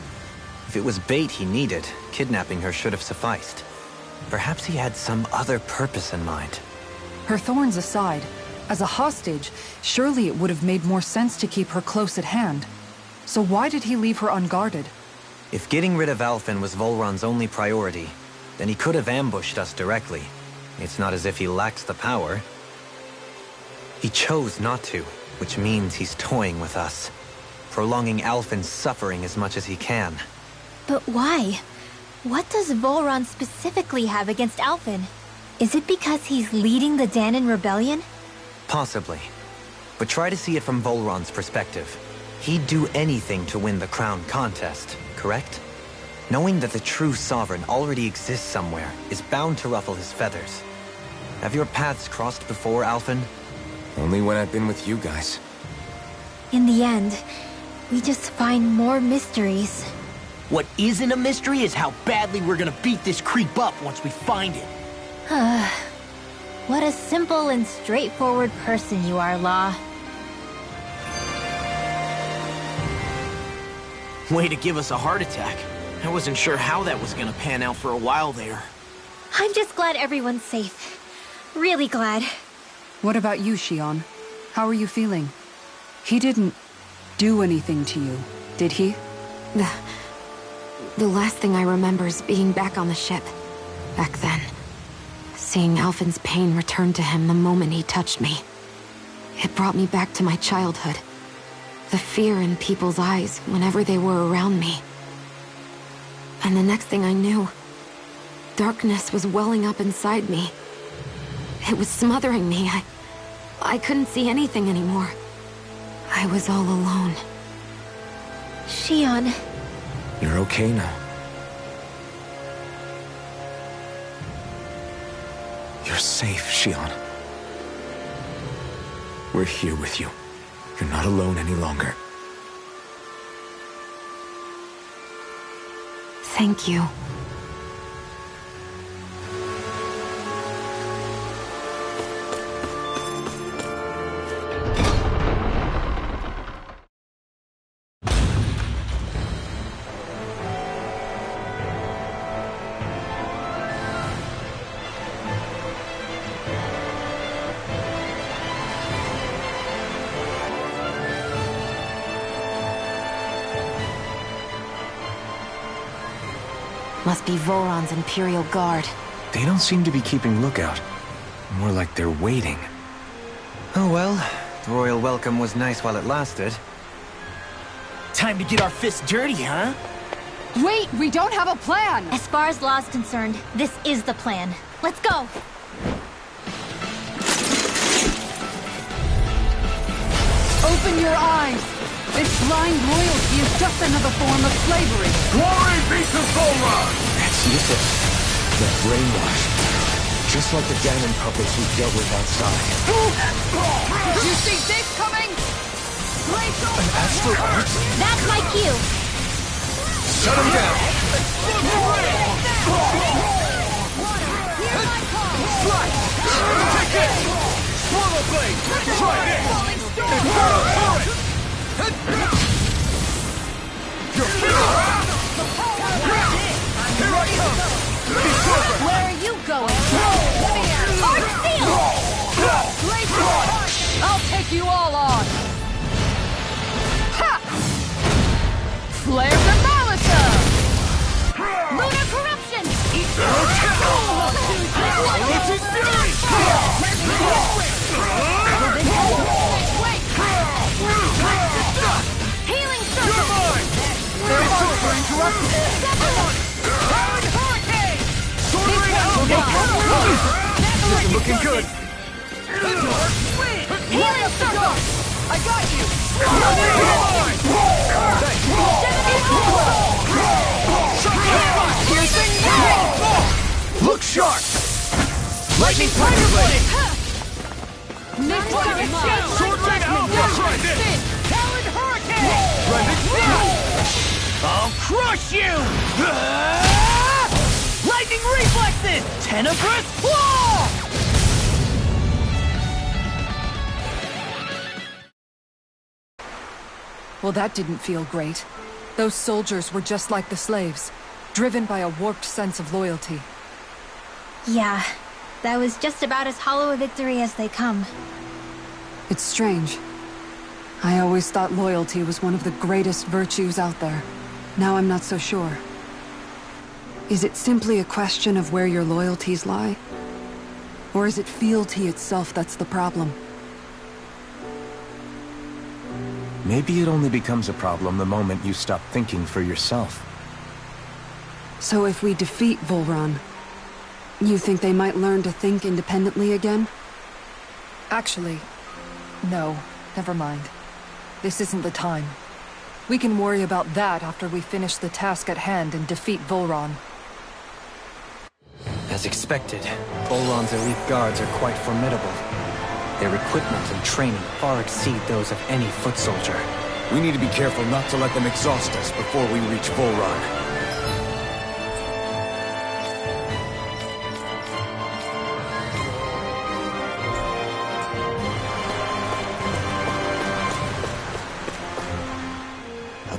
If it was bait he needed, kidnapping her should have sufficed. Perhaps he had some other purpose in mind. Her thorns aside, as a hostage, surely it would have made more sense to keep her close at hand. So why did he leave her unguarded? If getting rid of Alphen was Volron's only priority, then he could have ambushed us directly. It's not as if he lacks the power. He chose not to, which means he's toying with us, prolonging Alphen's suffering as much as he can. But why? What does Volron specifically have against Alphen? Is it because he's leading the Danon rebellion? Possibly. But try to see it from Volron's perspective. He'd do anything to win the crown contest, correct? Knowing that the true sovereign already exists somewhere is bound to ruffle his feathers. Have your paths crossed before, Alphen? Only when I've been with you guys. In the end, we just find more mysteries. What isn't a mystery is how badly we're gonna beat this creep up once we find it. What a simple and straightforward person you are, Law. Way to give us a heart attack. I wasn't sure how that was gonna pan out for a while there. I'm just glad everyone's safe. Really glad. What about you, Shion? How are you feeling? He didn't do anything to you, did he? The last thing I remember is being back on the ship. Back then. Seeing Alphen's pain return to him the moment he touched me. It brought me back to my childhood. The fear in people's eyes whenever they were around me. And the next thing I knew, darkness was welling up inside me. It was smothering me. I couldn't see anything anymore. I was all alone. Shion. You're okay now. You're safe, Shion. We're here with you. You're not alone any longer. Thank you. Must be Voron's Imperial Guard. They don't seem to be keeping lookout. More like they're waiting. Oh well, the royal welcome was nice while it lasted. Time to get our fists dirty, huh? Wait, we don't have a plan! As far as law's concerned, this is the plan. Let's go! Open your eyes! This blind loyalty is just another form of slavery. Glory be to Voron! That's it. They're brainwashed. Just like the Ganon puppets we dealt with outside. Did you see this coming? An astral art? That's my cue! Shut him down! Take it! Swallow blade! Try this! Inferno turret! You're finished! Here I come! Where are you going? Hard steel! I'll take you all on! Ha! Flares of Malisa! Lunar corruption! Healing circle! You're mine! Their hearts were interrupted! Hurricane! This is looking good! Healing circle! I got you! Look sharp! Lightning Tiger Blade! Sword Ring Alpha! Try this! Talon Hurricane! I'll crush you! Lightning reflexes! Tenebrous claw! Well, that didn't feel great. Those soldiers were just like the slaves, driven by a warped sense of loyalty. Yeah, that was just about as hollow a victory as they come. It's strange. I always thought loyalty was one of the greatest virtues out there. Now I'm not so sure. Is it simply a question of where your loyalties lie? Or is it fealty itself that's the problem? Maybe it only becomes a problem the moment you stop thinking for yourself. So if we defeat Voron, you think they might learn to think independently again? Actually, no. Never mind. This isn't the time. We can worry about that after we finish the task at hand and defeat Voron. As expected, Voron's elite guards are quite formidable. Their equipment and training far exceed those of any foot soldier. We need to be careful not to let them exhaust us before we reach Voron.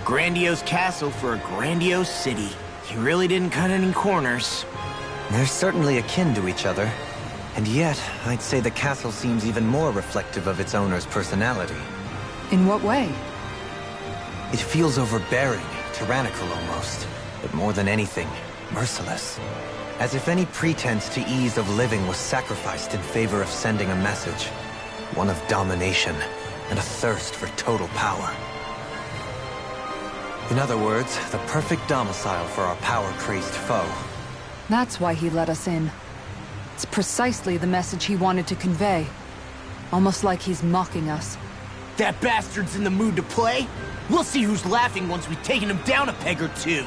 Grandiose castle for a grandiose city. You really didn't cut any corners. They're certainly akin to each other. And yet, I'd say the castle seems even more reflective of its owner's personality. In what way? It feels overbearing, tyrannical almost, but more than anything, merciless. As if any pretense to ease of living was sacrificed in favor of sending a message. One of domination, and a thirst for total power. In other words, the perfect domicile for our power-crazed foe. That's why he let us in. It's precisely the message he wanted to convey. Almost like he's mocking us. That bastard's in the mood to play? We'll see who's laughing once we've taken him down a peg or two.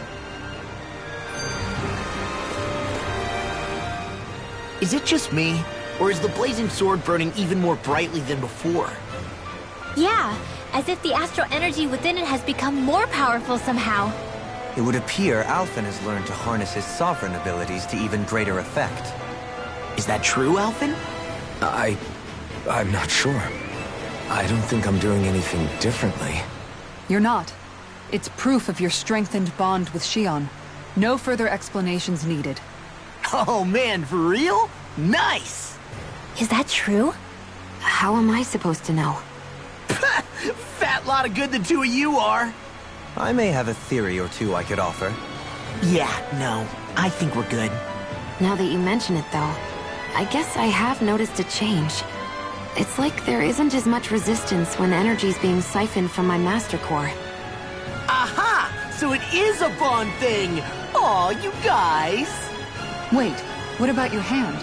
Is it just me? Or is the blazing sword burning even more brightly than before? Yeah, as if the astral energy within it has become more powerful somehow. It would appear Alphen has learned to harness his sovereign abilities to even greater effect. Is that true, Alphen? I'm not sure. I don't think I'm doing anything differently. You're not. It's proof of your strengthened bond with Xion. No further explanations needed. Oh man, for real? Nice! Is that true? How am I supposed to know? Fat lot of good the two of you are. I may have a theory or two I could offer. Yeah, no. I think we're good. Now that you mention it, though, I guess I have noticed a change. It's like there isn't as much resistance when energy's being siphoned from my Master Core. Aha! So it is a Bond thing! Aw, you guys! Wait, what about your hand?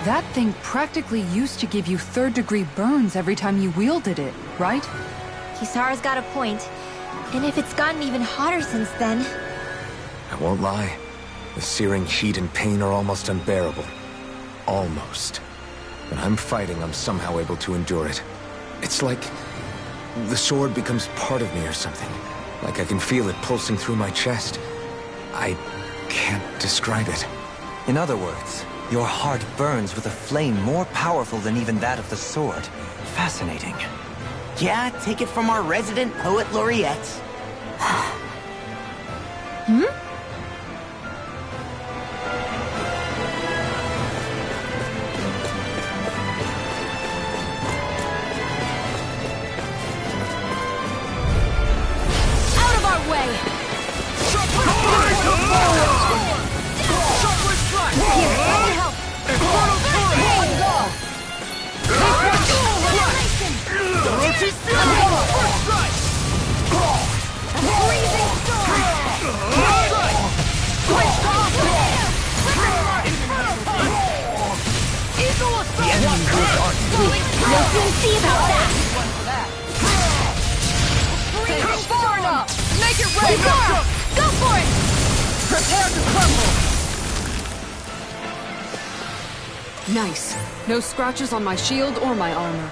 That thing practically used to give you third-degree burns every time you wielded it, right? Kisara's got a point. And if it's gotten even hotter since then... I won't lie. The searing heat and pain are almost unbearable. Almost. When I'm fighting, I'm somehow able to endure it. It's like the sword becomes part of me or something. Like I can feel it pulsing through my chest. I can't describe it. In other words, your heart burns with a flame more powerful than even that of the sword. Fascinating. Yeah, take it from our resident poet laureate. Out of our way! Here, let me help! You'll soon see about that! Far enough! Make it ready! Go for it! Prepare to crumble! Nice. No scratches on my shield or my armor.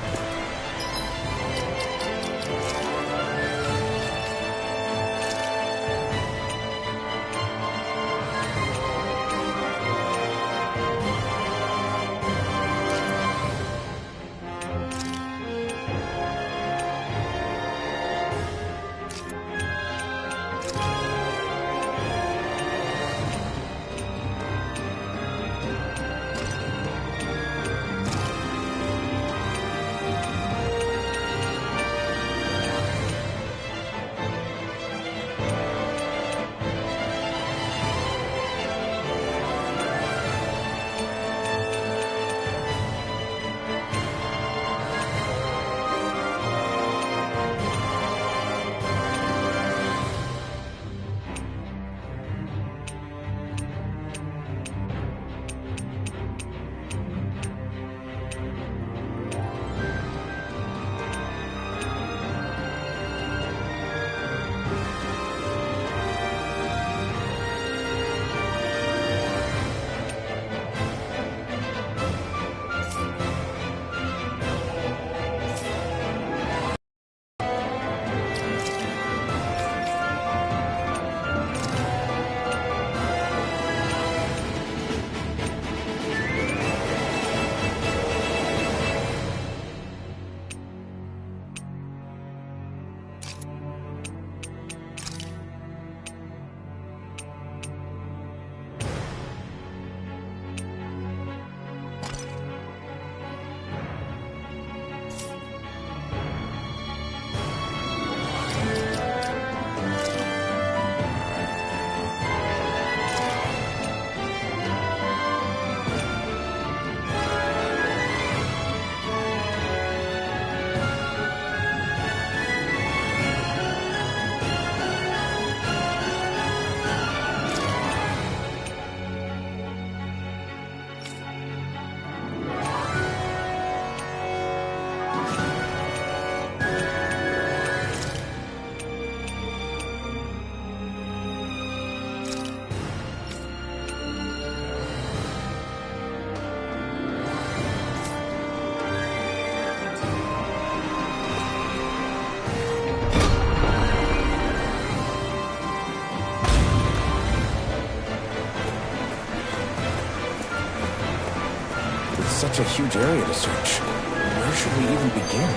Such a huge area to search. Where should we even begin?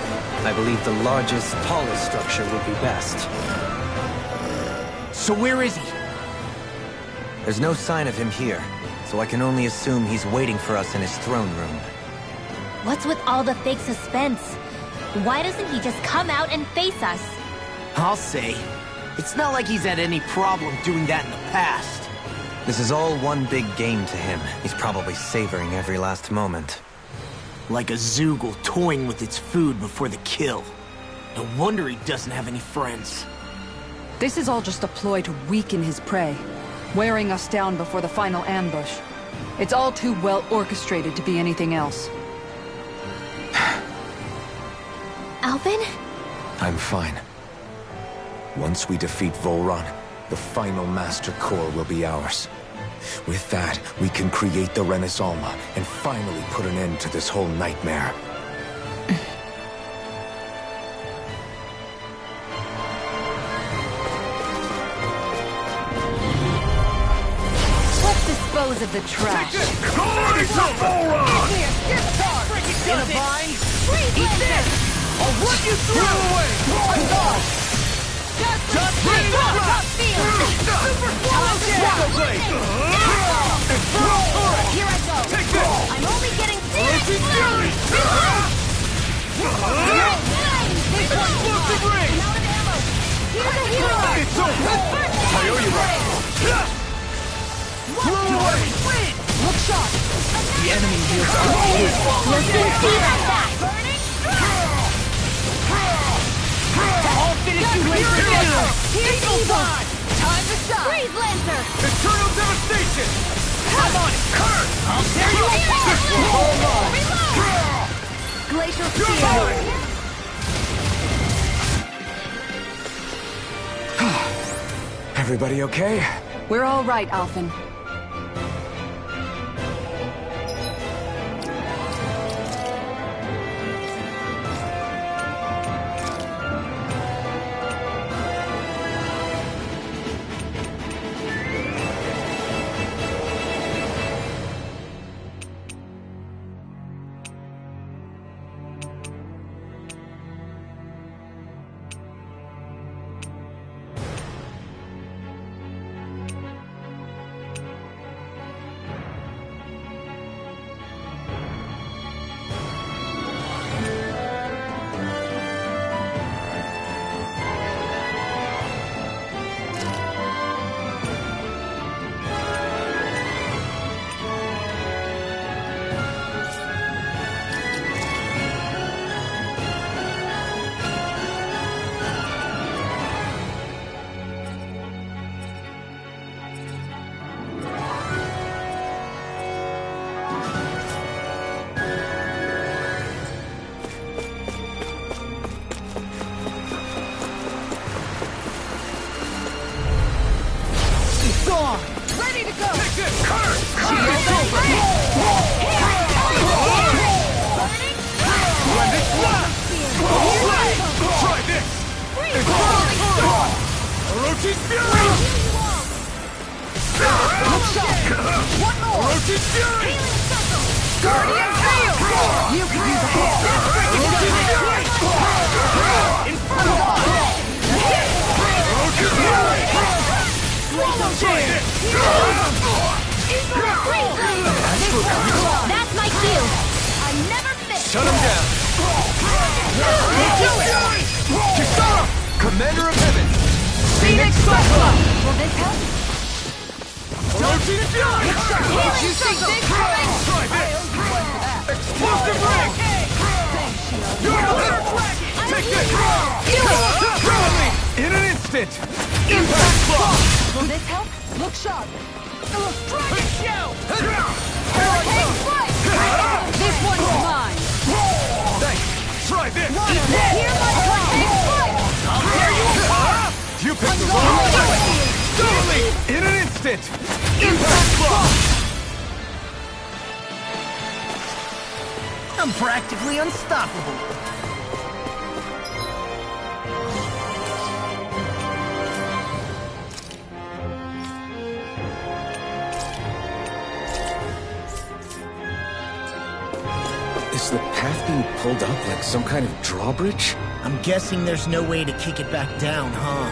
I believe the largest, tallest structure would be best. So where is he? There's no sign of him here, so I can only assume he's waiting for us in his throne room. What's with all the fake suspense? Why doesn't he just come out and face us? I'll say. It's not like he's had any problem doing that in the past. This is all one big game to him. He's probably savoring every last moment. Like a Zoogle toying with its food before the kill. No wonder he doesn't have any friends. This is all just a ploy to weaken his prey, wearing us down before the final ambush. It's all too well orchestrated to be anything else. Alvin? I'm fine. Once we defeat Volron, the final Master Core will be ours. With that, we can create the Renaissance and finally put an end to this whole nightmare. Let's dispose of the trash. In a vine? Eat this! I'll run you through! Away! Just breathe! Super blade! Here I go. Take this! I'm only getting Roaching Fury! Explosive ring! out of ammo. Here's a hero. It's over! I owe you one! Blow away! Look sharp. The enemy heals up. Listen to that. I'll finish you later! Here's evil. Time to shine! Freeze Lancer. Eternal devastation! I'm on it! Curse! I'll tear you apart! This will hold on! Glacial You're Spear. mine! Everybody okay? We're all right, Alphen. Ready to go! Take this! Curse! Shield It's over! Run this one! Try this! Orochi's Fury! One more. Orochi's Fury! Healing circle. Guardian Hail! You can use a hand. Orochi's Fury! Inferno! Orochi's Fury! Try this! That's my cue. I never miss. Shut him down! Kisara! Commander of Heaven! Phoenix Cyclone! Will this help? Orochi's Fury! You think this coming? Try this! Explosive ring! You're a little dragon! Take this! Grab me! In an instant! Impact Claw! Will this help? Look sharp. Dragon Shell! Hurricane strike. This one's mine. Thanks! Try this! Hear my hurricane strike. I'll tear you apart! You picked the wrong one! Totally! In an instant! Impact Claw! I'm practically unstoppable. Is the path being pulled up like some kind of drawbridge? I'm guessing there's no way to kick it back down, huh?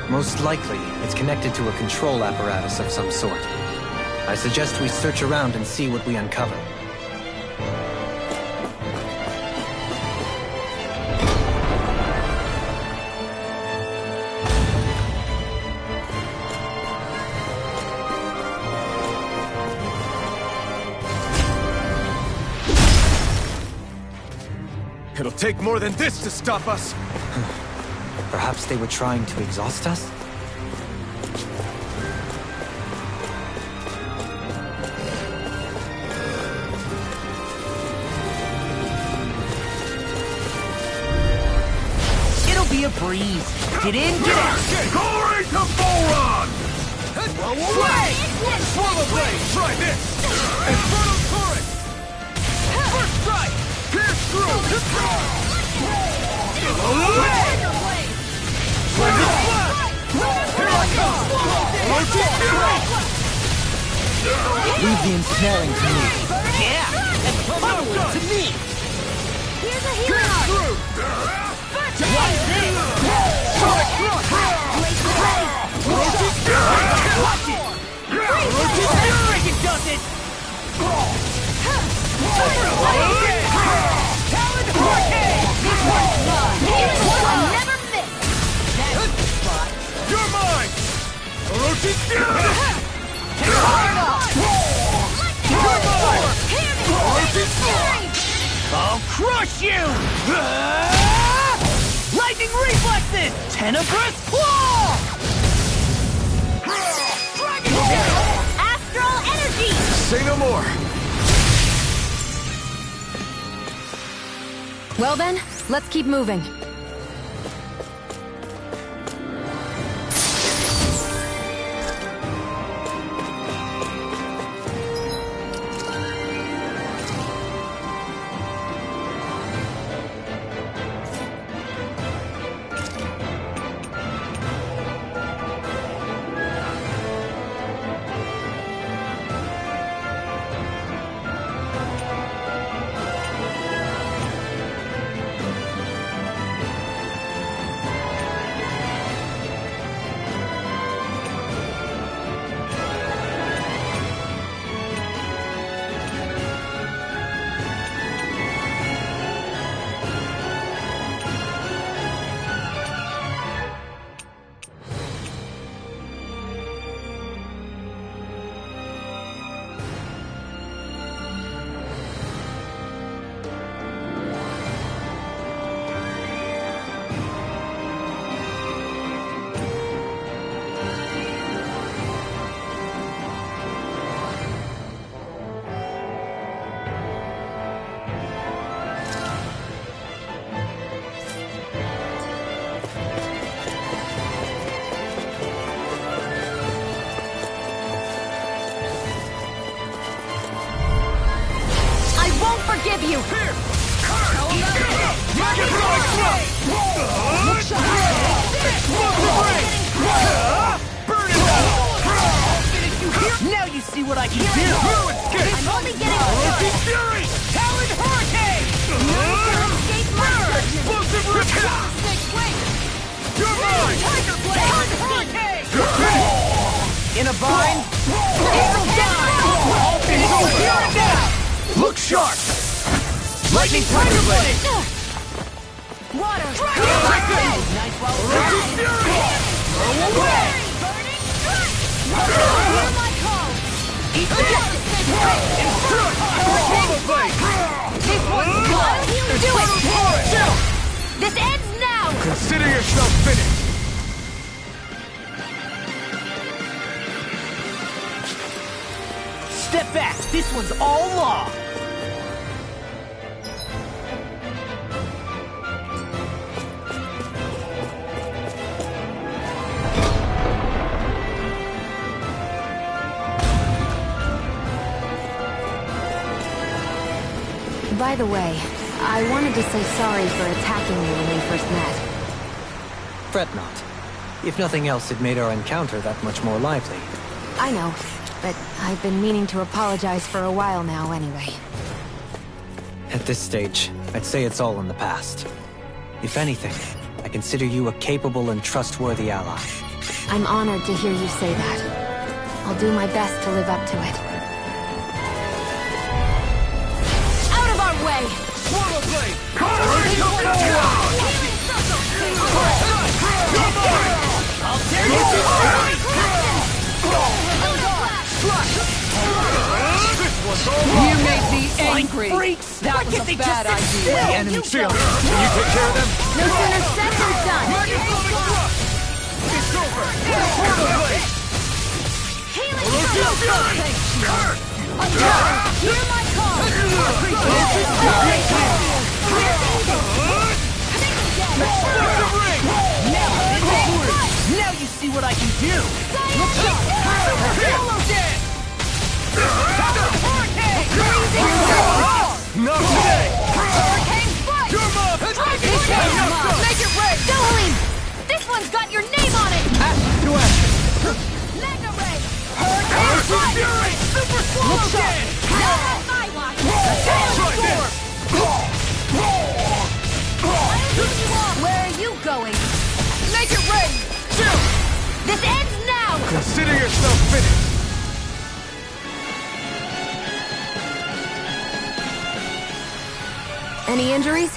Most likely, it's connected to a control apparatus of some sort. I suggest we search around and see what we uncover. take more than this to stop us! Perhaps they were trying to exhaust us? It'll be a breeze. Get in, get out! Glory to Boron! Swallow blade! Try this! Infernal torrent! First strike! Pierce through! Splendid blast! Here I come! Rotate fury! Leave the ensnaring to me. Yeah, and pummel it to me. Here's a Pierce hero! through! Watch this. Sonic thrust! Rotate fury! Watch it. Rotate fury! Freaking does it. Talon hurricane! This one's mine! This one never miss! That's the spot. You're mine! Rotate fury! Take hard off. You're mine! Hear me! Rotate fury! I'll crush you. Lightning reflexes. Tenebrous claw. Astral energy! Say no more! Well then, let's keep moving. Forgive you! Here! Get right through! Burn it out! Now you see what I can do. You escape! I'm only getting Rotate started! fury! Talon hurricane. Escape my surgeon! Explosive rip! Snake wing! You're mine! Tiger blade. Hurricane. In a bind? It's all here and now. Look sharp! Lightning Tiger Blade! Water! Nice while Rotate fury! Throw away. Burning strike! Hear my call! Eat this. Swallow blade! This one's mine! Do it! This ends now! Consider yourself finished! Step back. This one's all law. By the way, I wanted to say sorry for attacking you when we first met. Fret not. If nothing else, it made our encounter that much more lively. I know, but I've been meaning to apologize for a while now anyway. At this stage, I'd say it's all in the past. If anything, I consider you a capable and trustworthy ally. I'm honored to hear you say that. I'll do my best to live up to it. Out of our way! Swallow blade! I'll tear you apart. This one's all You made me angry. hurry. freaks! That was a bad idea. The enemy field. Can you take care of them? No sooner said than done. It's over. Portal blade. Hear my call! Now you see what I can do! Not today. Make it red! Doline! This one's got your name on it! To action. Mega ray! Fury. Super slow again. Not on my watch! Try this. Where are you going? Make it rain! This ends now! Consider yourself finished. Any injuries?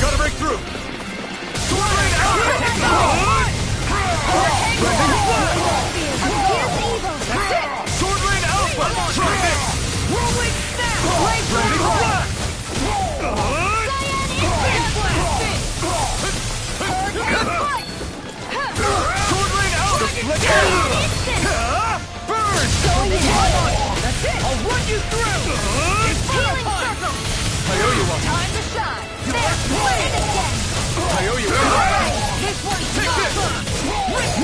Gotta break through. Sword Rain out. Sword Rain Alpha. Try this. Rolling snap! Blending blast. Sword Rain Alpha. Let's go. Burn. That's it! I'll run you through! Healing circle! I owe you one. Time to shine! There! Blend again! I owe you one. This one's Take not this. fun!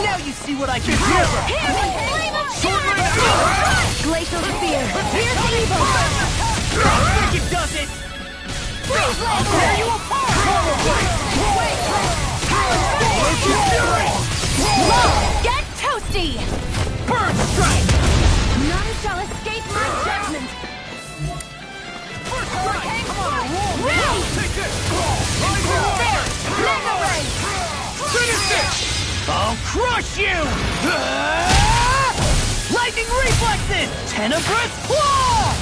Now you see what I can do! Hear me! Flame of Sword Rain Alpha. Glacial Sphere! Here's evil! I think it does it! Freeze Blade! Tear you apart! Get toasty! Burn strike! None shall escape my judgment! Hurricane! Come on, roll! Ready! Take this. There! Mega Ray! Finish this. I'll crush you! Lightning reflexes! Tenebrous claw!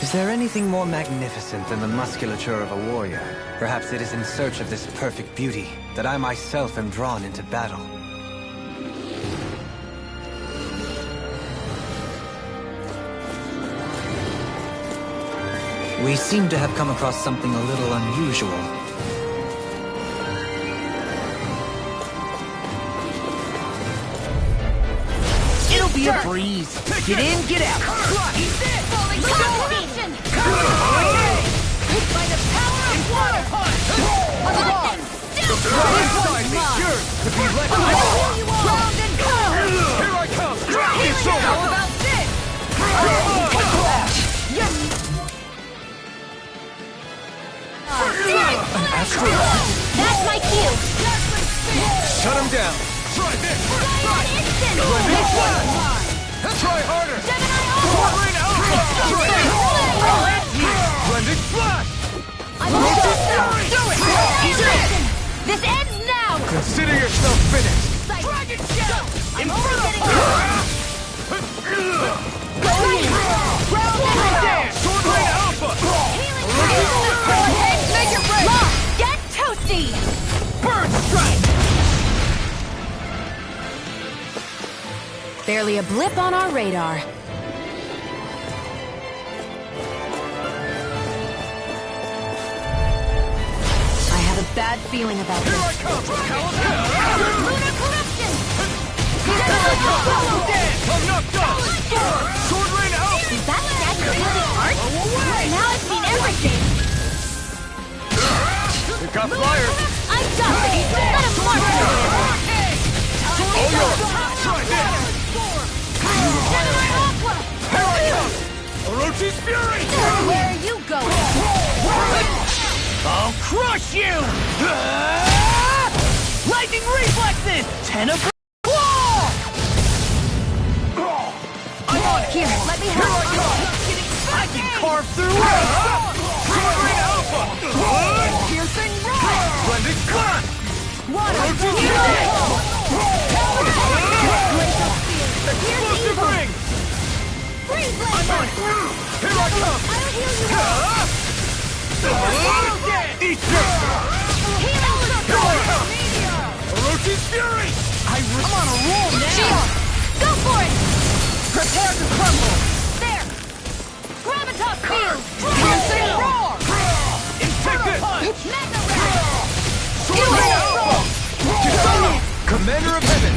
Is there anything more magnificent than the musculature of a warrior? Perhaps it is in search of this perfect beauty that I myself am drawn into battle. We seem to have come across something a little unusual. It'll be a breeze. Get in, get out. Falling Concentration! By the power of water! Inside me, yours to be let go. Round and go! Here I come. It's How over. about this? That's my cue! Shut him down. Try this. Instant! Blending blast. Try harder. Sword Rain Alpha. Try this. Blending flash. I'm almost through! Do it! Listen! This ends now! Consider yourself finished. Dragon Shell! I'm only getting Go in. Round and go! Sword Barely a blip on our radar. I have a bad feeling about this. Here I come! Lunar corruption! I'm knocked off! Sword Rain out! Is that statue really art? Now I've seen everything! It got fired! I'm done! Let him march over there! All yours! Try this! Here I come! Orochi's Fury! Where are you going? I'll crush you! Lightning reflexes! Tenebrae claw! I'm on here. Let me Here I help. come! I can carve through it! Sword Rain Alpha! Piercing rock. Blended Clash! Water. Orochi's Here's Explosive evil. Ring! Freeze I'm on laser. it! Here I come! I'll heal you all. Eat this! Healing Here I circle. come! Orochi's Fury! I'm on a roll now! Shield. Go for it. Prepare to crumble! There. Gravitas field. Piercing roar! Take this! Mega ray. Sword Rain Alpha! Kisara! Commander of Heaven!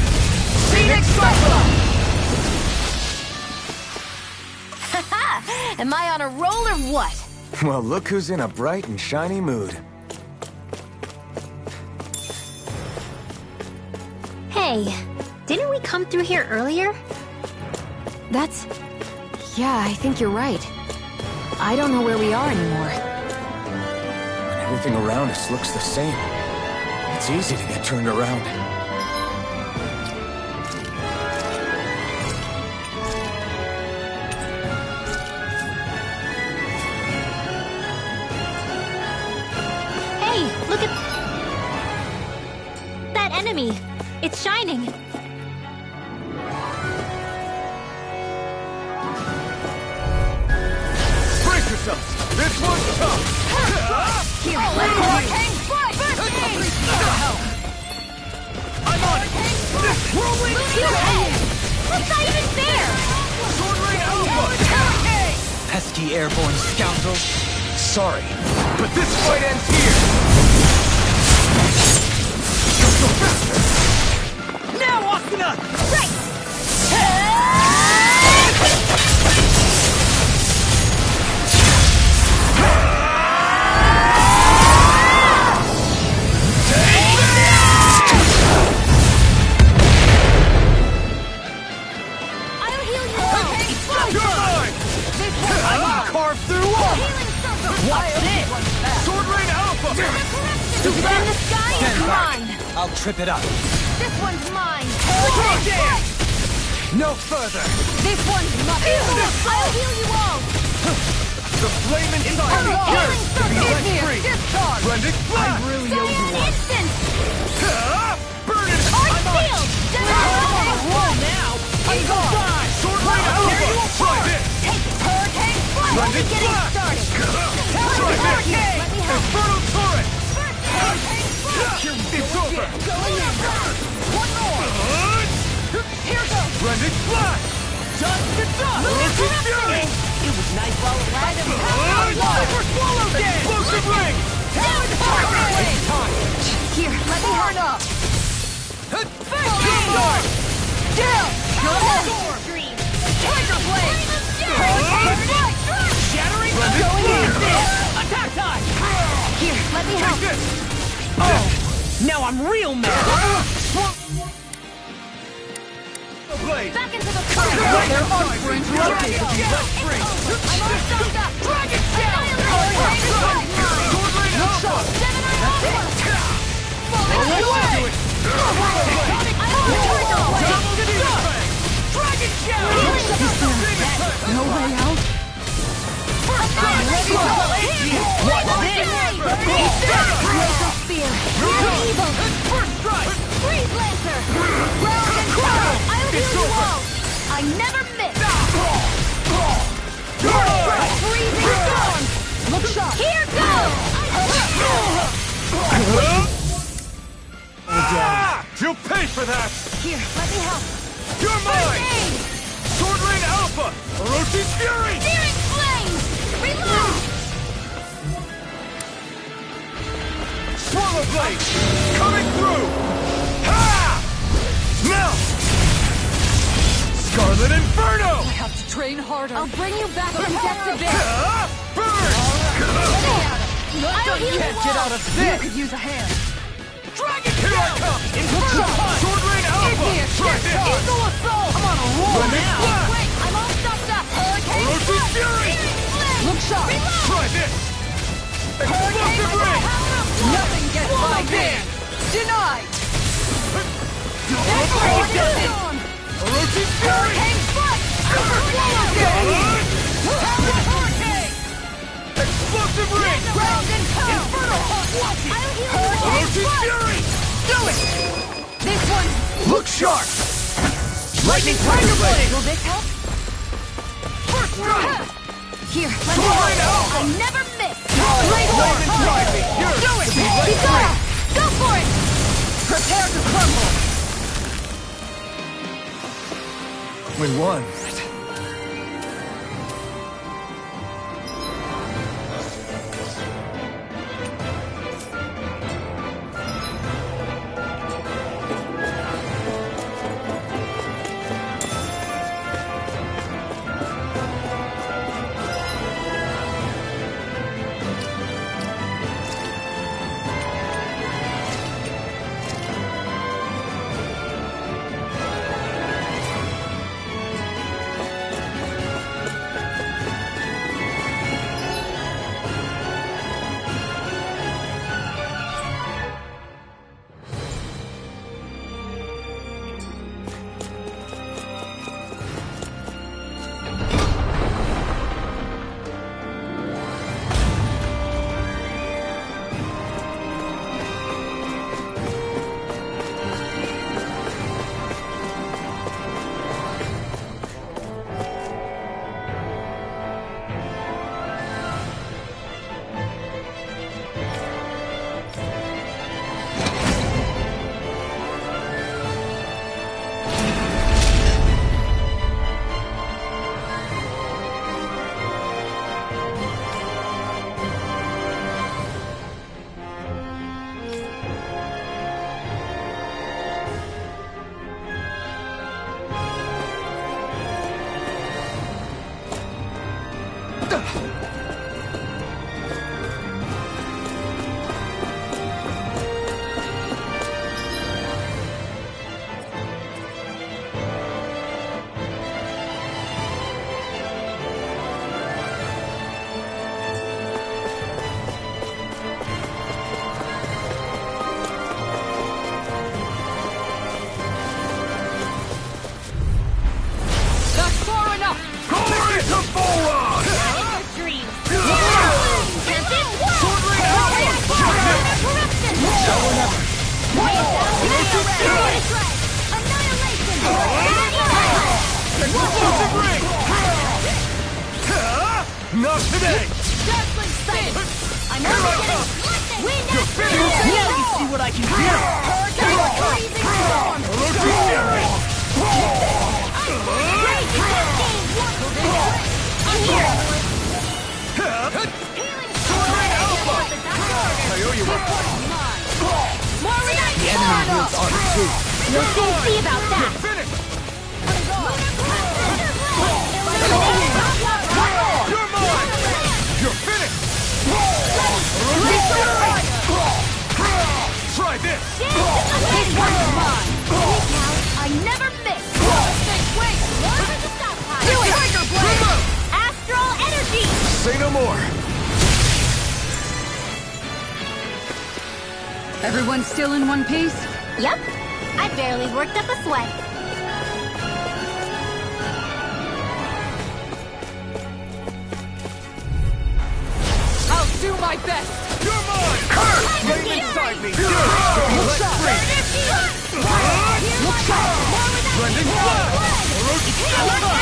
Phoenix Cyclone! Am I on a roll or what? Well, look who's in a bright and shiny mood. Hey, didn't we come through here earlier? That's... Yeah, I think you're right. I don't know where we are anymore. When everything around us looks the same, it's easy to get turned around. Hey, look at... that enemy! It's shining! Brace yourselves! This one's tough! Here, let's hurricane strike! I'm on it! Whirlwind Hey! What's not even fair? Sword Rain Alpha! Pesky airborne scoundrels! Sorry, but this fight ends here! Go faster! Now, Asuna! Right! I'll heal you all! You're mine! I'm gonna carve through all! Healing circle! Watch this! Sword Rain Alpha! Is it in the sky? It's mine! I'll trip it up. This one's mine! No further! This one's mine! I'll heal you all! The flame inside you Healing yearns to be circle! let free! Discharge! Blended Flash! really Say owe you an one. instant! Burn it! Arc field! Roll now! I'm gone! Sword Rain Alpha! Try this! Take it! Hurricane strike! Blended Getting Flash! started! Try this! Let me help! Inferno Turret! Hurricane strike! It's over! Going in! One more! Here goes! Blended Flash! Dust to dust! Orochi's Fury! It was nice while it lasted. Super Swallow Dance! Explosive Ring! It's time! Here, let me Burn help! up! Down! Down! Go! Tiger blade! Shattering! Blended Going Flash! in! Attack time! Here, let me Take help! this! Oh! Now I'm real mad! Blade! Back into the fire! Their arms were interrupted! Left free! I'm all stopped up! Dragon Annihilate! Sword Rain Alpha! Gemini Alpha! Let's do it! Dragon Shower! No way out? What's this? Laser spear! Evil! First strike! Freeze lancer! Round and crown! I'll heal you all! I never miss! Freezing storm! Look sharp! Here goes! You'll pay for that! Here, let me help! You're mine! Sword Rain Alpha! Orochi's Fury! Searing flames! Reload! Swallow Blade! Coming through! Ha! Now! Scarlet Inferno! I have to train harder. I'll bring you back from death to this! Burn! I'll heal you Can't get out of You this! could use a hand. Dragon Here I come! Inferno! Sword Rain Alpha! Try this! Eagle Assault! I'm on a roll now! Wait, I'm all stuffed up! Hurricane Orochi's Strike! Fury! Searing flames! Look sharp. Try this! Explosive Ring! Nothing gets by me. Denied. That's where it does it! Orochi's Fury! Hurricane Strike! Hurricane! Explosive Ring! Ground and pound! Inferno! Watch it! I'll heal you! Orochi's Fury! Do it. This one. Look sharp! Lightning Tiger Blade! Will this help? First strike! Here, let me Sword Rain go! Alpha! I never miss! Flame inside me! Here! Do it. Kisara! Go for it! Prepare to crumble. We won. That's far enough. Glory to Boron! Sword Rain Alpha! Explosive Ring! Not today! I'm Here I only come! getting You're finished! Now you see what I can do! Orochi's Fury! Sword Rain Alpha! I owe you one. The enemy wields art too. You'll soon see about You're that! finished! You're mine! You're finished! Orochi's Fury! Try this! I never miss! Wait! Do it! Tiger Blade! Astral Energy! Say no more! Everyone still in one piece? Yep. I barely worked up a sweat. I'll do my best. You're mine! Flame inside me! Good! Let's free! Blending Flood! Orochi's Alpha!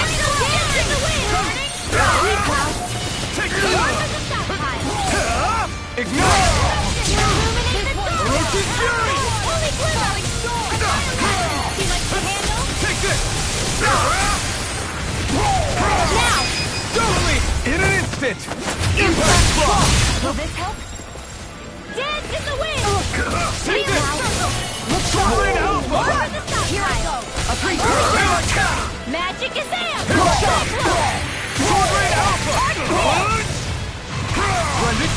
Take this! Ignite! Orochi's Fury! Take this!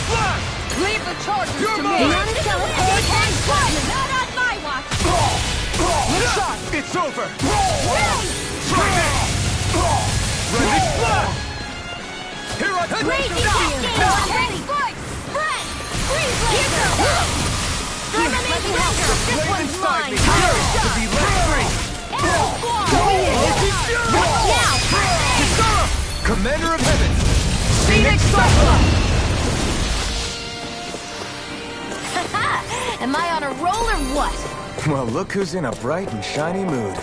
Flash! Leave the charges You're to mine! me! You wanna sell a pay Not on my watch! It's over! Try this! Ready, flash! Here I come! Crazy cascade! Spread! Freeze laser! Here, let me help. This Blade one's inside mine! me! Yours to be let free! Now! Commander of Heaven! Phoenix Cyclops! Am I on a roll or what? Well, look who's in a bright and shiny mood.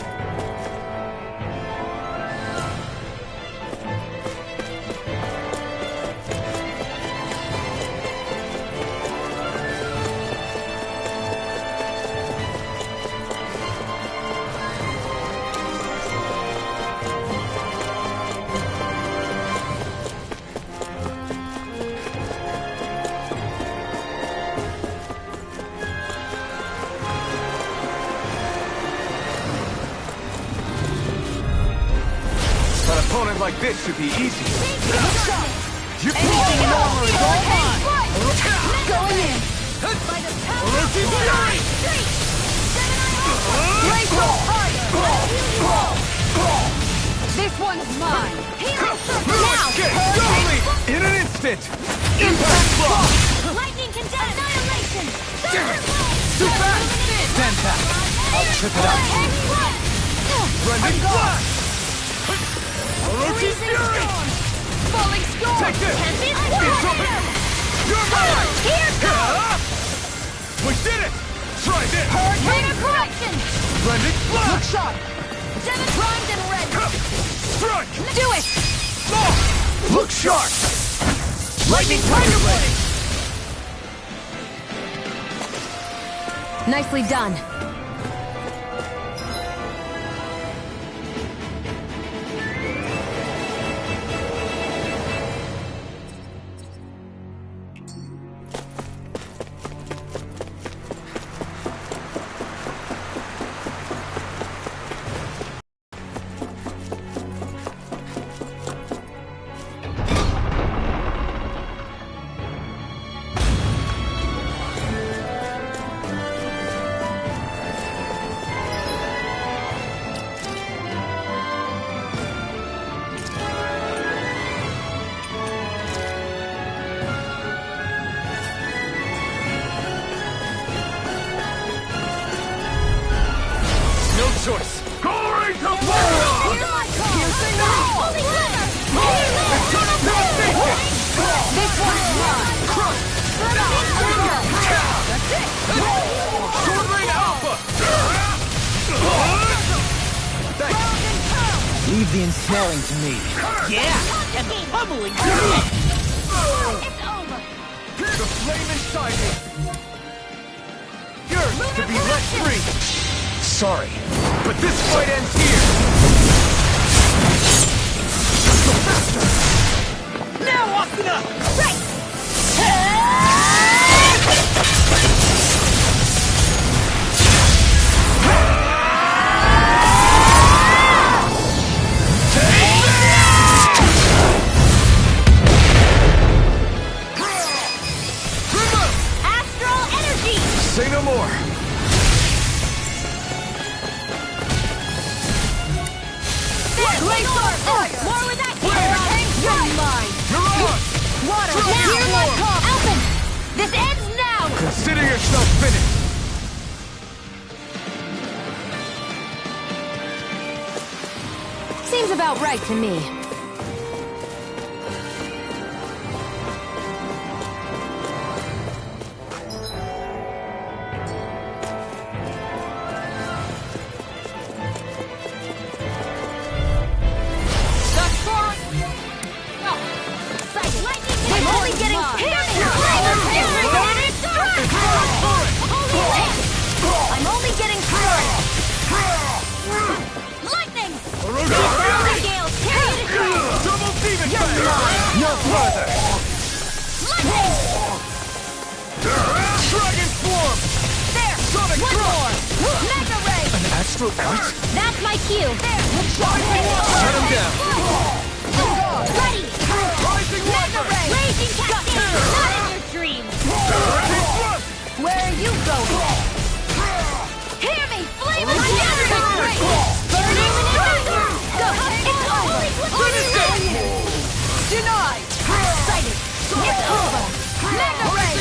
An opponent like this should be easy. You Anything in armor is all mine! Going in! Orochi Fury! Blaze up higher! This one's mine! Now! Only in an instant! Impact block! Lightning condemn! Annihilation! Too fast! Stand back! I'll trip it up. Rending flash! Orochi Fury! Falling storm! Take this! Tempest It's over! You're mine! Here goes! We did it! Try this! Hurricane correction! Rending flash! Look sharp! Seven primed and red! Strike! Do it! Look sharp! Lightning Tiger Blade! Nicely done. No choice! Glory to Flora! This one's mine! Sword Rain Alpha! Thanks. Leave the ensnaring to me. Yeah, and the pummeling to me. It's over. The flame inside me! Yours to be let free! Sorry, but this fight ends here! Go faster! Now, Asuna! Right! Astral energy! Say no more! Blaze up fire! More with that Hurricane from mine! You're on! Water! Now! Here I come! Alphen! This ends now! Consider yourself finished! Seems about right to me. That's far! No! I'm only getting I'm only getting lightning! Early gales, carry it to Double demon fire! No further! lightning! Dragon Swarm! There! Sonic One Thrust! more! Mega ray! An astral art? That's my cue! There! Shut him down! Ready! Rising Mega Ray! Raging Cascade! Not in your dreams! Where are you going? Hear me! Flame of Fury! Burning Strike! Go! It's over! Denied! Sighted! It's over! Mega Ray!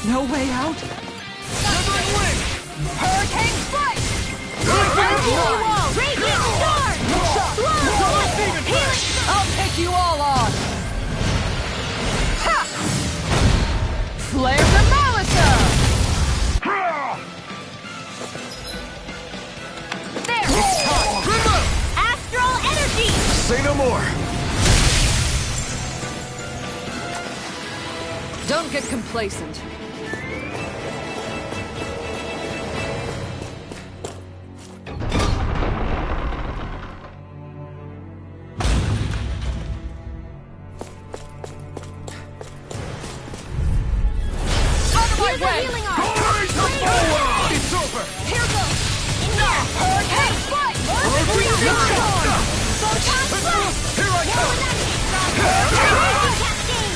No way out? Hurricane Strike! Raging Storm! Healing! I'll take you all on! Ha! Flare the Malisa! There! It's time! Astral Energy! Say no more! Don't get complacent. Here's a healing arm! It's over! Here goes! In here! Hurricane Strike! Photon Blast! Here I come! Raging Cascade!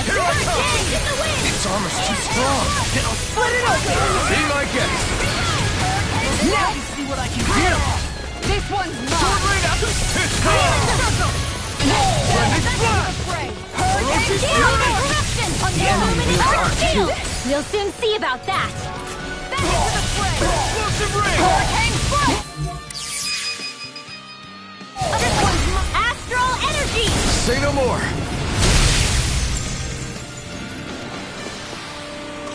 Here I come! In the wind! Its armor's too strong! It'll split it open! Be my guest! Now you see what I can do! This one's mine! It's gone! We'll soon see about that. Explosive ring! Astral Energy! Say no more!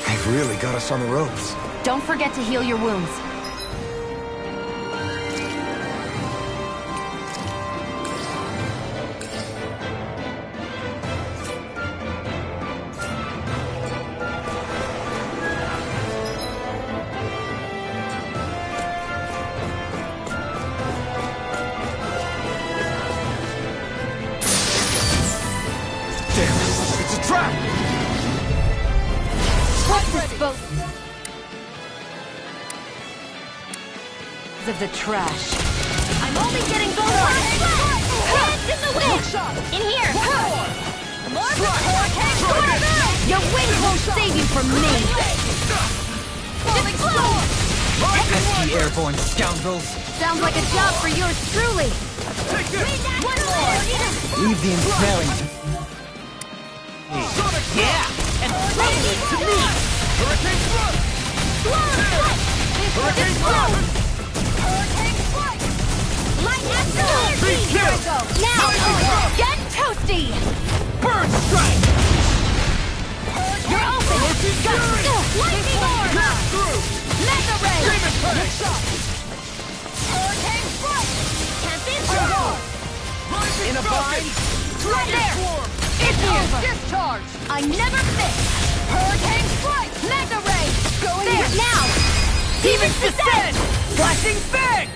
They've really got us on the ropes. Don't forget to heal your wounds. It's a trap! What's this boat? Of the trash. I'm only getting going on Hands in the wind! In here! More hurricane! Your wings won't save you from me. Explode! Pesky airborne scoundrels! Sounds like a job for yours truly. One more! Leave the ensnaring. Yeah! And radiate to me! Hurricane Strike! Hurricane Strike! Hurricane Strike! Light Astral Energy! Here we go! Now! Get toasty! Burn Strike! You're open! Lightning Orb! Mega Ray! Hurricane Strike! Tempest! In a bind! Right there! It's over! Discharge! I never miss! Hurricane Strike! Mega Ray! Going there! Now! Demon's Descent! Flashing Fang!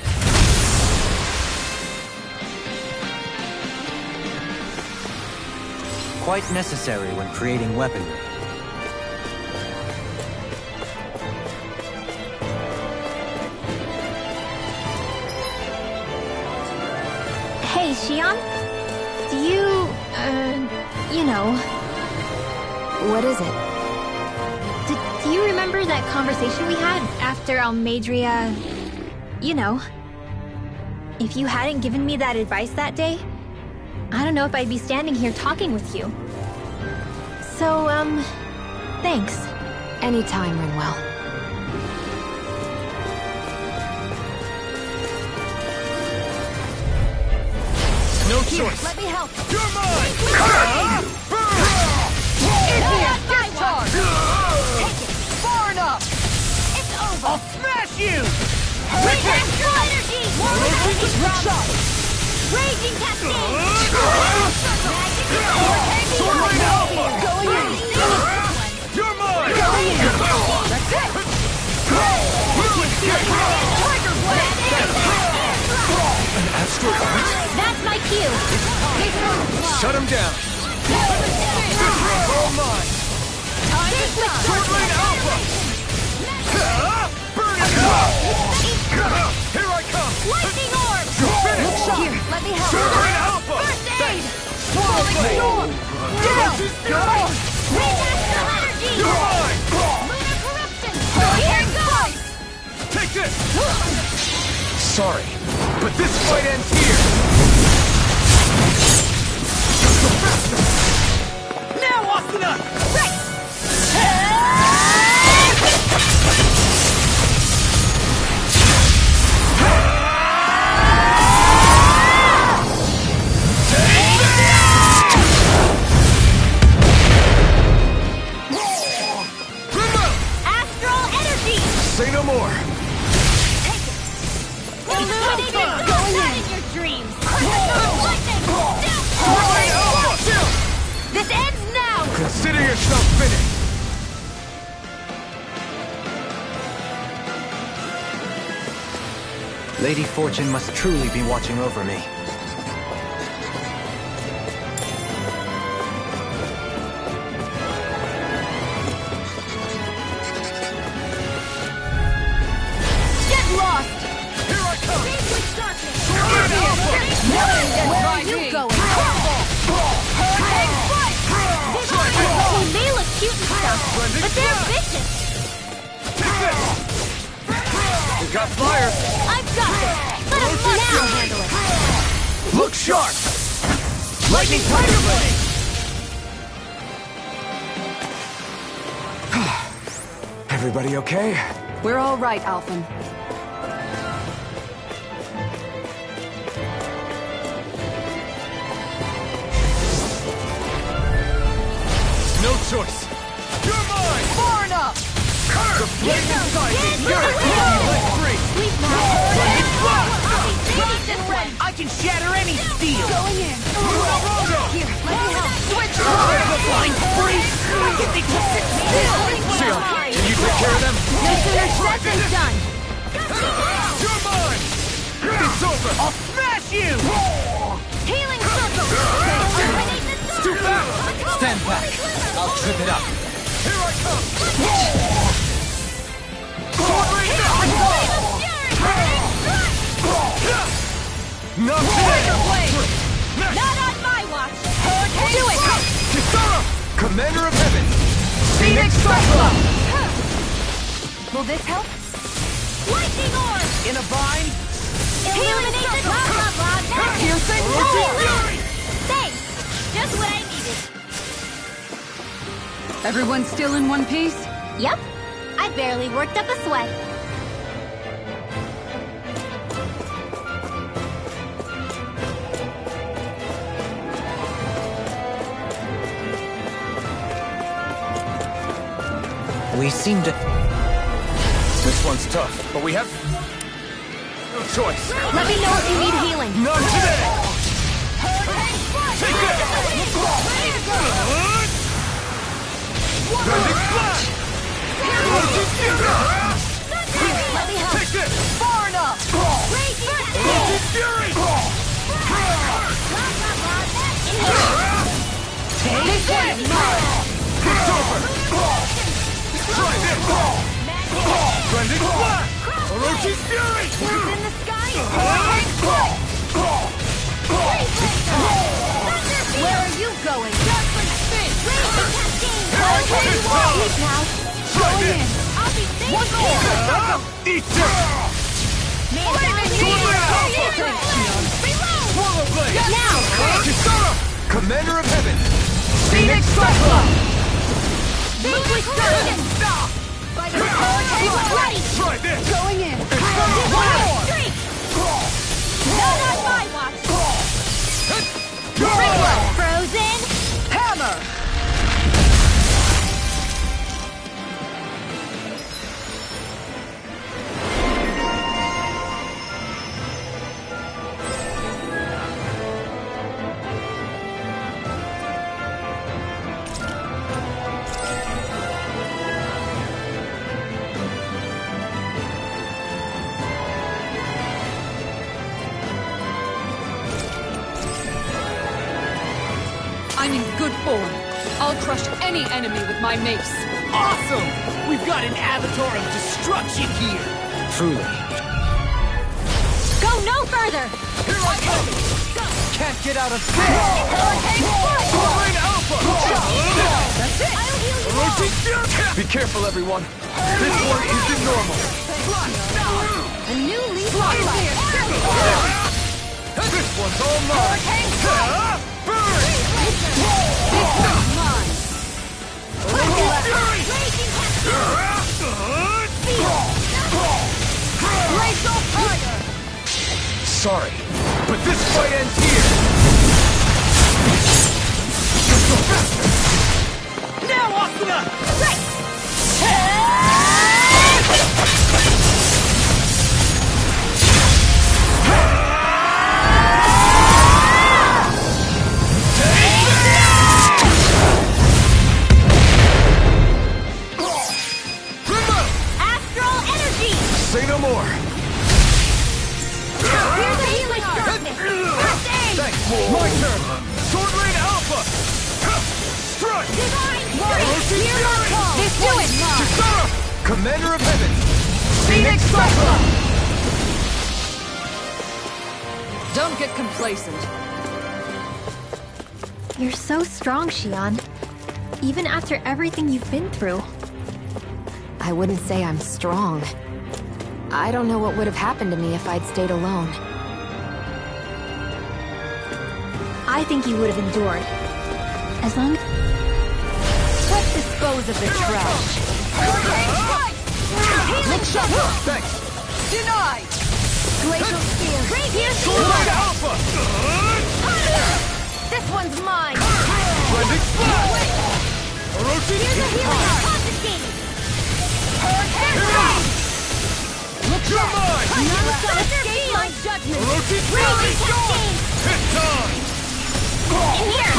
Quite necessary when creating weaponry. Hey, Xion? Do you, you know... What is it? Do you remember that conversation we had after Almadria... You know. If you hadn't given me that advice that day, I don't know if I'd be standing here talking with you. So, thanks. Anytime, Rinwell. No choice! Let me help! You're mine! Discharge! Take it! Far enough! It's over! I'll smash you! Raging Astral Energy! Raging Cascade! Going in! You're mine! That's it! An astral art? That's my cue! Shut him down! All mine! Sword Lane Alpha! Burn it! Here I Great astral energy! You're mine! Lunar corruption! Here goes! Take this! Sorry, but this fight ends here! Now, Asuna! Right! Astral energy! Say no more! Illuminating going in your dreams! Lightning! This ends now! Consider yourself finished! Lady Fortune must truly be watching over me. Get lost! Here I come! Where are you going? Hurricane strike! They may look cute and stuff, but they're vicious! We got fire! I've got this! Let us now handle it! Look sharp! Lightning Tiger Blade! Everybody okay? We're all right, Alphen. No choice! You're mine! Far enough! The flame inside me! You're let free! We've now I can shatter any steel! Going in! Here, let me help! Switch! Blind freeze! Get me twisted! Seal, can you take care of them? No sooner said than done! You're mine! It's over! I'll smash you! Healing circle! Eliminate the It's too fast! Stand back! I'll trip it up! Here I come! Sword Rain down! Not today! Not on my watch! Do it! Kisara! Commander of Heaven! Phoenix Cyclone! Will this help? Lightning orb! In a vine? Illuminate the top! Piercing Fury! Thanks! Just what I needed. Everyone still in one piece? Yep. I barely worked up a sweat. We seem to... This one's tough, but we have no choice. Let me know if you need healing. Not today! Take it! Bending Flash! Emerging Fury! Let me help. Take it! Far enough! Emerging Fury! Take it! It's over! Try this! Bending Flash! Orochi's Fury! Who's in the sky? Where are you going? Darkling spin! Hurricane Keep now! Try this! I'll be safe! One more! Eat this! Swallow Blade! Now! Kisara! Commander of Heaven! Phoenix Cyclone! Think we started it! By the hurricane ready! Try this! Going in! It's not Streak! Not on my watch! Frozen! Hammer! I'm in good form. I'll crush any enemy with my mace. Awesome! We've got an avatar of destruction here! Truly. Go no further! Here I come! Can't get out of this! Hurricane strike! Sword Rain out! That's it! I'll heal you all! Be careful, everyone. This one isn't normal. A new leaf on life! This one's all mine. Burn! This one's mine! Blaze of fire! Sorry, but this fight ends here. Now, Asuna! Right! Astral energy! Say no more. Here's a healing darkness! First aid! Thanks. My turn. Sword Rain Alpha. Strike. Divine strength! Hear my call! This do it! Chisara, Commander of Heaven. Phoenix Cyclone! Don't get complacent. You're so strong, Xion. Even after everything you've been through. I wouldn't say I'm strong. I don't know what would have happened to me if I'd stayed alone. I think you would have endured. As long as... Let's dispose of the trash. Healing shot! Thanks. Denied! Glacial spear! Sword Rain Alpha. This one's mine! Blending Splash. Orochi. Here's a healing heart! Confiscated! You're mine. None shall escape my judgment! Orochi. Raging cascade! Hit time. In here!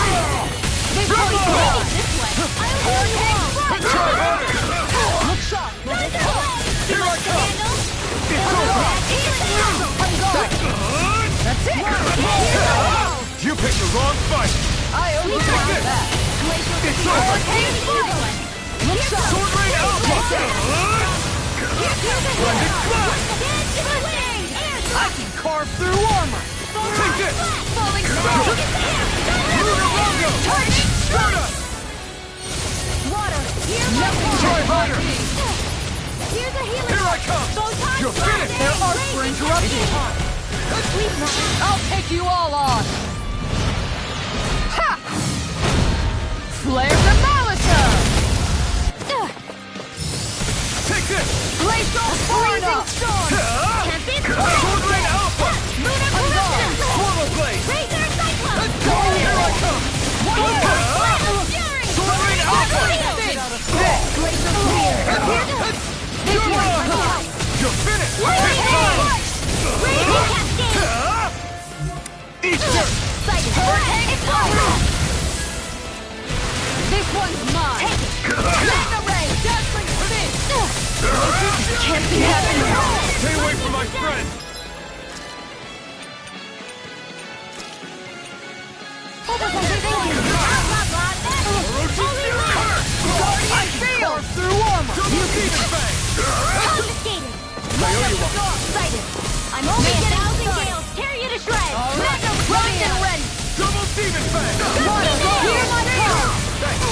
This one's mine! This way! I'll heal you all! Try harder. Look sharp! Here I come. It's over. That's it! You picked the wrong fight. I only Take this. It's over. Look sharp! Sword Rain Alpha. Blending Splash. I can carve through armor! Take this. Falling star! Lunar Logo. Stardust. Water! Here's my Try harder. Here's a healing Here I come. You're finished. There are for interrupting. I'll take you all on! Ha! Flare the Molitor! Take this. Glacial freezing storm! Tempest Sword Rain Alpha. Lunar corruption! Portal Blade. Razor cyclone! Here I come. Fury! Sword Rain Alpha. Glacial spear! This one's mine! You're finished. Lightning Hit time. Raging cascade! Easter. Hurricane explosion! This one's mine! Take it! Mega ray! Dazzling spin! Can't be happening! Stay away from my friend. I feel through armor! You Demon Fang. Confiscated! I owe you one. Sighted! I'm only getting 1,000 gales! Tear you to shreds! Mega rocked and ready! Double Demon Fang. Hear my call! Thanks.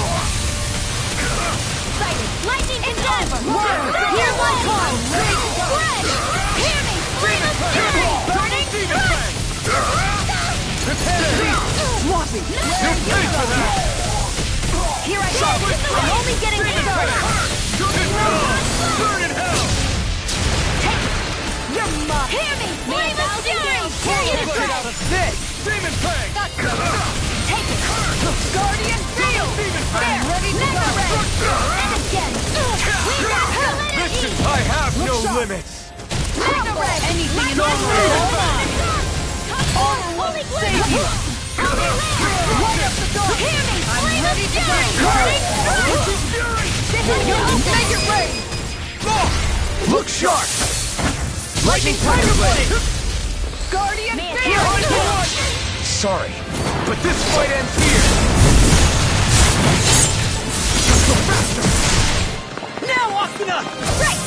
Sighted! Lightning and death! Hear my call! Flash! Hear me! Freedom! Burning! Demon Fang. Prepare to leap. Swampy! You paid for that. Here I go! I'm only getting started! Burn in hell. You're mine! Hear me! Flame of fury! Tear you to Blade out shreds! of this. Demon Fang. Take it! Guardian field! Demon There! Fang. Ready to go! And again! We got her energy! Vicious, I have no limits. Mega ray! Anything in Demon Fang. Armor won't save you! Light up the door! Hear me! I'm ready to go! Vicious Fury. Make it rain! Look sharp. Lightning Tiger Blade. Guardian field! Sorry, but this fight ends here. Go faster. Now, Asuna. Right!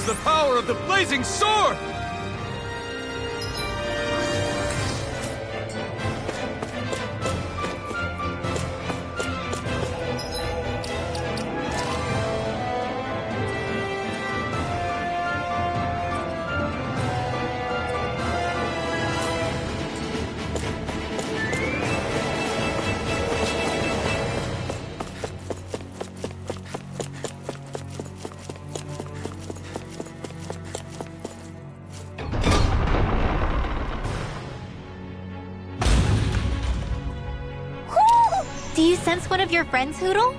the power of the blazing sword! Do you sense one of your friends, Hoodle?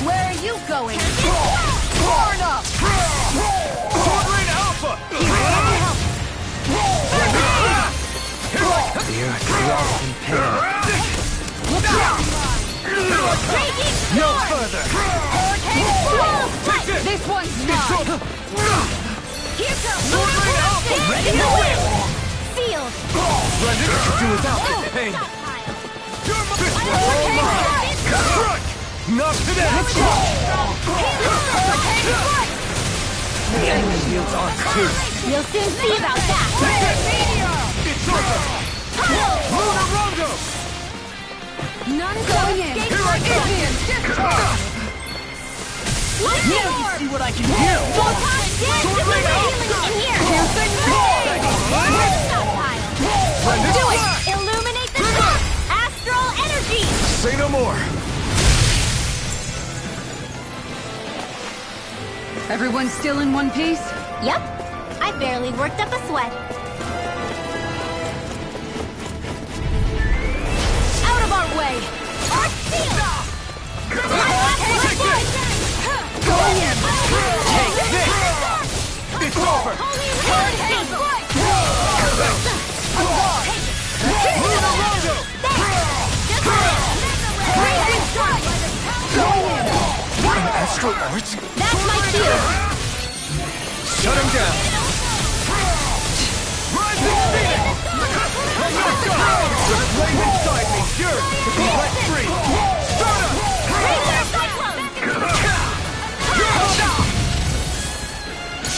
Where are you going? Torn up! Fear dwells in pain. No further! This one's mine! Here comes ready to win! Sealed! Brendan could do without this pain. Knock to that! The enemy yields on too. You'll soon see about that! It's over! Lunar Rondo! None going in! Now you see what I can do! Do it! Illuminate the sun! Astral energy! Say no more! Everyone still in one piece? Yep. I barely worked up a sweat. Out of our way! Our shield! Go in! Take this! It's over! Lunar Rondo! An astral art? That's my shield! Shut him down! Rising Phoenix! I'm not done! The flame inside me yearns to be let free! Stardust!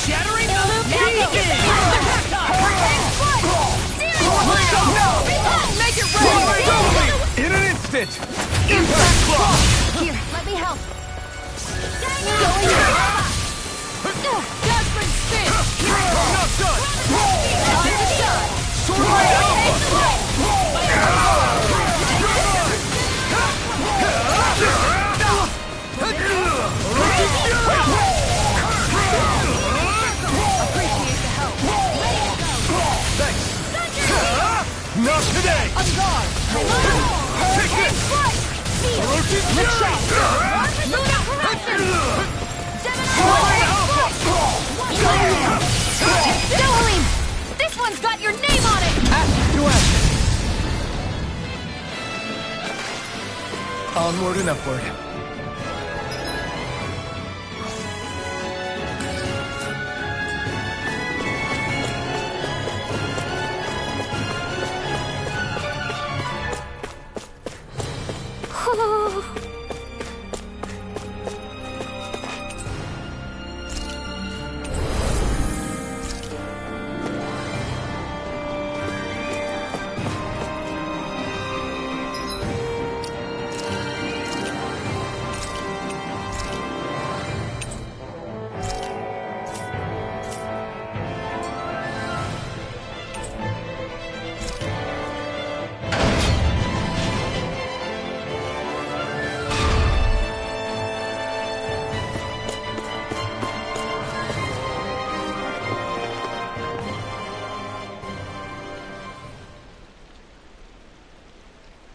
Shattering Make it rain! In an instant! Impact block! Here, let me help. Judgment spin! I'm not done! On the side! Sword Onward and upward.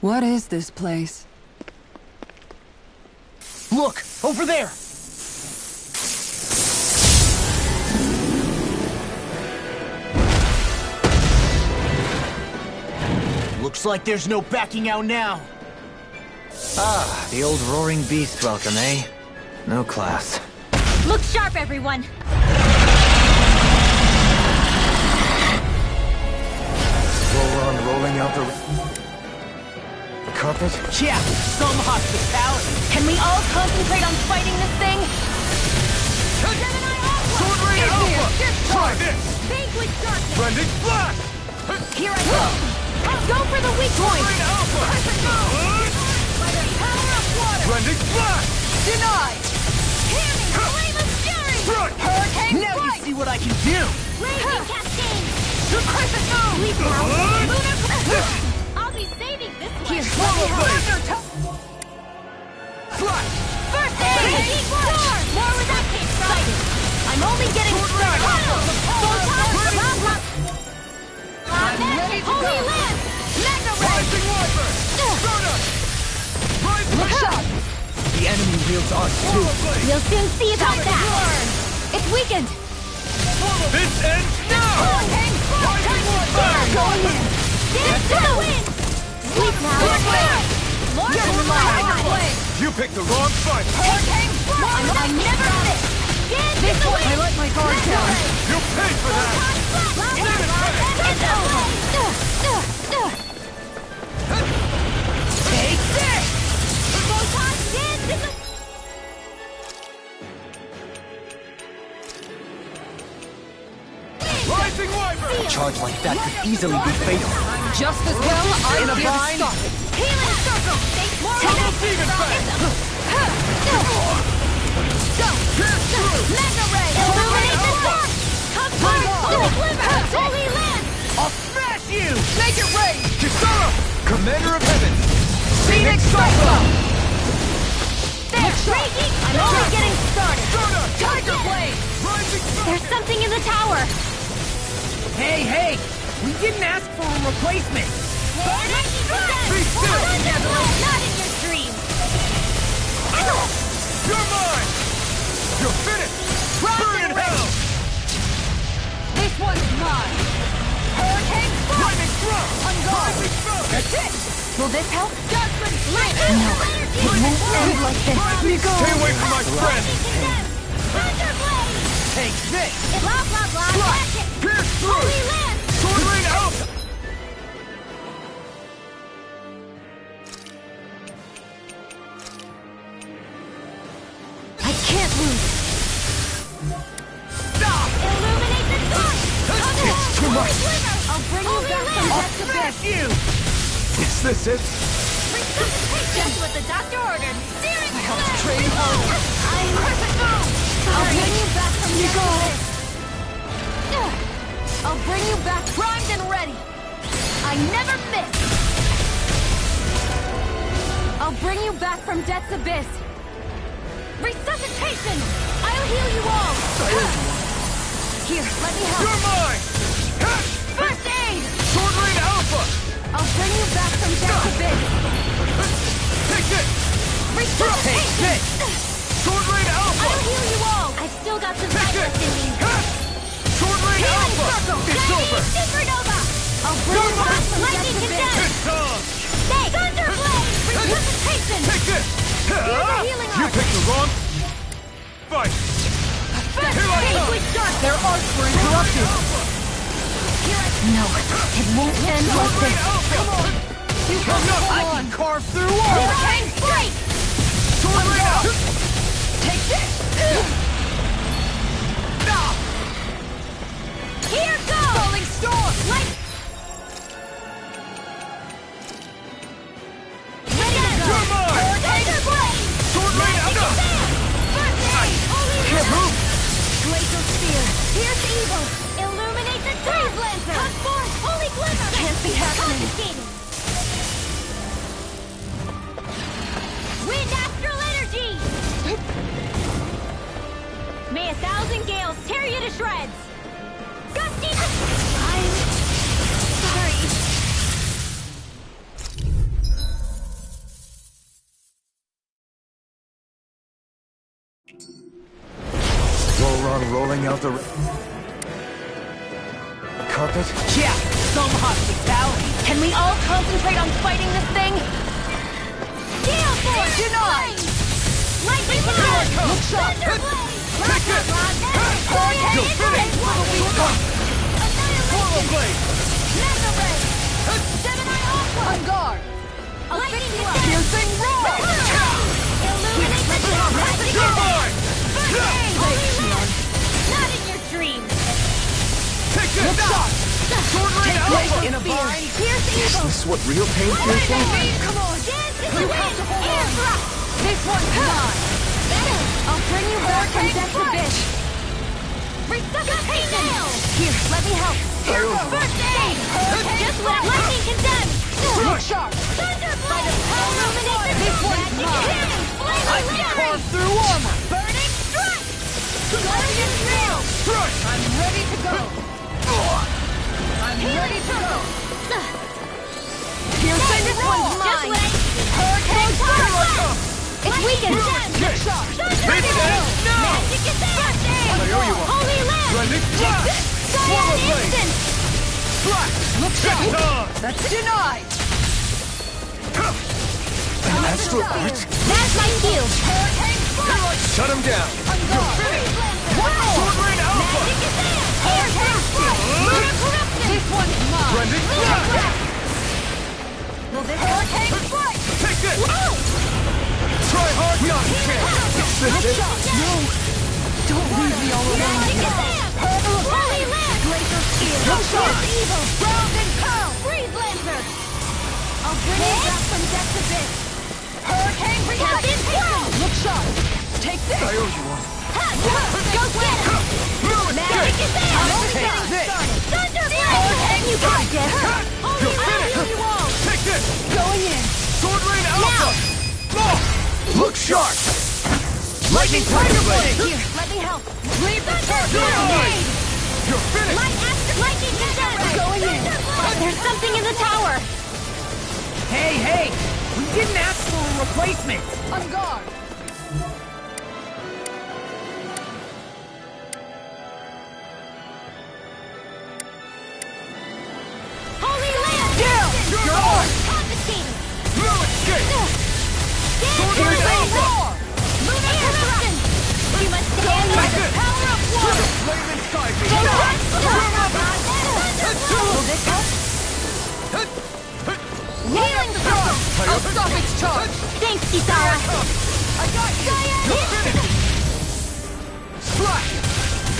What is this place? Look! Over there! Looks like there's no backing out now. Ah, the old roaring beast welcome, eh? No class. Look sharp, everyone! Roll on, rolling out the carpet. Yeah, some hospitality. Can we all concentrate on fighting this thing? Sword Rain Alpha! Try this! Vanquish darkness! Blending Flash! Here I go! Go for the weak Sword point! Rain Alpha! By the power of water! Blending Flash! Denied! Hear me! Flame of fury! Front! Hurricane Now you strike! see what I can do! Raging cascade! The crescent moon! Leap now! Lunar! I'll be saving this one! Here, Swallow Blade! Flash! First aid! Storm! More with that case started! I'm only getting started! Holy Lance! Mega Ray! Rising Wyvern! Stardust! Rising Look sharp! The enemy wields ours too. Swallow Blade! We'll soon see about that! It's weakened! This ends now! Hurricane! Rising Wyvern! Going in! Dance to the wind! Sweep now! More than mine! You picked the wrong fight! Hurricane! I never miss! Dance to the wind! I let my guard down. You paid for that! Take this! Photon dance to the... Rising Wyvern! A charge like that could easily be fatal. Just as well, In a I'm here to bind. stop it. Healing circle! Take more Double Demon Fang! Go! Mega Ray! Illuminate the dark! Come through! Holy Glimmer! Holy Lance! I'll smash you! Make it rain! Kisara! Commander of Heaven! Phoenix Cyclo! There! Raging! I'm only getting started! Stardust! Tiger Blade! Rising There's something in the tower! Hey, hey! We didn't ask for a replacement! Be still! Not in your dreams! You're mine! You're finished! Burn in hell! This one's mine! Hurricane Strike! Lightning Thrust! I'm gone! Rising Thrust! That's it! Will this help? Judgment Blade! No, it won't end like this! Stay away from my friend! Thunder Blade! Take this! Blah blah blah! Flash! Catch it! Pierce Holy through! Lance! Sword Rain Alpha! I can't lose! Stop! Illuminate the dark! It's too much! I'll bring you back from I'll death to smash birth! you! Is this it? Just what the doctor ordered! Steering I have to train harder. I'll bring you back from death to birth! I'll bring you back primed and ready! I never miss! I'll bring you back from death's abyss! Resuscitation! I'll heal you all! Here, let me help! You're mine! First aid! Sword Rain Alpha! I'll bring you back from death's abyss! Take this! Resuscitation! Sword Rain Alpha! I'll heal you all! I've still got some fight Take left in me! this! Sword Rain Healing Alpha! circle! It's over! Supernova! I'll bring you back from death's abyss! It's on! Stay! Thunderblade! Resuscitation! Concentration! Take this! Here's a healing You arc! picked the wrong fight! Here I come! Their arcs were interrupted. No, it won't end like this. Come on. You have to I hold can on. carve through armor! Hang straight! Sword right out! Take this! Here goes! Falling storm. Like... Ready to go! Come on! Thunder Blade! Sword right out! First aid! Holy Can't move! Glacial Spear! Pierce evil! Illuminate the Freeze Lancer! Cut forth! Holy Glimmer! Can't be happening. Confiscating! Wind Astral Energy! May 1,000 gales tear you to shreds! Gusty... I'm... sorry. Goron rolling out the carpet? Yeah, some hospitality. Can we all concentrate on fighting this thing? Gale Force! Denied! Lightning Blade! Thunder Blade! Take it! You'll finish! Portal Blade! Mega Ray! Gemini Aqua! On guard. Lightning Piercing roar. Illuminate the You're mine! Not in your dreams! Take this! Sword right out! In a bind. Pierce evil! This is what real pain feels like? Come on! Dance in the wind! Air thrust! This one's mine. I'll bring you back from death to bitch! Resuscitation! Here, let me help! Here goes! First aid! Just let lightning condemn! Look sharp. Thunder Blade! Illuminate the This one's mine. I can carve through armor! Burning strike! Guardian Field! Strike! I'm ready to go. I'm ready to go. Piercing Just roar. wait! Hurricane Fire! It's weakened! Okay! Thunder This Field! ends now! Magic is there! I owe you one. Holy Land! Blending Flash! Cyan Blade! Instant! Flash! Look sharp. It's on! That's denied. An astral art? That's my cue! Hurricane Fire! Shut him down! You're finished! One more! Sword Rain Alpha! Magic is there! Hurricane Fire! Lunar Corruption! This one's mine. Blending Flash! Will this Hurricane Strike! Take this! Try hard not to chance! Is this it? No. Don't leave me all alone. Magic is there! Holy Land! Glacial Spear! Pierce evil! Ground and pound! Freeze Lancer! I'll bring you back from death to bitch! Hurricane Resuscitation! Look sharp. Take this. I owe you one. Go get him! Magic is there! I'll Only take getting this. started! Thunder Blade! You got this! Holy You're Land! finished! You all! Take this! Going in. Sword Rain Alpha! Oh! Look sharp! Lightning Tiger Blade! Here, let me help! Leave the Thunder target. Blade! You're finished! Lightning Condemn! Going in. There's something in the tower! Hey! We didn't ask for a replacement! On guard. Holy Land! You're on! Confiscated! No escape! Sword Here's Rain a Alpha! roar! Lunar Corruption! You must stand by the power of war! Flame inside me! Will this help? Healing Storm! I'll stop its charge. Thanks, Kisara! I got you. You're finished! Slash!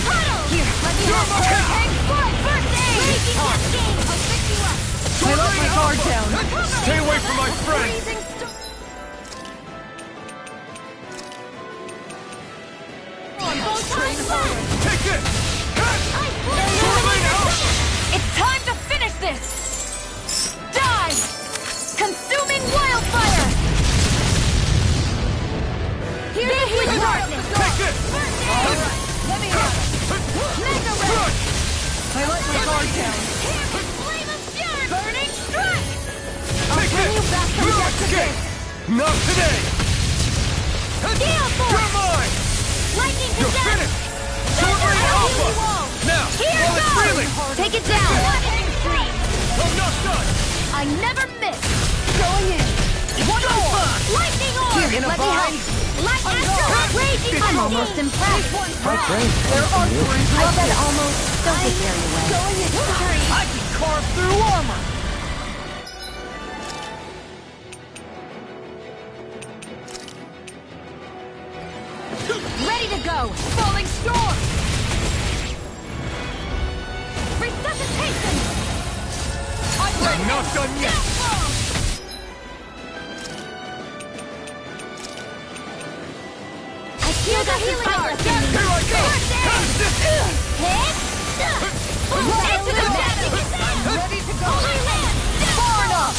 Huddle! Here, let me help! Hurricane Strike! First aid! Raging Cascade! I'll fix you up! I let my guard down. Stay away from my friend! Freezing Storm! On both sides left! Take this! Sword Rain Alpha! It's time to finish this. Die. Consuming wildfire. Here's the healing darkness! Take this! First All aid! right. Let me have it. Mega Ray! I let my guard down. Here's the Flame of Fury! Burning Strike! Take Bring you this! back from No death to escape! bitch! Not today! Gale Force! You're mine! Lightning You're Condemn! finished! Sword Rain Alpha! Now, Here while it's goes! reeling! Take it down! I'm not done! I never miss! Going in. One more! Lightning In a Let me bind? help. Light Astro! Raging I'm almost impressed. How brave. There are I said almost. Don't get carried away. Sorry. I can carve through armor! Ready to go! Falling storm! Resuscitation! I'm not done yet! I feel the healing art! Here I go! Hit! Into the I'm ready to go! Holy Land! Far enough!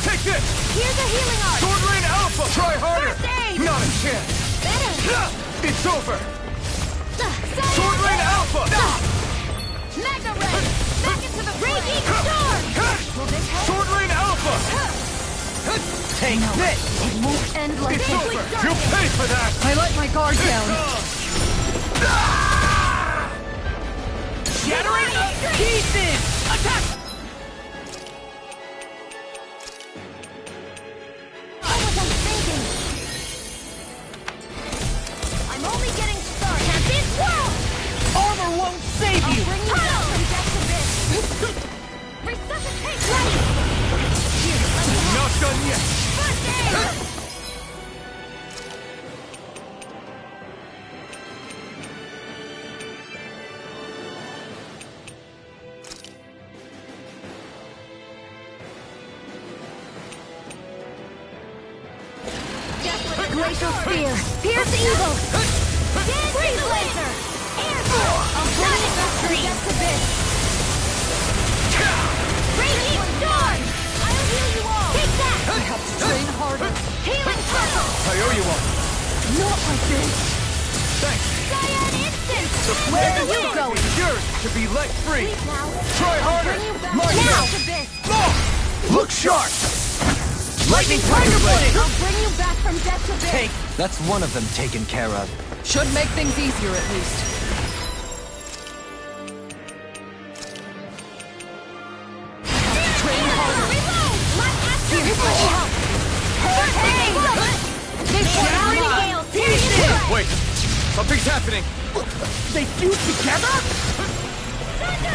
Take this! Here's a healing art! Sword Rain Alpha! Try harder! First aid! Not a chance! Better! It's over! Sword Sword Rain Alpha! Magna Ray! Back into the Raging Storm! Will this help? Sword Rain Alpha! Take this! It won't end like It's this. over! You'll pay for that! I let my guard down. Shattering to pieces! Attack! What was I thinking? I'm only getting started. Champion World! Armor won't save I'll you! bring you back from death to this. Resuscitate! Ready! Here, let me help. Not done yet! First aid! Glacial Spear! Pierce Eagle! Freeze Laser! Air Ball! I'll bring it back to death abyss! Raging Storm! I'll heal you all! Take that! I have to train harder. Healing Purple! I owe you one! Not like this. Thanks! Cyan Instant! Where are you going? Yours to be let free! Sleep now. Try I'll harder! bring you back My to turn! death abyss! Look sharp! Lightning Tiger Blade! I'll bring you back from death abyss! Take! That's one of them taken care of. Should make things easier at least. Train harder! Reload! Light Astro! Let me help! Hurricane! This one! Gale! Wait! Something's happening! They fuse together?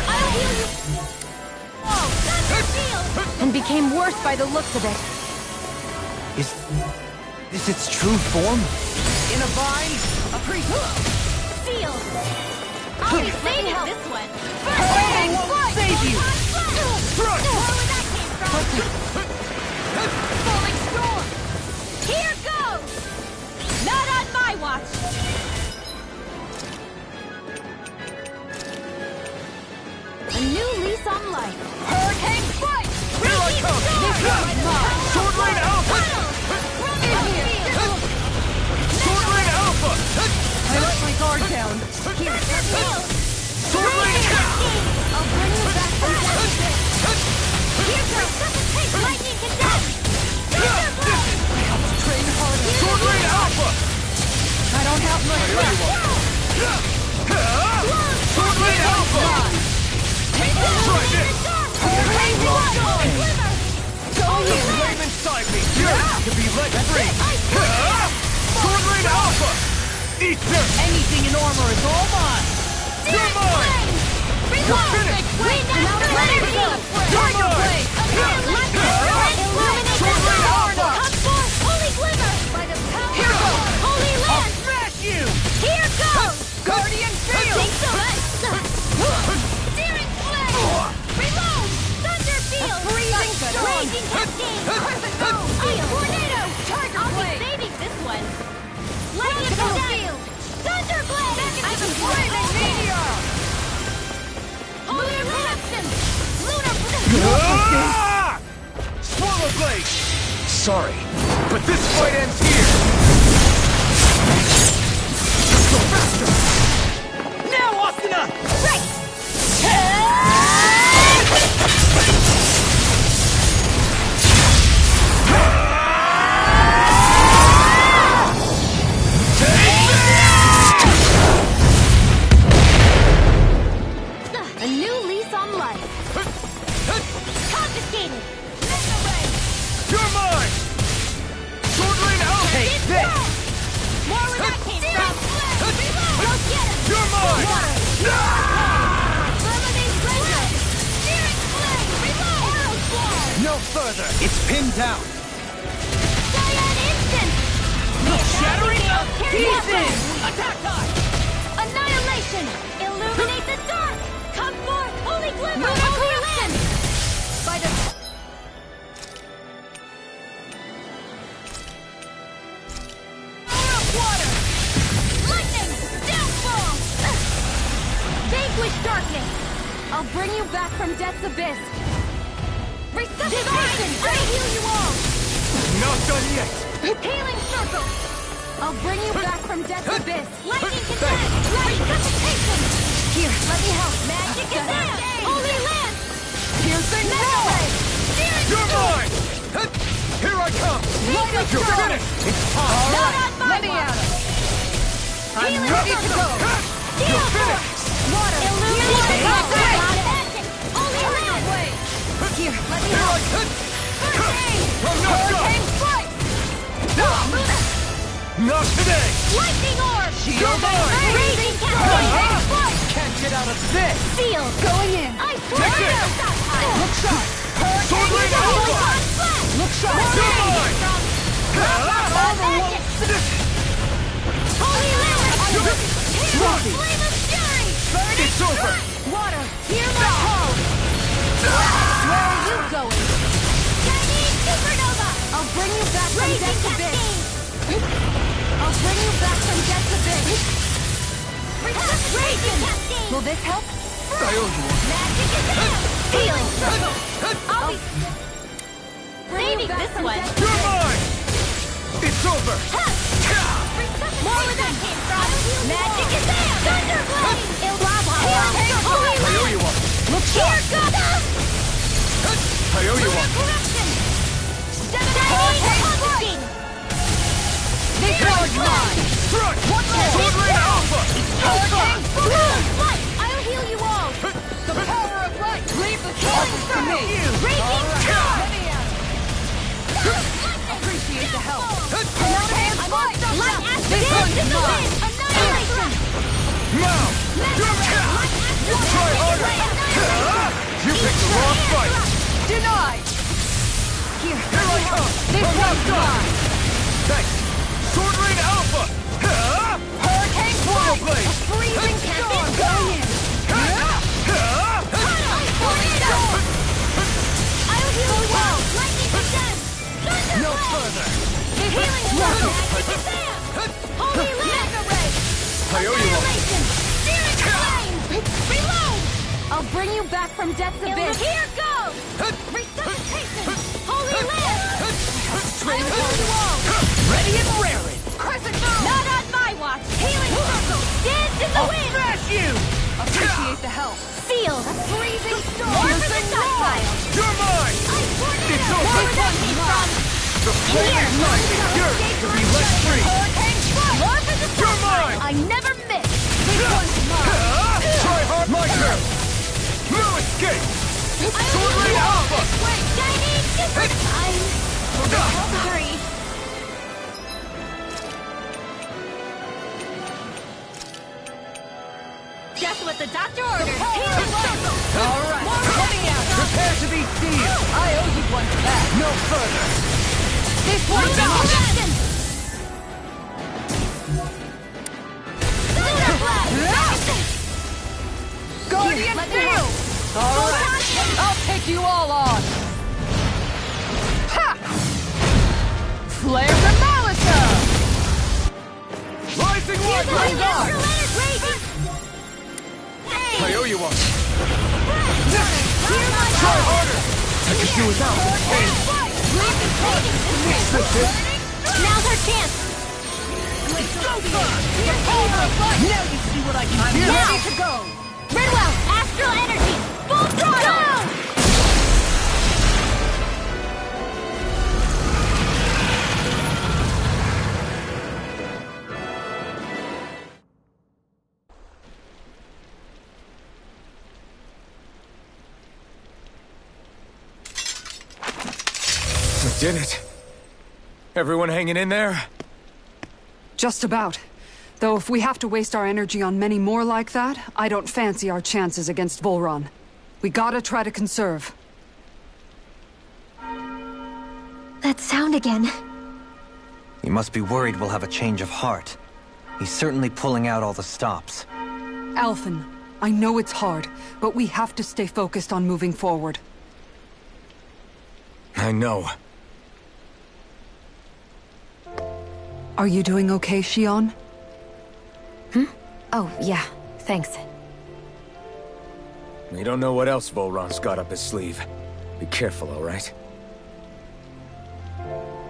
I'll heal you! Oh, Thunder Field! And became worse by the looks of it. Is this its true form? In a bind? A priest! Seal! I'll be saving this one! Armor won't save you! Thrust! Where that came from? Falling storm! Here goes! Not on my watch! A new lease on life. Hurricane Strike! Here I come! Sword Rain Alpha! Sword Rain Alpha! I let my guard down. Sword Rain I'll bring you back from death. Here goes! Lightning condemned! Thunderblade! Train harder. Sword Rain Alpha! I don't have much left. Sword Rain Alpha! Try this! Flame inside me! Yours to be let free! Sword Rain Alpha! Eat this! Anything in armor is all mine! You're mine! You're finished! You're mine! Sword Rain Alpha! I'll smash you! Here goes! Guardian Field! Think so much! Searing Flame! Reload! Thunder Field! freezing storm! Raging Cascade! Tornado! I'll be saving this one! Lightning Field! Thunder Blade! I'm a flaming meteor! Holy Reception! Lunar Ah! Swallow Blade! Sorry, but this fight ends here! Go faster! Now, Asuna! Right! A new lease on life. Confiscated! Mega Ray! You're mine! Sword Rain Alpha! Take It's pinned down. Cyan instant! Shattering the pieces! Attack time! Annihilation! Illuminate the dark! Come forth, holy glimmer! Holy land! By the... Power of water! Lightning! Downfall! Vanquish darkness! I'll bring you back from death's abyss! Resuscitation! I'll heal you all! Not done yet. Healing circle! I'll bring you back from death's abyss! Lightning contest! Resuscitation! Here, let me help! Magic contest! Holy lance! Piercing ray! You're mine! Here I come! You're finished! It's time! Not on my Let me watch. at it. I'm Healing ready to circle. go. Steel force! Water! Illuminate the magic! Holy lance! Here, let me help! First aid! I'm not done! Hurricane strike! Not today! Lightning orb! You're mine! Raging cascade! Flight! Can't get out of this! Seal! Going in. Ice Take tornado! it. Look sharp. Sword Ring Alpha! Look sharp. You're mine! Holy land! Sloppy. Flame of fury! Burning It's over. strike! Water! Hear my call! Where are you going? Chinese supernova! I'll bring you back from death's abyss! I'll bring you back from death's abyss! Raging! Will this help? I owe you one. Magic is out! Healing circle! I'll be... Saving this one! You're mine! It's over! More where that came from! Magic is out! Thunderblade! Lava! Holy I owe you one. Look here, goddess! I owe you one. Corruption! Chinese This one's mine. Strike! Sword Ring Alpha! Hurricane! Flight! I'll heal you all! The power of light. Leave the charges to me. Raging storm! Appreciate the help. Light ash This dance one's in the mine. wind! Annihilation! Now! Light ash Try harder! You picked the wrong fight! Denied. Here I come! This I'm not one's done! mine. Thanks! Sword Ring Alpha! Hurricane Portal strike. Blade! Freezing Storm tempest! going in. Tornado! I'll heal you all! Lightning contest! Thunder No blade! further! Healing circle! Magic is out! Holy Mega Ray! I owe you one. Annihilation! Searing flame! Reload! I'll bring you back from death's abyss! Here goes! Resuscitation! Holy Land! I'll heal you all! Ready and raring! Crescent Moon! Not on my watch! Healing circle! Dance in the wind! Smash you! Appreciate the help. Seal! Freezing storm! More for the stockpile! You're mine! Ice tornado! It's over. Where that came from? The flaming light is yours to be let free! Hurricane strike! More for the You're mine! I never miss! This one's mine. Try hard! My turn! No escape! Sword Ring Alpha! Wait! Chinese super... I'm... Three. Just what the doctor ordered! Healing circle! All right. Coming out. Prepare to be sealed! I owe you one for that. No further! This one's mine. Correction! Lunar blast! Guardian Let me field. help. All right. I'll take you all on. Ha! Flare the Malisa. Rising Here's Warrior! my natural energy! I owe you one. Hear my Try call! harder! I could do without this pain. Leave the pain! That's it. Now's our chance! Now you see what I can do. Ready to go! Ridwell, astral energy! Full throttle! We did it. Everyone hanging in there? Just about. Though if we have to waste our energy on many more like that, I don't fancy our chances against Volron. We gotta try to conserve. That sound again. He must be worried we'll have a change of heart. He's certainly pulling out all the stops. Alphen, I know it's hard, but we have to stay focused on moving forward. I know. Are you doing okay, Shion? Oh, yeah. Thanks. We don't know what else Volron's got up his sleeve. Be careful, all right?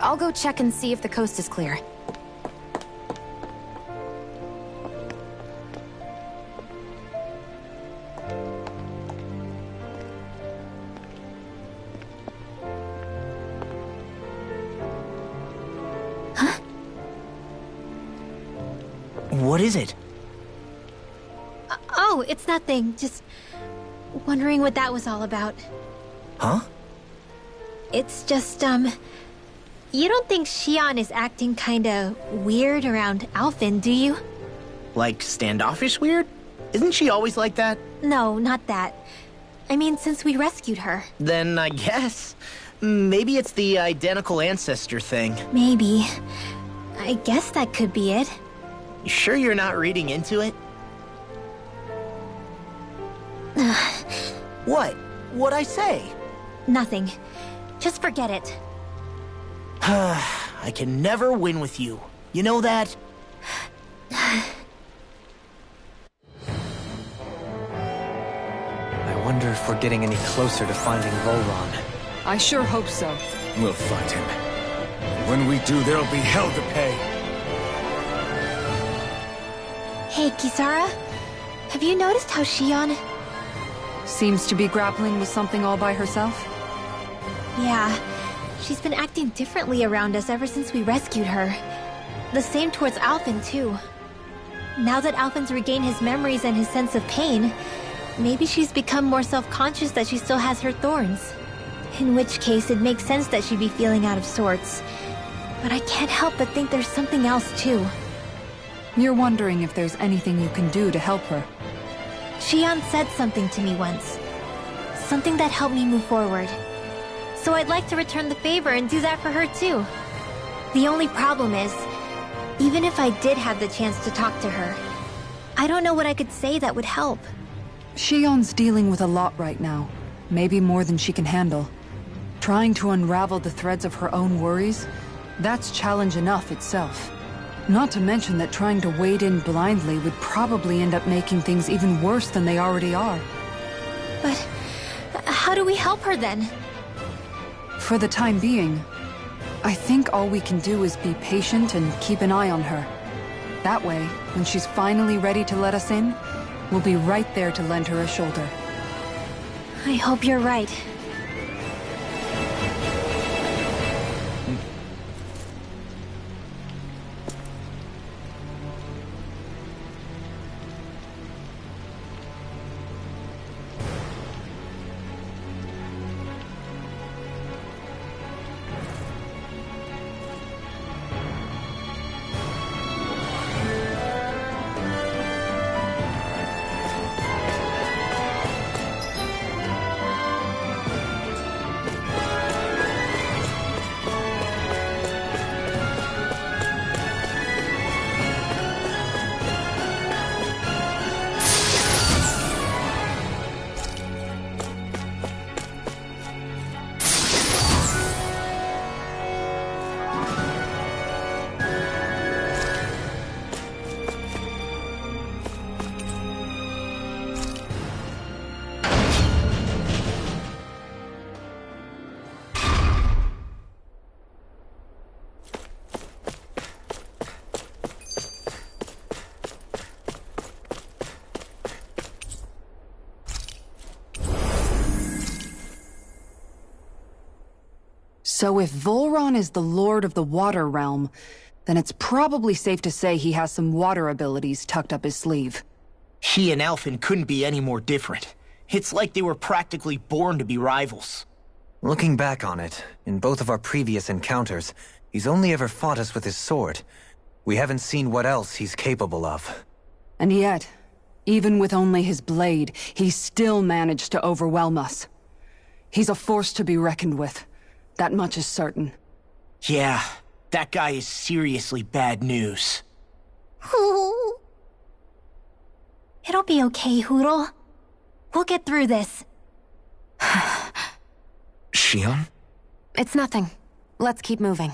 I'll go check and see if the coast is clear. What is it? Oh, it's nothing. Just wondering what that was all about. Huh? It's just, you don't think Shion is acting kinda weird around Alphen, do you? Like standoffish weird? Isn't she always like that? No, not that. I mean, since we rescued her. Then I guess. Maybe it's the identical ancestor thing. Maybe. I guess that could be it. You sure you're not reading into it? What? What'd I say? Nothing. Just forget it. I can never win with you. You know that? I wonder if we're getting any closer to finding Volron. I sure hope so. We'll find him. And when we do, there'll be hell to pay. Hey, Kisara. Have you noticed how Shion... Seems to be grappling with something all by herself? Yeah. She's been acting differently around us ever since we rescued her. The same towards Alphen, too. Now that Alphen's regained his memories and his sense of pain, maybe she's become more self-conscious that she still has her thorns. In which case, it makes sense that she'd be feeling out of sorts. But I can't help but think there's something else, too. You're wondering if there's anything you can do to help her. Shion said something to me once. Something that helped me move forward. So I'd like to return the favor and do that for her too. The only problem is, even if I did have the chance to talk to her, I don't know what I could say that would help. Shion's dealing with a lot right now. Maybe more than she can handle. Trying to unravel the threads of her own worries, that's challenge enough itself. Not to mention that trying to wade in blindly would probably end up making things even worse than they already are. But how do we help her then? For the time being, I think all we can do is be patient and keep an eye on her. That way, when she's finally ready to let us in, we'll be right there to lend her a shoulder. I hope you're right. So if Volron is the Lord of the Water Realm, then it's probably safe to say he has some water abilities tucked up his sleeve. He and Alphen couldn't be any more different. It's like they were practically born to be rivals. Looking back on it, in both of our previous encounters, he's only ever fought us with his sword. We haven't seen what else he's capable of. And yet, even with only his blade, he still managed to overwhelm us. He's a force to be reckoned with. That much is certain. Yeah, that guy is seriously bad news. It'll be okay, Hootle. We'll get through this. Shion? It's nothing. Let's keep moving.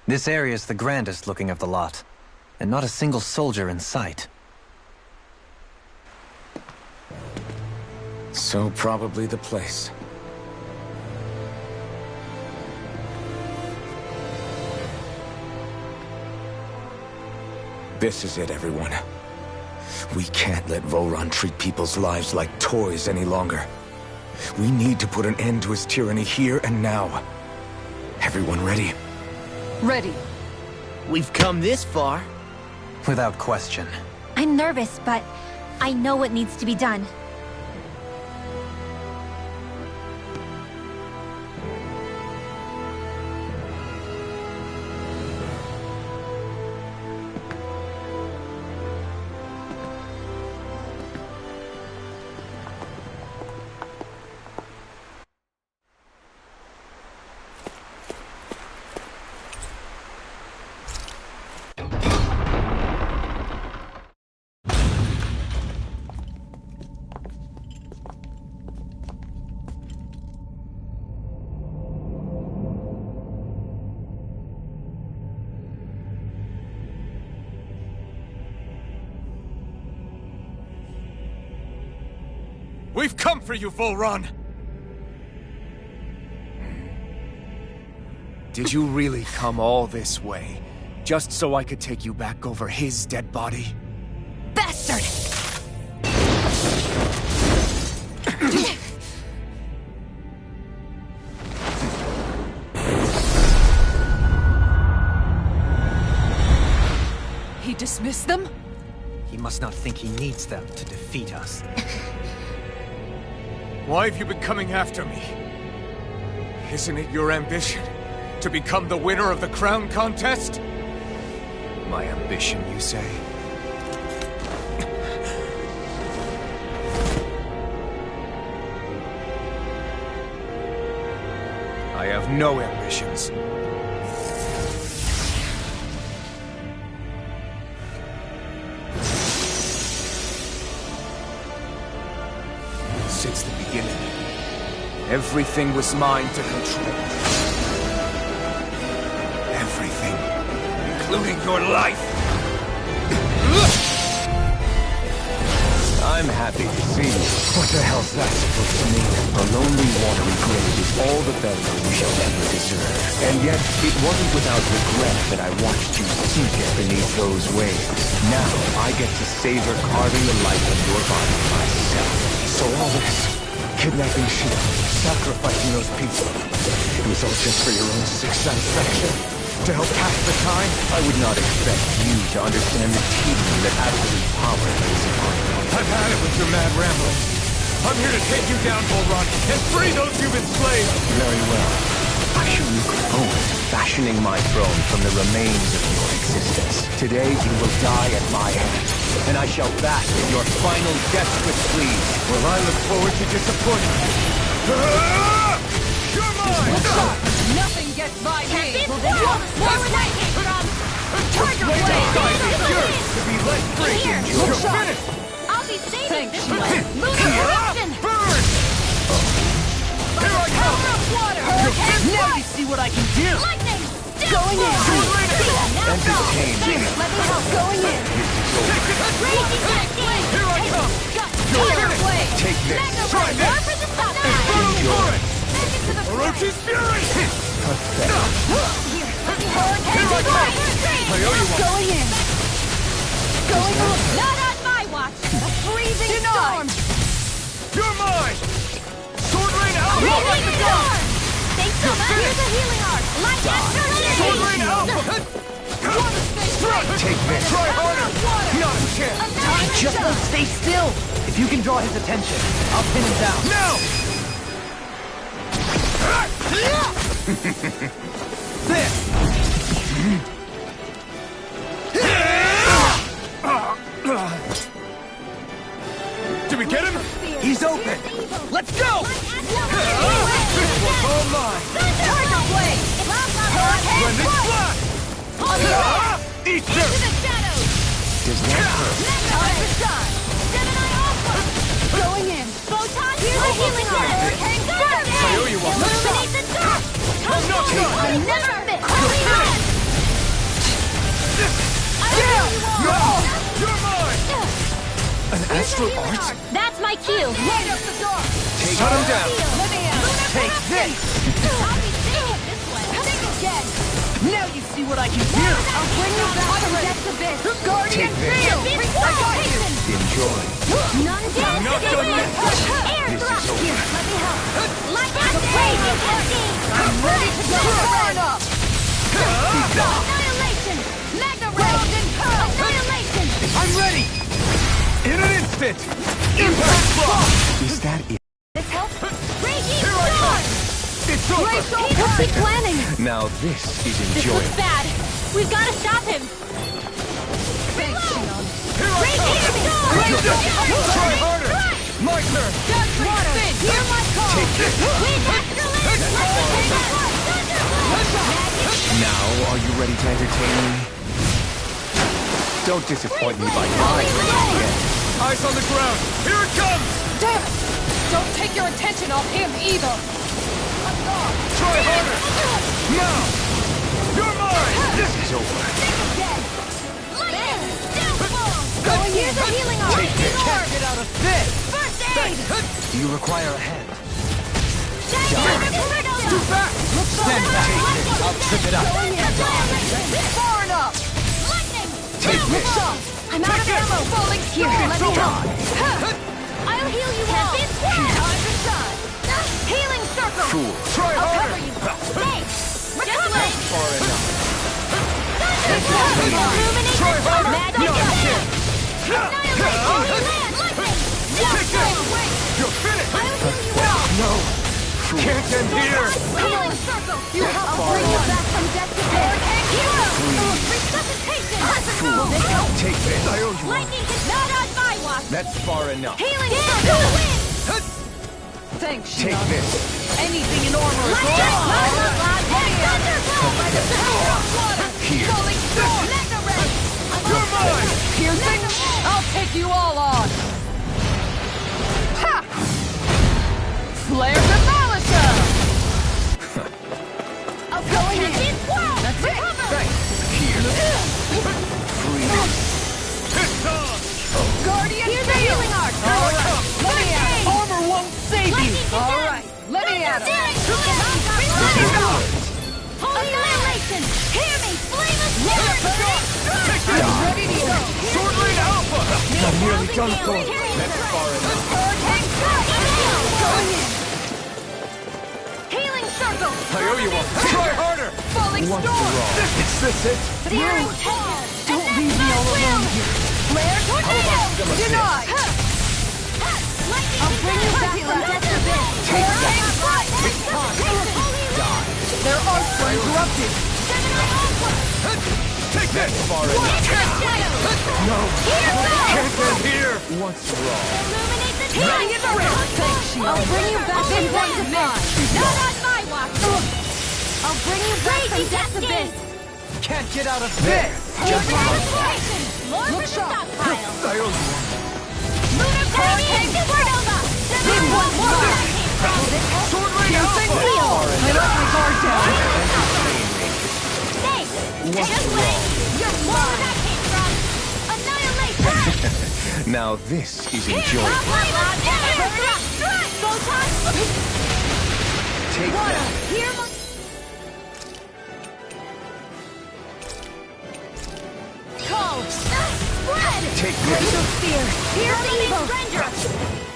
This area is the grandest looking of the lot, and not a single soldier in sight. So probably the place. This is it, everyone. We can't let Voron treat people's lives like toys any longer. We need to put an end to his tyranny here and now. Everyone ready? Ready. We've come this far. Without question. I'm nervous, but I know what needs to be done. We've come for you, Volron! Did you really come all this way, just so I could take you back over his dead body? Bastard! He dismissed them? He must not think he needs them to defeat us. Why have you been coming after me? Isn't it your ambition to become the winner of the crown contest? My ambition, you say? I have no ambitions. Since the beginning, everything was mine to control. Everything, including your life. I'm happy to see you. What the hell's that supposed to mean? A lonely, watery grave is all the burial you shall ever deserve. And yet, it wasn't without regret that I watched you sink beneath those waves. Now, I get to savor carving the life of your body myself. So all this, kidnapping Shion, sacrificing those people, it was all just for your own sick satisfaction? To help pass the time? I would not expect you to understand the teaching that absolute power lays upon you. I've had it with your mad rambling. I'm here to take you down, Volron, and free those you've enslaved! Very well. I shall look forward to fashioning my throne from the remains of your existence. Today you will die at my hand, and I shall bask in your final desperate pleas. Will I look forward to disappointing you? You're mine! Nothing gets by me! Well, then more with that hit from Tiger Blade! To be let free! Here, You're shot. finished! I'll be saving Thanks, this one! Lunar eruption! Burn! Here I come! Power of water! Now you see what I can do! Lightning! Going in! Entertain! Let me help! Going in! Raging flame! Here I come! Tiger Blade! Take this! Mega Try Blade! this! War for the top Enjoy it! Back into the Orochi's Fury! Here, let me help! Here I come! I owe you one! Going in! Going up! Not on my watch! A freezing storm! You're mine! Sword Rain Alpha! Raging storm! Thanks so much! Here's a healing art! Light Sword Rain Alpha! Take this! Try harder! Not a chance! Just don't stay still! If you can draw his attention, I'll pin him down. Now! Did we get him? He's open. Let's go! This one's all mine. Tiger Blade! When this fly! Eat Into this! the shadows! Does that hurt? Tiger Shot! Gemini Alpha! Going in! Photon! Here's a healing art! Hurricane Thunder! I owe you one. Illuminate the dark! I'm not done. I never miss! Holy Hand! I owe you all! You're mine! An astral art? That's my cue. Light up the dark! Shut him down! Take this! I'll be safe this way! Think again! Now you see what I can do! I'll bring you back from death's abyss! Guardian Field! Precipitation! Enjoy. None dare not to done delay! Air thrust! Here, let me help! Like that raging cascade! I'm ready to go! Burn up! Annihilation! Magna Ray! Annihilation! I'm ready! In an instant! Impact block! Is that it? This help? Raging Here I Storm! come! It's over! What's he planning? Now this is This looks enjoyable. bad. We've got to stop him. Here I Raging Storm! come! Try harder! My turn! Water! Hear my call! Take this. Wind Astrolabe! Now, are you ready to entertain me? Don't disappoint me by dying again. Eyes on the ground! Here it comes! Damn it! Don't take your attention off him either! Try harder! Now! You're mine! This is over. Going here's a healing art! Take this. Can't Get out of this! First aid! Do you require a hand? Too fast! Stand back! I'll trip it up! Far enough! Lightning! Take this. I'm out of ammo! Falling here, let me help! I'll heal you all! Time to shine! Healing circle! Fool. Try I'll harder! cover you! Stay! Recover! Far enough. Illuminate Try the harder! Magic No, attack! here! Annihilation! Land! Lightning! Take this! You're finished! I'll heal you all! No! Can't end here! Healing circle! I'll bring you back from death to death! Hero! Resuscitation! Will this help? Take this. I owe you one. Lightning is not on my watch! That's far enough. Healing circle! Win! Thanks, Take Shion. this. Anything in armor is Lightning! Here. Falling storm! Mega ray! You're mine! piercing. I'll take you all on. Ha! Flare Demolisher! I'll go in! That's it. Here. Freeze. It's on! Guardian Here's a Field. healing art! All right, let me at it. Armor won't save you. Lightning All descent. right, let me at it. Holy annihilation! Hear me! Flame of spirit! Take this! Ready to go. Sword Rain Alpha! I'm nearly done for. That's far enough. Hurricane strike! Going in! Healing circle! I owe you one. Try harder! Falling Once storm. for all. Is this it? Searing hail! Don't leave me all alone here. Flare tornado! Denied. I'll bring you back from death to death! Hurricane strike! Their arts were interrupted. Take this! Far enough. No! Can't end here! Once for all. Illuminate the Bring it around. Thanks, Shion. I'll bring you back from death to death! Not on my watch! I'll bring you back from death to death! Can't get out of this! More for the stockpile! I owe you one. Lunar Hurricane Supernova! One more! Sword Rain Alpha! I let my guard down. Thanks! Just wait! You're more where that came from! Annihilation! Now this is enjoyable. Photon! Take Water! that. Hear my... Call! Spread! Take Blade this. of fear! Hear the evil!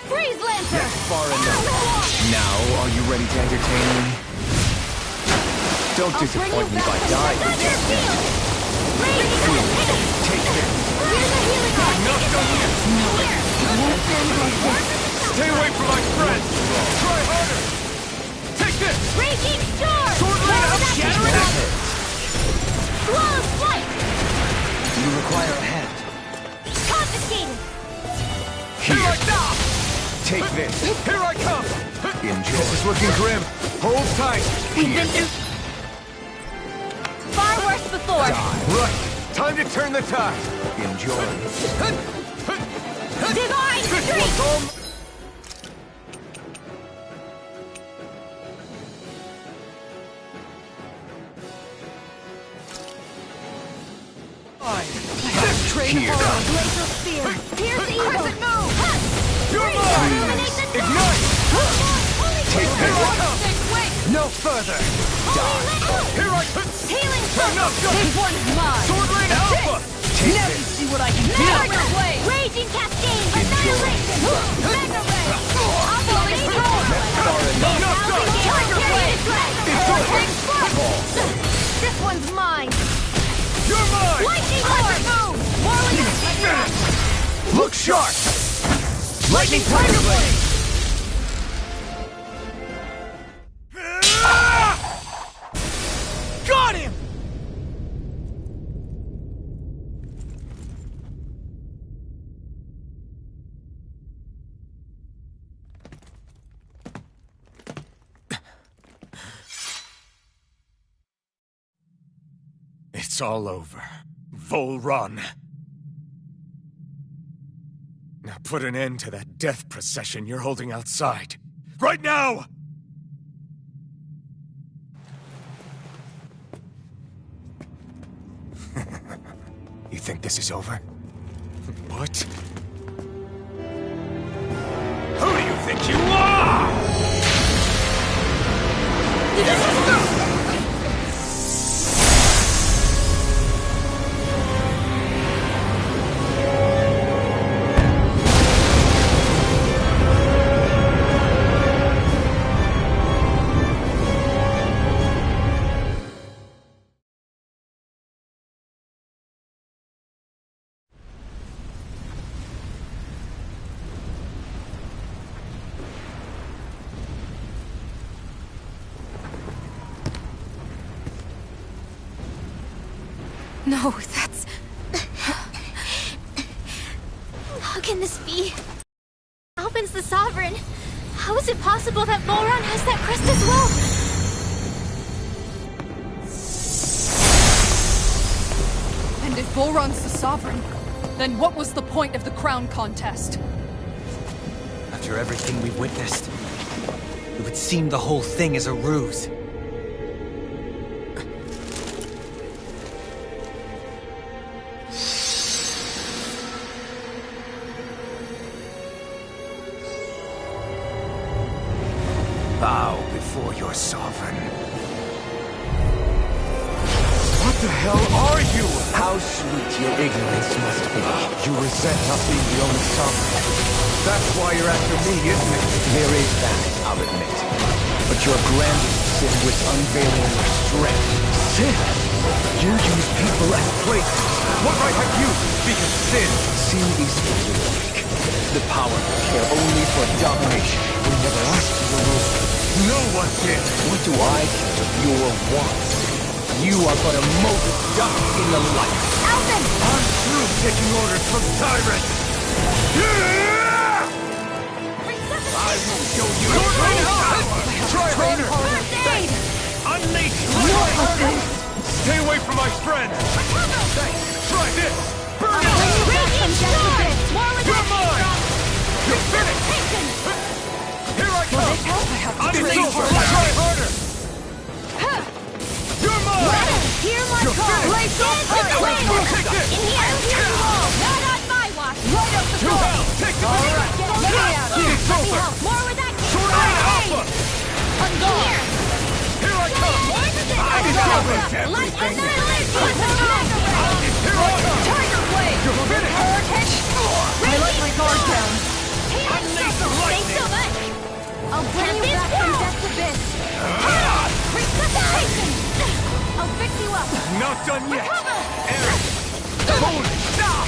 Freeze Lancer! That's far enough. Now, are you ready to entertain me? Don't disappoint me by dying Thunder again. Field! Raging! Take this. Here's a healing art! Not done yet! Here! Won't stand like this! Stay away from my friends! Try harder! Take this! Raging You require a hand. Confiscated! Here I come! Take this. Here I come! Enjoy. This is looking grim. Hold tight. We've been through far worse before. Right. Time to turn the tide. Enjoy. Divine This Streak! one's all Train Here. Glacial Spear! Pierce evil! Crescent move! You're Illuminate mine! the dark! Ignite! Take this! No further! Here I come! Healing Turn up! This one's mine! Sword Rain Alpha! Take Now you this! see what I can do! Tiger Blade! Raging Cascade! Annihilation! Mega Ray! Opposite Power! Tiger Blade! This one's mine! You're mine! Lightning Horn! More with that! Look sharp! Lightning Tiger Blade! Got him! It's all over. Vol Run. Now put an end to that death procession you're holding outside. Right now! You think this is over? What? Who do you think you are? No, that's... How can this be? Alvin's the Sovereign. How is it possible that Volron has that crest as well? And if Volron's the Sovereign, then what was the point of the crown contest? After everything we've witnessed, it would seem the whole thing is a ruse. Bow before your sovereign. What the hell are you? How sweet your ignorance must be. You resent not being the only sovereign. That's why you're after me, isn't it? There is that, I'll admit. But your grandest sin was unveiling your strength. Sin? You use people as places. What right have you to speak of sin? Sin is weak. The powerful care only for domination. We never asked for your rule. No one did. What do I care of your wants? You are but a mote of dust in the light. Alvin! I'm through taking orders from tyrants. I will show you true power. Try harder. First aid! Unleash lightning. Stay away from my friend. Thanks. Try this. Burn it. Raging Storm! More with You're that! mine. You're finished. Here I come. Unleash lightning. Try harder. You're mine. Hear my You're call! finished. Blaze up! Take this. In here! Here you all! Not on my watch! Right up the To door! hell. Take the beat. Let me out! It's Let me over. help! More with that! Sword Rain Alpha. I'm here! Here I come. I discover everything. Here I come. Tiger Blade! You're finished. I let my guard down. Unleash the Thanks lightning. so much! I'll bring you back from death abyss! Resuscitation! I'll fix you up! Not done yet. Aaron. Hold it. Stop.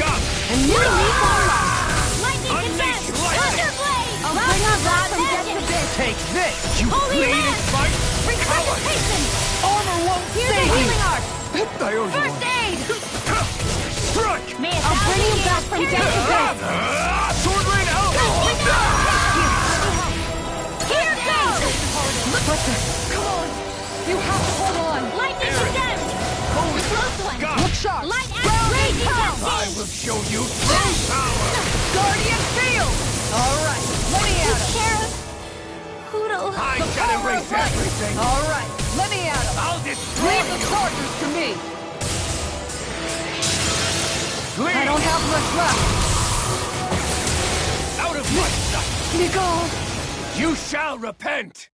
And you leave our life! Lightning Unleash defense! lightning. Thunderblade! I'll bring you back from death abyss! Take this. You Holy bleeding Land! fight. Resuscitation! Armor won't Here's a save you. healing art! I owe you First one. aid! back from death to death! Sword rain out! Here goes! Buster, come on! You have to hold on! Lightning condemned! The close one! Look sharp! Light and raging I will show you true power! Guardian field! Alright, let me at him! Sheriff! Poodle. I can erase everything! Alright, let me at him! I'll destroy Leave the you! charges to me! Leave! I don't have much left! Out of my sight! Nicole! You shall repent!